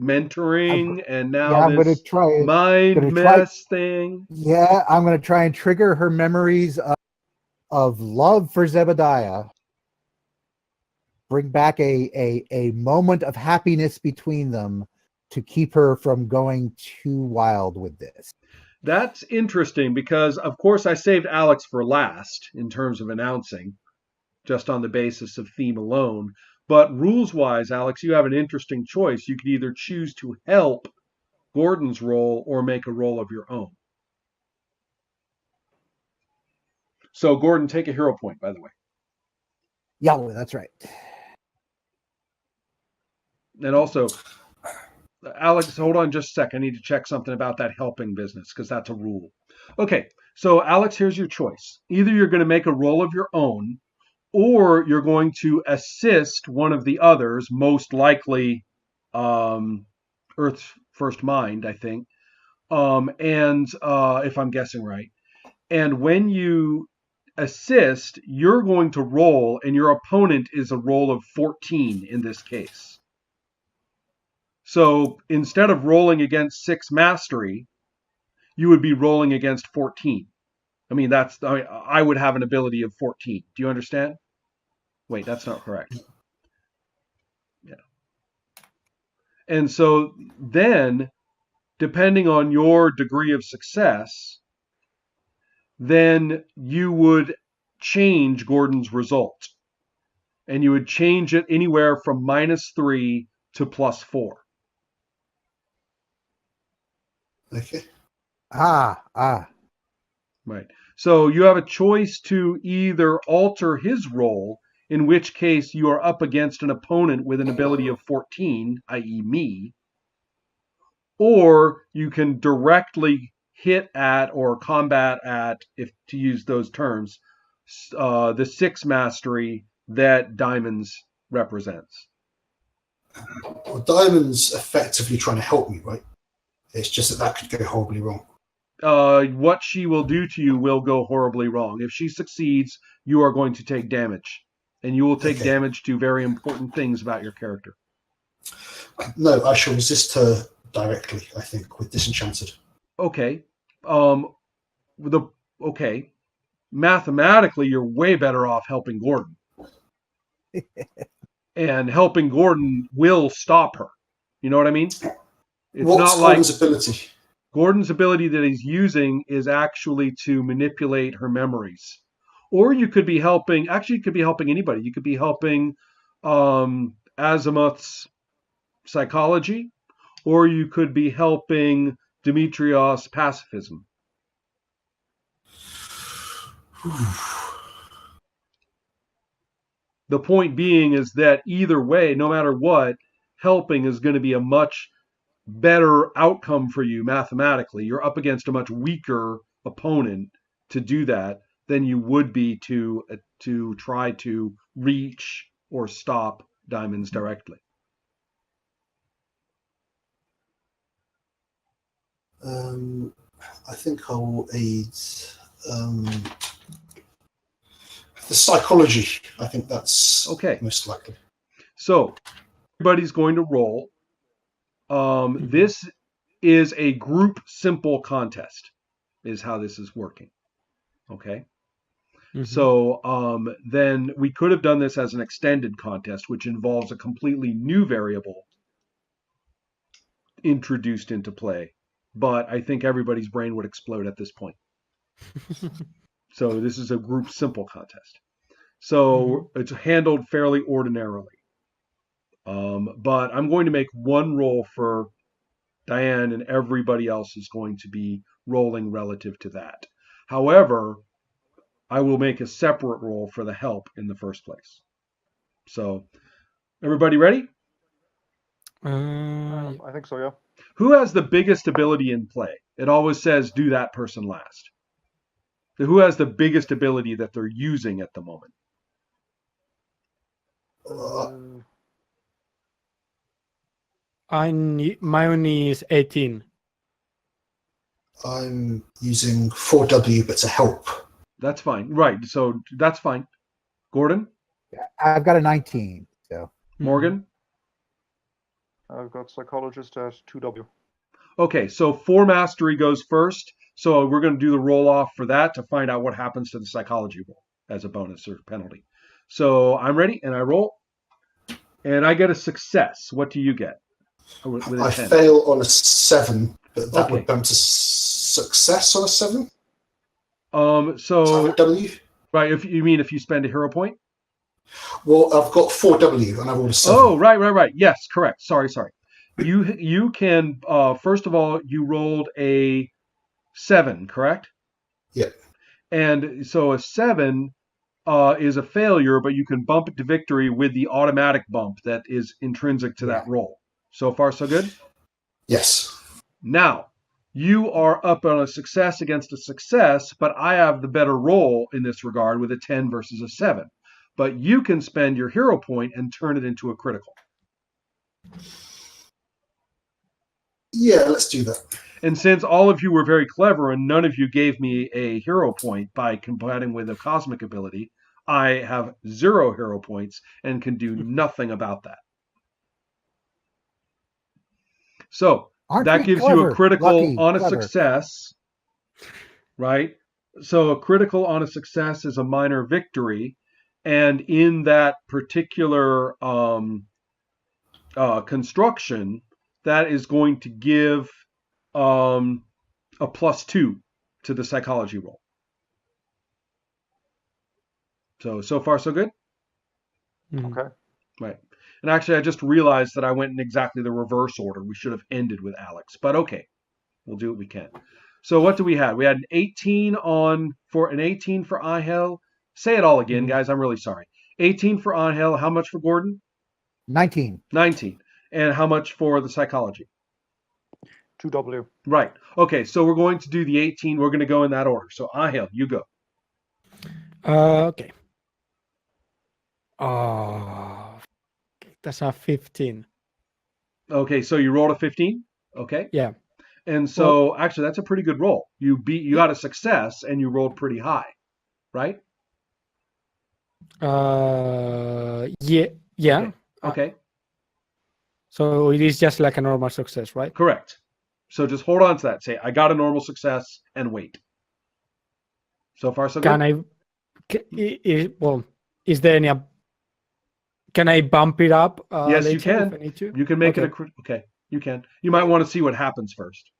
S1: mentoring, and now
S4: Yeah, I'm going to
S1: this
S4: try it.
S1: mind
S4: Going to try.
S1: mess thing.
S4: Yeah, I'm going to try and trigger her memories of love for Zebediah. Bring back a moment of happiness between them to keep her from going too wild with this.
S1: That's interesting because, of course, I saved Alex for last in terms of announcing, just on the basis of theme alone. But rules wise, Alex, you have an interesting choice. You could either choose to help Gordon's role or make a role of your own. So, Gordon, take a hero point, by the way.
S4: Yeah, that's right.
S1: And also, Alex, hold on just a sec. I need to check something about that helping business because that's a rule. Okay, so Alex, here's your choice. Either you're going to make a role of your own, or you're going to assist one of the others, most likely Earth's First Mind, I think. And if I'm guessing right. And when you assist, you're going to roll, and your opponent is a roll of 14 in this case. So instead of rolling against 6 mastery, you would be rolling against 14. I mean, I would have an ability of 14. Do you understand? Wait, that's not correct. Yeah. And so then, depending on your degree of success, then you would change Gordon's result. And you would change it anywhere from -3 to +4.
S5: Okay.
S1: Right. So you have a choice to either alter his role, in which case you are up against an opponent with an ability of 14, i.e. me, or you can directly hit at or combat at, if to use those terms, the 6 mastery that Diamonds represents.
S5: Well, Diamond's effectively trying to help me, right? It's just that could go horribly wrong.
S1: What she will do to you will go horribly wrong. If she succeeds, you are going to take damage. And you will take damage to very important things about your character.
S5: No, I shall resist her directly, I think, with Disenchanted.
S1: Okay. Okay. Mathematically, you're way better off helping Gordon. And helping Gordon will stop her. You know what I mean? It's
S5: What's
S1: not like
S5: Gordon's ability?
S1: Gordon's ability that he's using is actually to manipulate her memories. Or you could be helping, actually, you could be helping anybody. You could be helping Azimuth's psychology, or you could be helping Demetrios' pacifism. The point being is that either way, no matter what, helping is going to be a much better outcome for you mathematically. You're up against a much weaker opponent to do that than you would be to try to reach or stop Diamonds directly.
S5: I think I will aid the psychology. I think that's
S1: okay.
S5: Most likely.
S1: So everybody's going to roll. This is a group simple contest, is how this is working. Okay. So then we could have done this as an extended contest, which involves a completely new variable introduced into play. But I think everybody's brain would explode at this point. So this is a group simple contest. So it's handled fairly ordinarily. But I'm going to make one roll for Diane, and everybody else is going to be rolling relative to that. However, I will make a separate roll for the help in the first place. So, everybody ready?
S3: I think so, yeah.
S1: Who has the biggest ability in play? It always says do that person last. So who has the biggest ability that they're using at the moment?
S2: Mine is 18.
S5: I'm using 4W, but to help.
S1: That's fine. Right. So that's fine. Gordon?
S4: I've got a 19. So
S1: Morgan?
S3: I've got psychologist at 2W.
S1: Okay, so 4 mastery goes first. So we're going to do the roll off for that to find out what happens to the psychology roll as a bonus or penalty. So I'm ready, and I roll. And I get a success. What do you get? With a
S5: I
S1: 10.
S5: fail on a 7, but that
S1: Okay.
S5: would bump to success on a 7.
S1: So
S5: W.
S1: right, if you spend a hero point.
S5: Well, I've got 4W, and I rolled a 7.
S1: Oh, right. Yes, correct. Sorry. You can first of all, you rolled a 7, correct?
S5: Yeah.
S1: And so a 7 is a failure, but you can bump it to victory with the automatic bump that is intrinsic to that roll. So far, so good?
S5: Yes.
S1: Now, you are up on a success against a success, but I have the better roll in this regard with a 10 versus a 7. But you can spend your hero point and turn it into a critical.
S5: Yeah, let's do that.
S1: And since all of you were very clever and none of you gave me a hero point by combating with a cosmic ability, I have 0 hero points and can do nothing about that. So that gives you a critical on a success, right? So a critical on a success is a minor victory. And in that particular construction, that is going to give a +2 to the psychology roll. So far, so good?
S3: Okay.
S1: Right. And actually, I just realized that I went in exactly the reverse order. We should have ended with Alex, but okay. We'll do what we can. So what do we have? We had an 18 for Angel. Say it all again, guys. I'm really sorry. 18 for Angel. How much for Gordon?
S4: 19.
S1: 19. And how much for the psychology?
S3: 2W.
S1: Right. Okay, so we're going to do the 18. We're going to go in that order. So Angel, you go.
S2: Okay. That's a 15.
S1: Okay, so you rolled a 15? Okay.
S2: Yeah.
S1: And so actually that's a pretty good roll. You got a success and you rolled pretty high, right?
S2: Yeah.
S1: Okay.
S2: So it is just like a normal success, right?
S1: Correct. So just hold on to that. Say, I got a normal success and wait. So far, so good?
S2: Is there any... Can I bump it up
S1: yes,
S2: later
S1: you can.
S2: if I need to?
S1: You can make it okay, you can. You might want to see what happens first.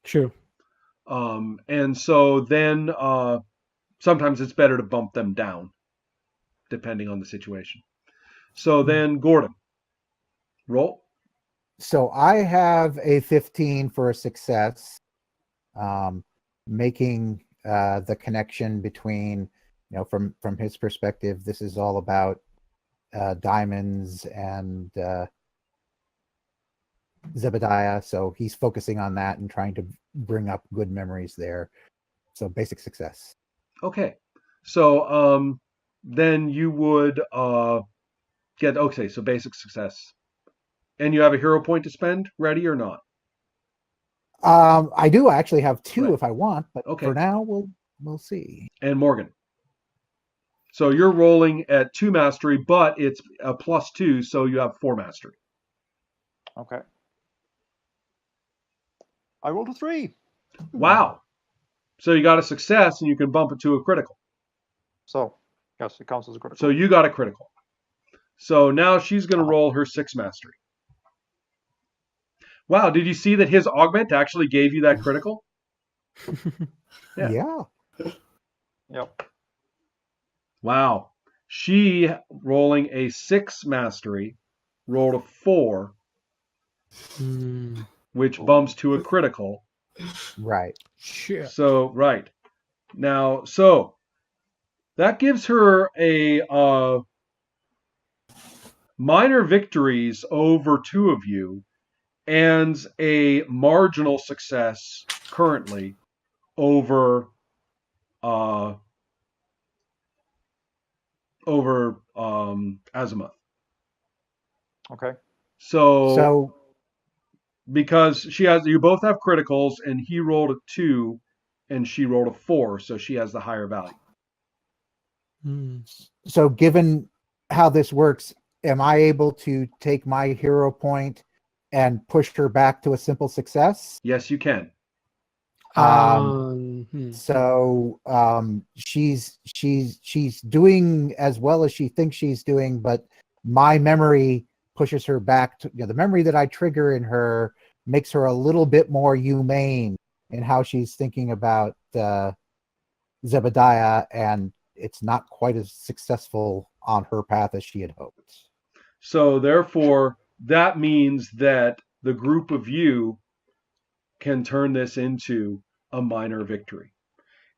S2: Sure.
S1: And so then sometimes it's better to bump them down, depending on the situation. So then, Gordon, roll.
S4: So I have a 15 for a success, making the connection between, from his perspective, this is all about diamonds and Zebediah. So he's focusing on that and trying to bring up good memories there. So basic success.
S1: Okay. So then you would get, okay, so basic success. And you have a hero point to spend, ready or not?
S4: I do actually have 2
S1: Right.
S4: if I want, but for now we'll see.
S1: And Morgan. So you're rolling at 2 mastery, but it's a +2, so you have 4 mastery.
S3: Okay. I rolled a 3.
S1: Wow. So you got a success and you can bump it to a critical.
S3: So, yes, it counts as a critical.
S1: So you got a critical. So now she's going to roll her 6 mastery. Wow, did you see that his augment actually gave you that critical?
S4: Yeah.
S3: Yep.
S1: Wow. She, rolling a 6 mastery, rolled a 4,
S2: Mm,
S1: which bumps to a critical.
S4: Right.
S2: shit.
S1: So, right. Now, so that gives her a minor victories over 2 of you and a marginal success currently over Azimuth.
S3: Okay.
S1: So
S4: So
S1: because you both have criticals, and he rolled a 2 and she rolled a 4, so she has the higher value.
S2: Mm.
S4: so given how this works, am I able to take my hero point and push her back to a simple success?
S1: Yes, you can.
S4: So she's doing as well as she thinks she's doing, but my memory pushes her back to, the memory that I trigger in her makes her a little bit more humane in how she's thinking about Zebediah, and it's not quite as successful on her path as she had hoped.
S1: So therefore, that means that the group of you can turn this into a minor victory.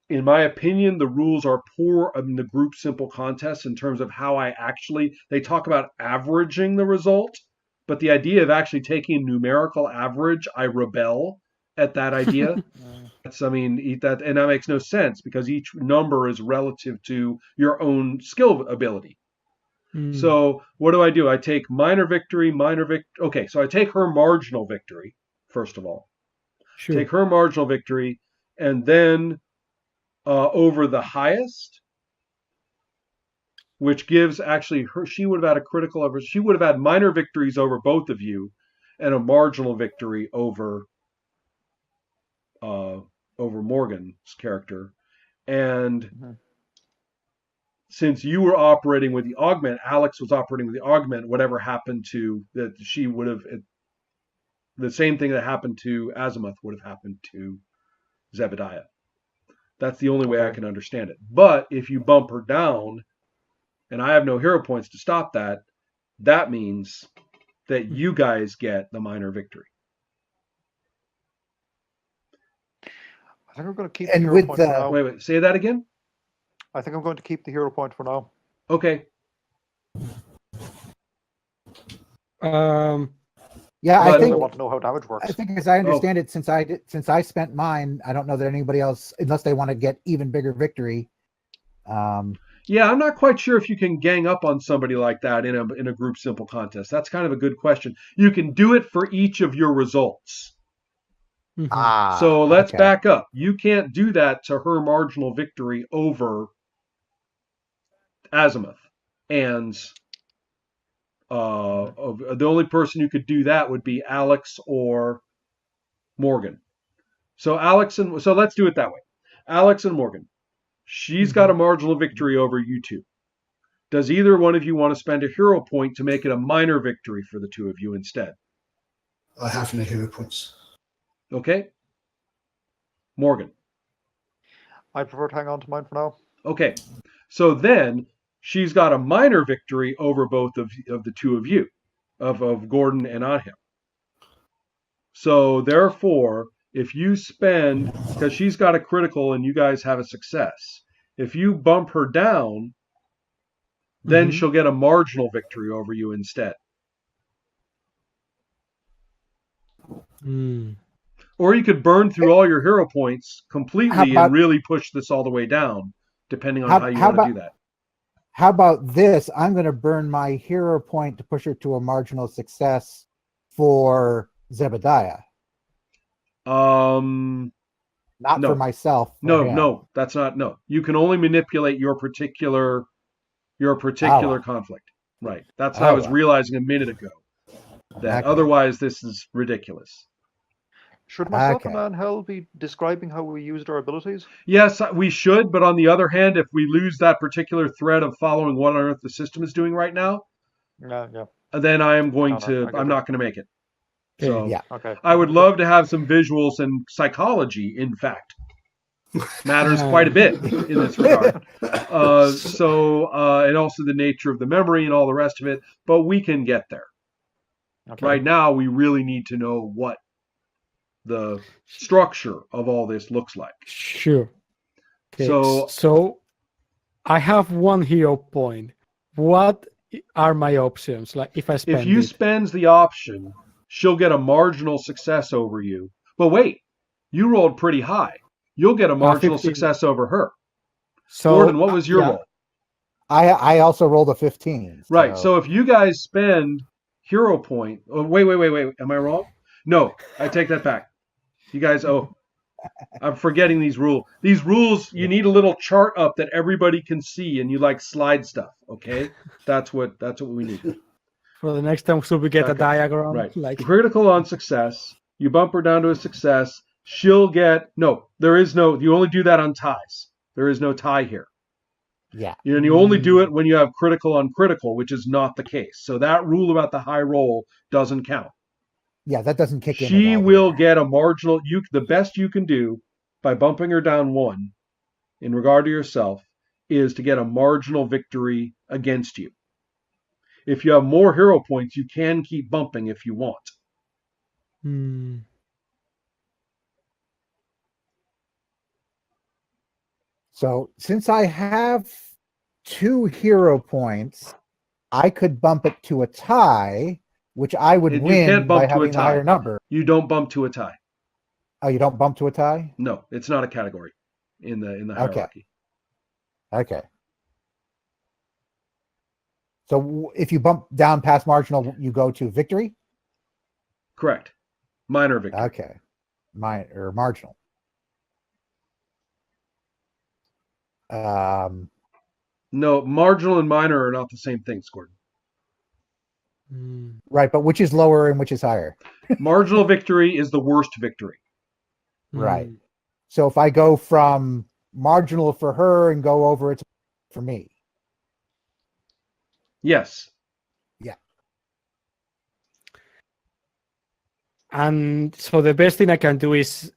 S1: In my opinion, the rules are poor in the group simple contest in terms of how they talk about averaging the result, but the idea of actually taking numerical average, I rebel at that idea. Eat that, and that makes no sense because each number is relative to your own skill ability. So what do? I take minor victory. Okay, so I take her marginal victory, first of all.
S2: Sure.
S1: Take her marginal victory, and then over the highest, which gives actually her, she would have had a critical over, she would have had minor victories over both of you, and a marginal victory over Morgan's character. And since you were operating with the augment, Alex was operating with the augment, whatever happened to that, she would have, the same thing that happened to Azimuth would have happened to Zebediah. That's the only way I can understand it. But if you bump her down, and I have no hero points to stop that, that means that you guys get the minor victory.
S3: I think I'm going to keep the hero point for now.
S1: Wait, say that again?
S3: I think I'm going to keep the hero point for now.
S1: Okay.
S4: Yeah, I think
S3: I want to know how damage works.
S4: I think, as I understand it, since I spent mine, I don't know that anybody else, unless they want to get even bigger victory.
S1: Yeah, I'm not quite sure if you can gang up on somebody like that in a group simple contest. That's kind of a good question. You can do it for each of your results. So let's back up. You can't do that to her marginal victory over Azimuth. And the only person who could do that would be Alex or Morgan. So let's do it that way. Alex and Morgan. She's got a marginal victory over you two. Does either one of you want to spend a hero point to make it a minor victory for the two of you instead?
S5: I have no hero points.
S1: Okay. Morgan.
S3: I prefer to hang on to mine for now.
S1: Okay. So then she's got a minor victory over both of the two of you, of Gordon and Ahim. So therefore, if you spend, because she's got a critical and you guys have a success, if you bump her down, then she'll get a marginal victory over you instead. Or you could burn through all your hero points completely and really push this all the way down, depending on how you want to do that.
S4: How about this? I'm going to burn my hero point to push her to a marginal success for Zebediah.
S1: Not
S4: for myself.
S1: No, that's not. No, you can only manipulate your particular conflict. Right. That's what I was realizing a minute ago. That otherwise this is ridiculous.
S3: Should myself and Angel be describing how we used our abilities?
S1: Yes, we should. But on the other hand, if we lose that particular thread of following what on earth the system is doing right now, then I am going I'm not going to make it. So I would love to have some visuals and psychology, in fact. matters quite a bit in this regard. And also the nature of the memory and all the rest of it, but we can get there.
S3: Okay.
S1: Right now, we really need to know what the structure of all this looks like.
S2: Sure. Okay.
S1: So-
S2: So I have 1 hero point. What are my options? Like if I spend
S1: If you
S2: it?
S1: spends the option, she'll get a marginal success over you. But wait, you rolled pretty high. You'll get a marginal
S2: 15.
S1: success over her.
S2: So
S1: Gordon, what was your
S2: yeah,
S1: roll?
S4: I also rolled a 15.
S1: Right. So if you guys spend hero point, oh, wait. Am I wrong? No, I take that back. You guys, I'm forgetting these rules. These rules, you need a little chart up that everybody can see, and you like slide stuff. Okay, that's what we need.
S2: for the next time, should we get a
S1: Okay,
S2: diagram?
S1: Right.
S2: Like
S1: Critical on success. You bump her down to a success. She'll get there is no. You only do that on ties. There is no tie here.
S4: yeah.
S1: And you only do it when you have critical on critical, which is not the case. So that rule about the high roll doesn't count.
S4: Yeah, that doesn't kick in.
S1: She
S4: at all
S1: will
S4: here.
S1: get a marginal. The best you can do by bumping her down 1 in regard to yourself is to get a marginal victory against you. If you have more hero points, you can keep bumping if you want.
S2: hmm.
S4: So since I have 2 hero points, I could bump it to a tie, which I would
S1: You
S4: win
S1: can't
S4: by
S1: bump to a
S4: having the
S1: tie.
S4: higher number.
S1: You don't bump to a tie.
S4: Oh, you don't bump to a tie?
S1: No, it's not a category in the
S4: Okay.
S1: hierarchy.
S4: Okay. So if you bump down past marginal, you go to victory?
S1: Correct. Minor victory.
S4: Okay. Or marginal.
S1: No, marginal and minor are not the same thing, Gordon.
S2: Hmm.
S4: Right, but which is lower and which is higher?
S1: Marginal victory is the worst victory.
S4: Right.
S2: Hmm.
S4: So if I go from marginal for her and go over it for me.
S1: Yes.
S2: And so the best thing I can do is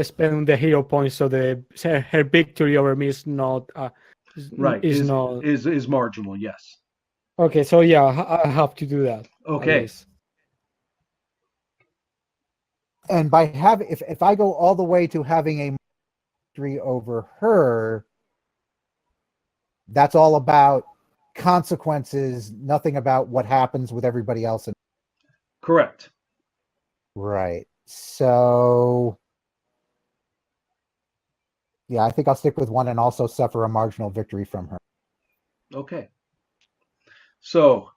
S2: spend the hero points so her victory over me is not
S1: Right.
S2: is not
S1: Is marginal, yes.
S2: okay. So yeah, I have to do that. I
S1: Okay.
S2: guess.
S4: And by having, if I go all the way to having a victory over her, that's all about consequences, nothing about what happens with everybody else.
S1: Correct.
S4: Right. So, yeah, I think I'll stick with 1 and also suffer a marginal victory from her.
S1: Okay. So,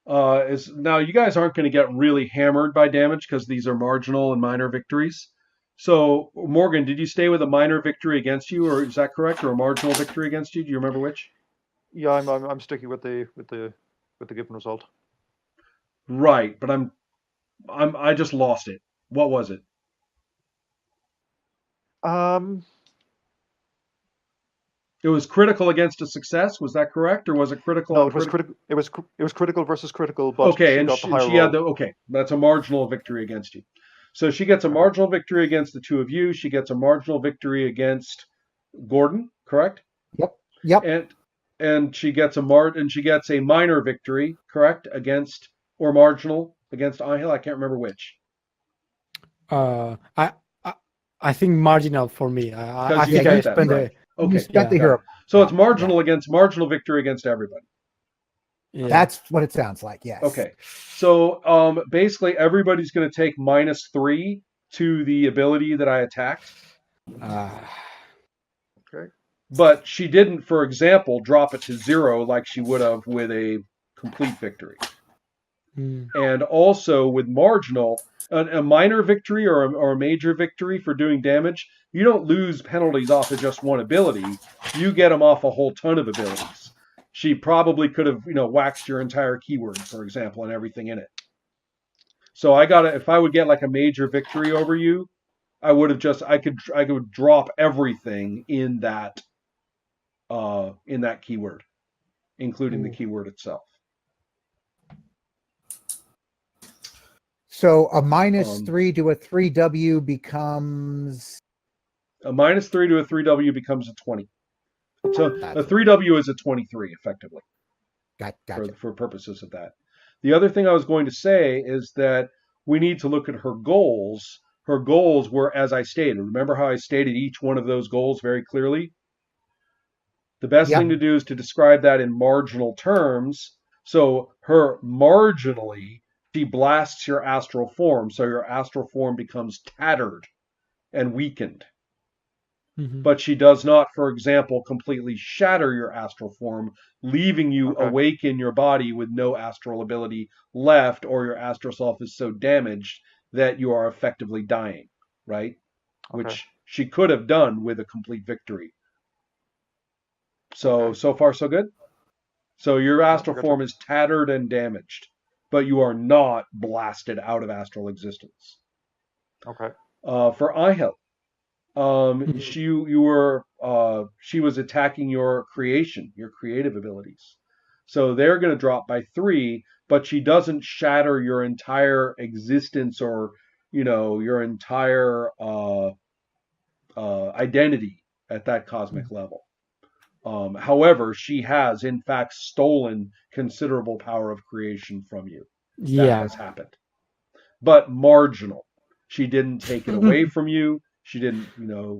S1: now you guys aren't going to get really hammered by damage because these are marginal and minor victories. So, Morgan, did you stay with a minor victory against you, or is that correct, or a marginal victory against you? Do you remember which?
S3: Yeah, I'm sticking with the given result.
S1: Right, but I just lost it. What was it? It was critical against a success. Was that correct, or was it critical?
S3: No,
S1: on
S3: it was
S1: critical?
S3: critical. It was critical versus critical, but
S1: Okay,
S3: she
S1: and
S3: got the higher
S1: she had
S3: roll.
S1: okay. That's a marginal victory against you. So she gets a marginal victory against the 2 of you. She gets a marginal victory against Gordon, correct?
S4: Yep.
S1: And she gets a minor victory, correct, against or marginal against Ahil. I can't remember which.
S2: I think marginal for me. I
S1: You
S2: think
S1: get
S2: I
S1: that,
S2: spend
S1: right. Okay,
S4: You spent the
S1: got
S4: hero.
S1: it. So
S4: Yeah,
S1: it's marginal victory against everybody.
S2: yeah.
S4: That's what it sounds like. Yes.
S1: Okay. So basically everybody's going to take -3 to the ability that I attacked.
S3: Okay.
S1: But she didn't, for example, drop it to 0 like she would have with a complete victory.
S2: Hmm.
S1: And also with marginal, a minor victory or a major victory for doing damage, you don't lose penalties off of just 1 ability. You get them off a whole ton of abilities. She probably could have, waxed your entire keyword, for example, and everything in it. So if I would get like a major victory over you, I would have I could drop everything in that keyword, including the keyword itself.
S4: So a -3 to a 3W becomes
S1: A -3 to a 3W becomes a 20. So a
S4: Gotcha.
S1: 3W is a 23, effectively,
S4: Gotcha.
S1: for purposes of that. The other thing I was going to say is that we need to look at her goals. Her goals were, as I stated. Remember how I stated each one of those goals very clearly? The best
S4: Yeah.
S1: thing to do is to describe that in marginal terms. So her marginally, she blasts your astral form, so your astral form becomes tattered and weakened.
S2: Mhm.
S1: But she does not, for example, completely shatter your astral form, leaving you
S3: Okay.
S1: awake in your body with no astral ability left, or your astral self is so damaged that you are effectively dying, right?
S3: Okay.
S1: Which she could have done with a complete victory. So,
S3: Okay.
S1: so far, so good? So your astral
S3: gotcha.
S1: form is tattered and damaged, but you are not blasted out of astral existence.
S3: Okay.
S1: For Ihel,
S2: Mhm.
S1: she was attacking your creation, your creative abilities. So they're going to drop by 3, but she doesn't shatter your entire existence or your entire identity at that cosmic level. However, she has in fact stolen considerable power of creation from you. That
S2: Yeah.
S1: has happened, but marginal. She didn't take it away from you. She didn't,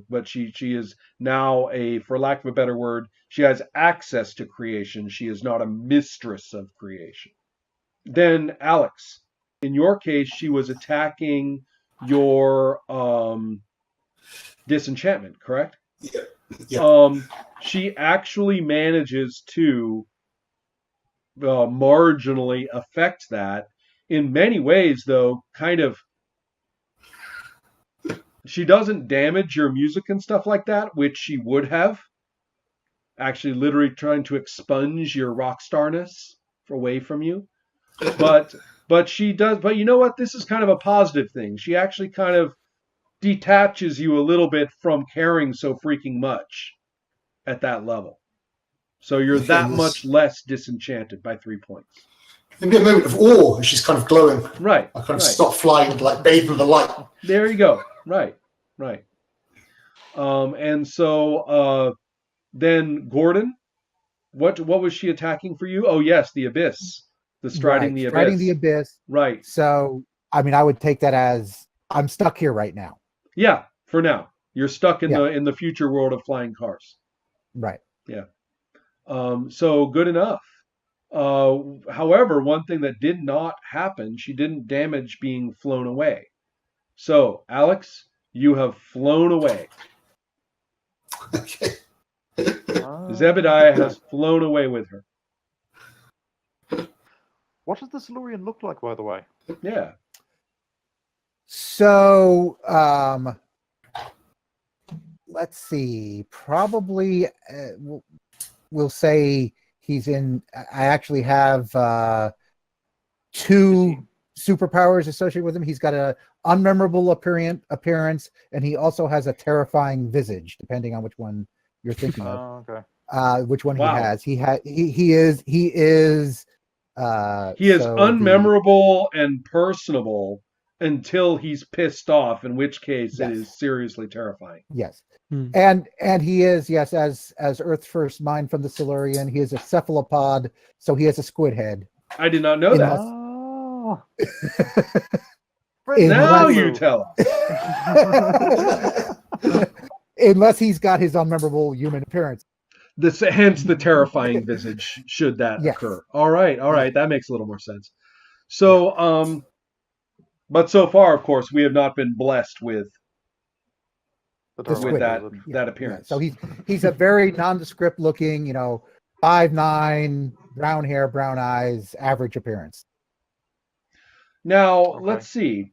S1: but she is now for lack of a better word, she has access to creation. She is not a mistress of creation. Then Alex, in your case, she was attacking your disenchantment, correct?
S5: Yeah. Yeah.
S1: She actually manages to marginally affect that. In many ways, though, kind of, she doesn't damage your music and stuff like that, which she would have. Actually, literally trying to expunge your rock starness away from you. But she does. But you know what? This is kind of a positive thing. She actually kind of detaches you a little bit from caring so freaking much at that level. So you're
S5: Okay,
S1: that
S5: nice.
S1: much less disenchanted by 3 points.
S5: Maybe a moment of awe as she's kind of glowing.
S1: Right.
S5: I kind of
S1: right.
S5: stop flying, like bathe in the light.
S1: There you go. Right. And so then Gordon, what was she attacking for you? Oh yes, the abyss. The striding the
S4: Striding
S1: abyss.
S4: the abyss.
S1: Right.
S4: So, I mean, I would take that as I'm stuck here right now.
S1: Yeah, for now. You're stuck in
S4: Yeah.
S1: the future world of flying cars.
S4: Right.
S1: Yeah. So good enough. However, one thing that did not happen, she didn't damage being flown away. So, Alex, you have flown away.
S5: Okay.
S1: Zebediah has flown away with her.
S3: What does the Silurian look like, by the way?
S1: Yeah.
S4: So, let's see. Probably, we'll say he's in. I actually have 2 superpowers associated with him. He's got a unmemorable appearance, and he also has a terrifying visage, depending on which one you're thinking of.
S3: Okay.
S4: Which one
S1: Wow.
S4: he has? He is.
S1: He is
S4: so
S1: unmemorable and personable until he's pissed off, in which case
S4: Yes.
S1: it is seriously terrifying.
S4: Yes.
S2: Hmm.
S4: And he is, yes, as Earth's first mind from the Silurian, he is a cephalopod, so he has a squid head.
S1: I did not know that.
S3: Oh.
S1: Now
S4: Unless-
S1: you tell us.
S4: Unless he's got his unmemorable human appearance.
S1: Hence the terrifying visage, should that
S4: Yes.
S1: occur. All right, that makes a little more sense. So, but so far, of course, we have not been blessed with
S4: The squid.
S1: that appearance.
S4: So he's a very nondescript looking, 5'9", brown hair, brown eyes, average appearance.
S1: Now,
S3: Okay.
S1: let's see.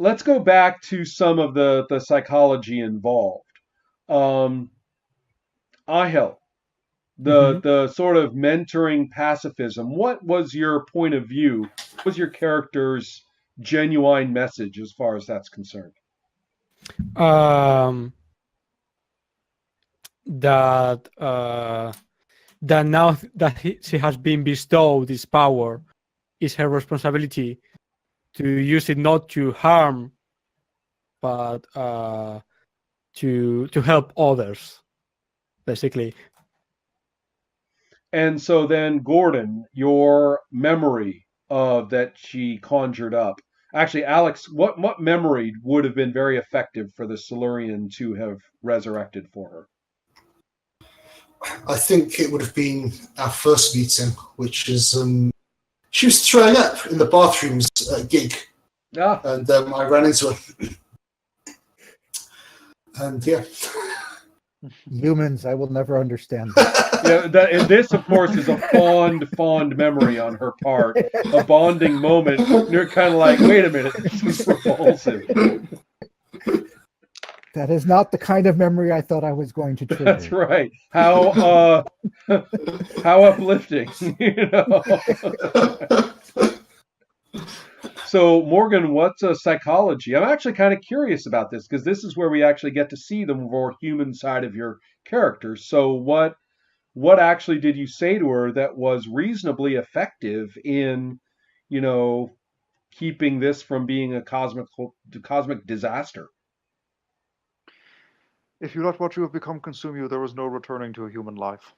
S1: Let's go back to some of the psychology involved. Ihel, the sort of mentoring pacifism. What was your point of view? What was your character's genuine message as far as that's concerned?
S2: That now that she has been bestowed this power, it's her responsibility to use it not to harm but to help others, basically.
S1: And so then, Gordon, your memory of that she conjured up. Actually, Alex, what memory would have been very effective for the Silurian to have resurrected for her?
S5: I think it would have been our first meeting, which is she was throwing up in the bathrooms at a gig,
S1: Ah,
S5: and I ran into her. And yeah.
S4: Humans, I will never understand that.
S1: yeah. And this, of course, is a fond memory on her part, a bonding moment. And you're kind of like, wait a minute, this is repulsive.
S4: That is not the kind of memory I thought I was going to trigger.
S1: That's right. How uplifting, you know. So, Morgan, what's psychology? I'm actually kind of curious about this because this is where we actually get to see the more human side of your character. So, what actually did you say to her that was reasonably effective in, you know, keeping this from being a cosmic disaster?
S3: If you let what you have become consume you, there is no returning to a human life.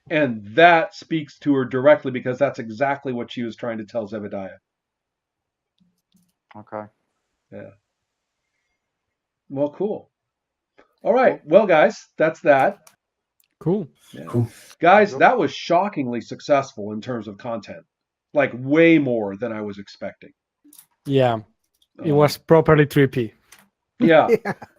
S1: And that speaks to her directly because that's exactly what she was trying to tell Zebediah.
S3: Okay.
S1: Yeah. Well, cool. All right. Well, guys, that's that.
S2: Cool.
S1: Yeah.
S5: Cool.
S1: Guys, that was shockingly successful in terms of content. Like way more than I was expecting.
S2: Yeah, it was properly trippy.
S1: Yeah.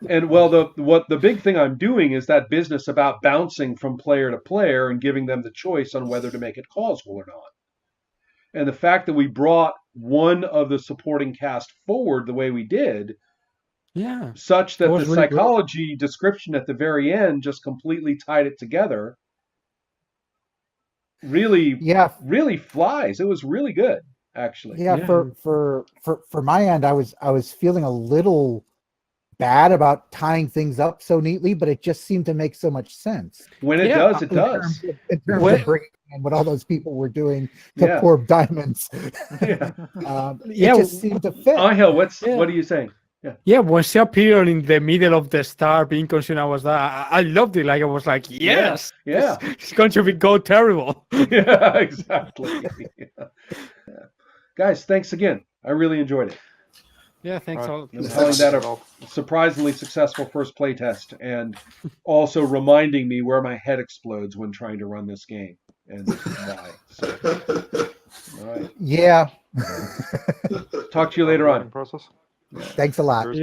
S1: And well, the big thing I'm doing is that business about bouncing from player to player and giving them the choice on whether to make it causal or not. And the fact that we brought one of the supporting cast forward the way we did,
S2: Yeah,
S1: such that
S2: That
S1: the
S2: was really good.
S1: psychology description at the very end just completely tied it together, really flies. It was really good, actually.
S4: Yeah, for my end, I was feeling a little bad about tying things up so neatly, but it just seemed to make so much sense.
S1: When it
S2: Yeah,
S1: does, it
S4: In
S1: does.
S4: terms of bringing in what all those people were doing to
S1: Yeah.
S4: poor diamonds.
S1: Yeah.
S2: Yeah,
S4: It just seemed to fit.
S1: Angel, what
S2: Yeah.
S1: are you saying?
S2: Yeah, when she appeared in the middle of the star being consumed, I loved it. Like I was like, yes,
S1: Yeah.
S2: it's going to go terrible.
S1: Yeah, exactly. Yeah. Guys, thanks again. I really enjoyed it.
S2: Yeah, thanks
S3: Right.
S2: all.
S1: I'm
S5: Yeah,
S1: calling
S5: thanks.
S1: that a surprisingly successful first playtest, and also reminding me where my head explodes when trying to run this game and why. So, all right.
S4: Yeah.
S1: Talk to you later on.
S3: Process.
S4: Thanks a lot.
S3: Cheers.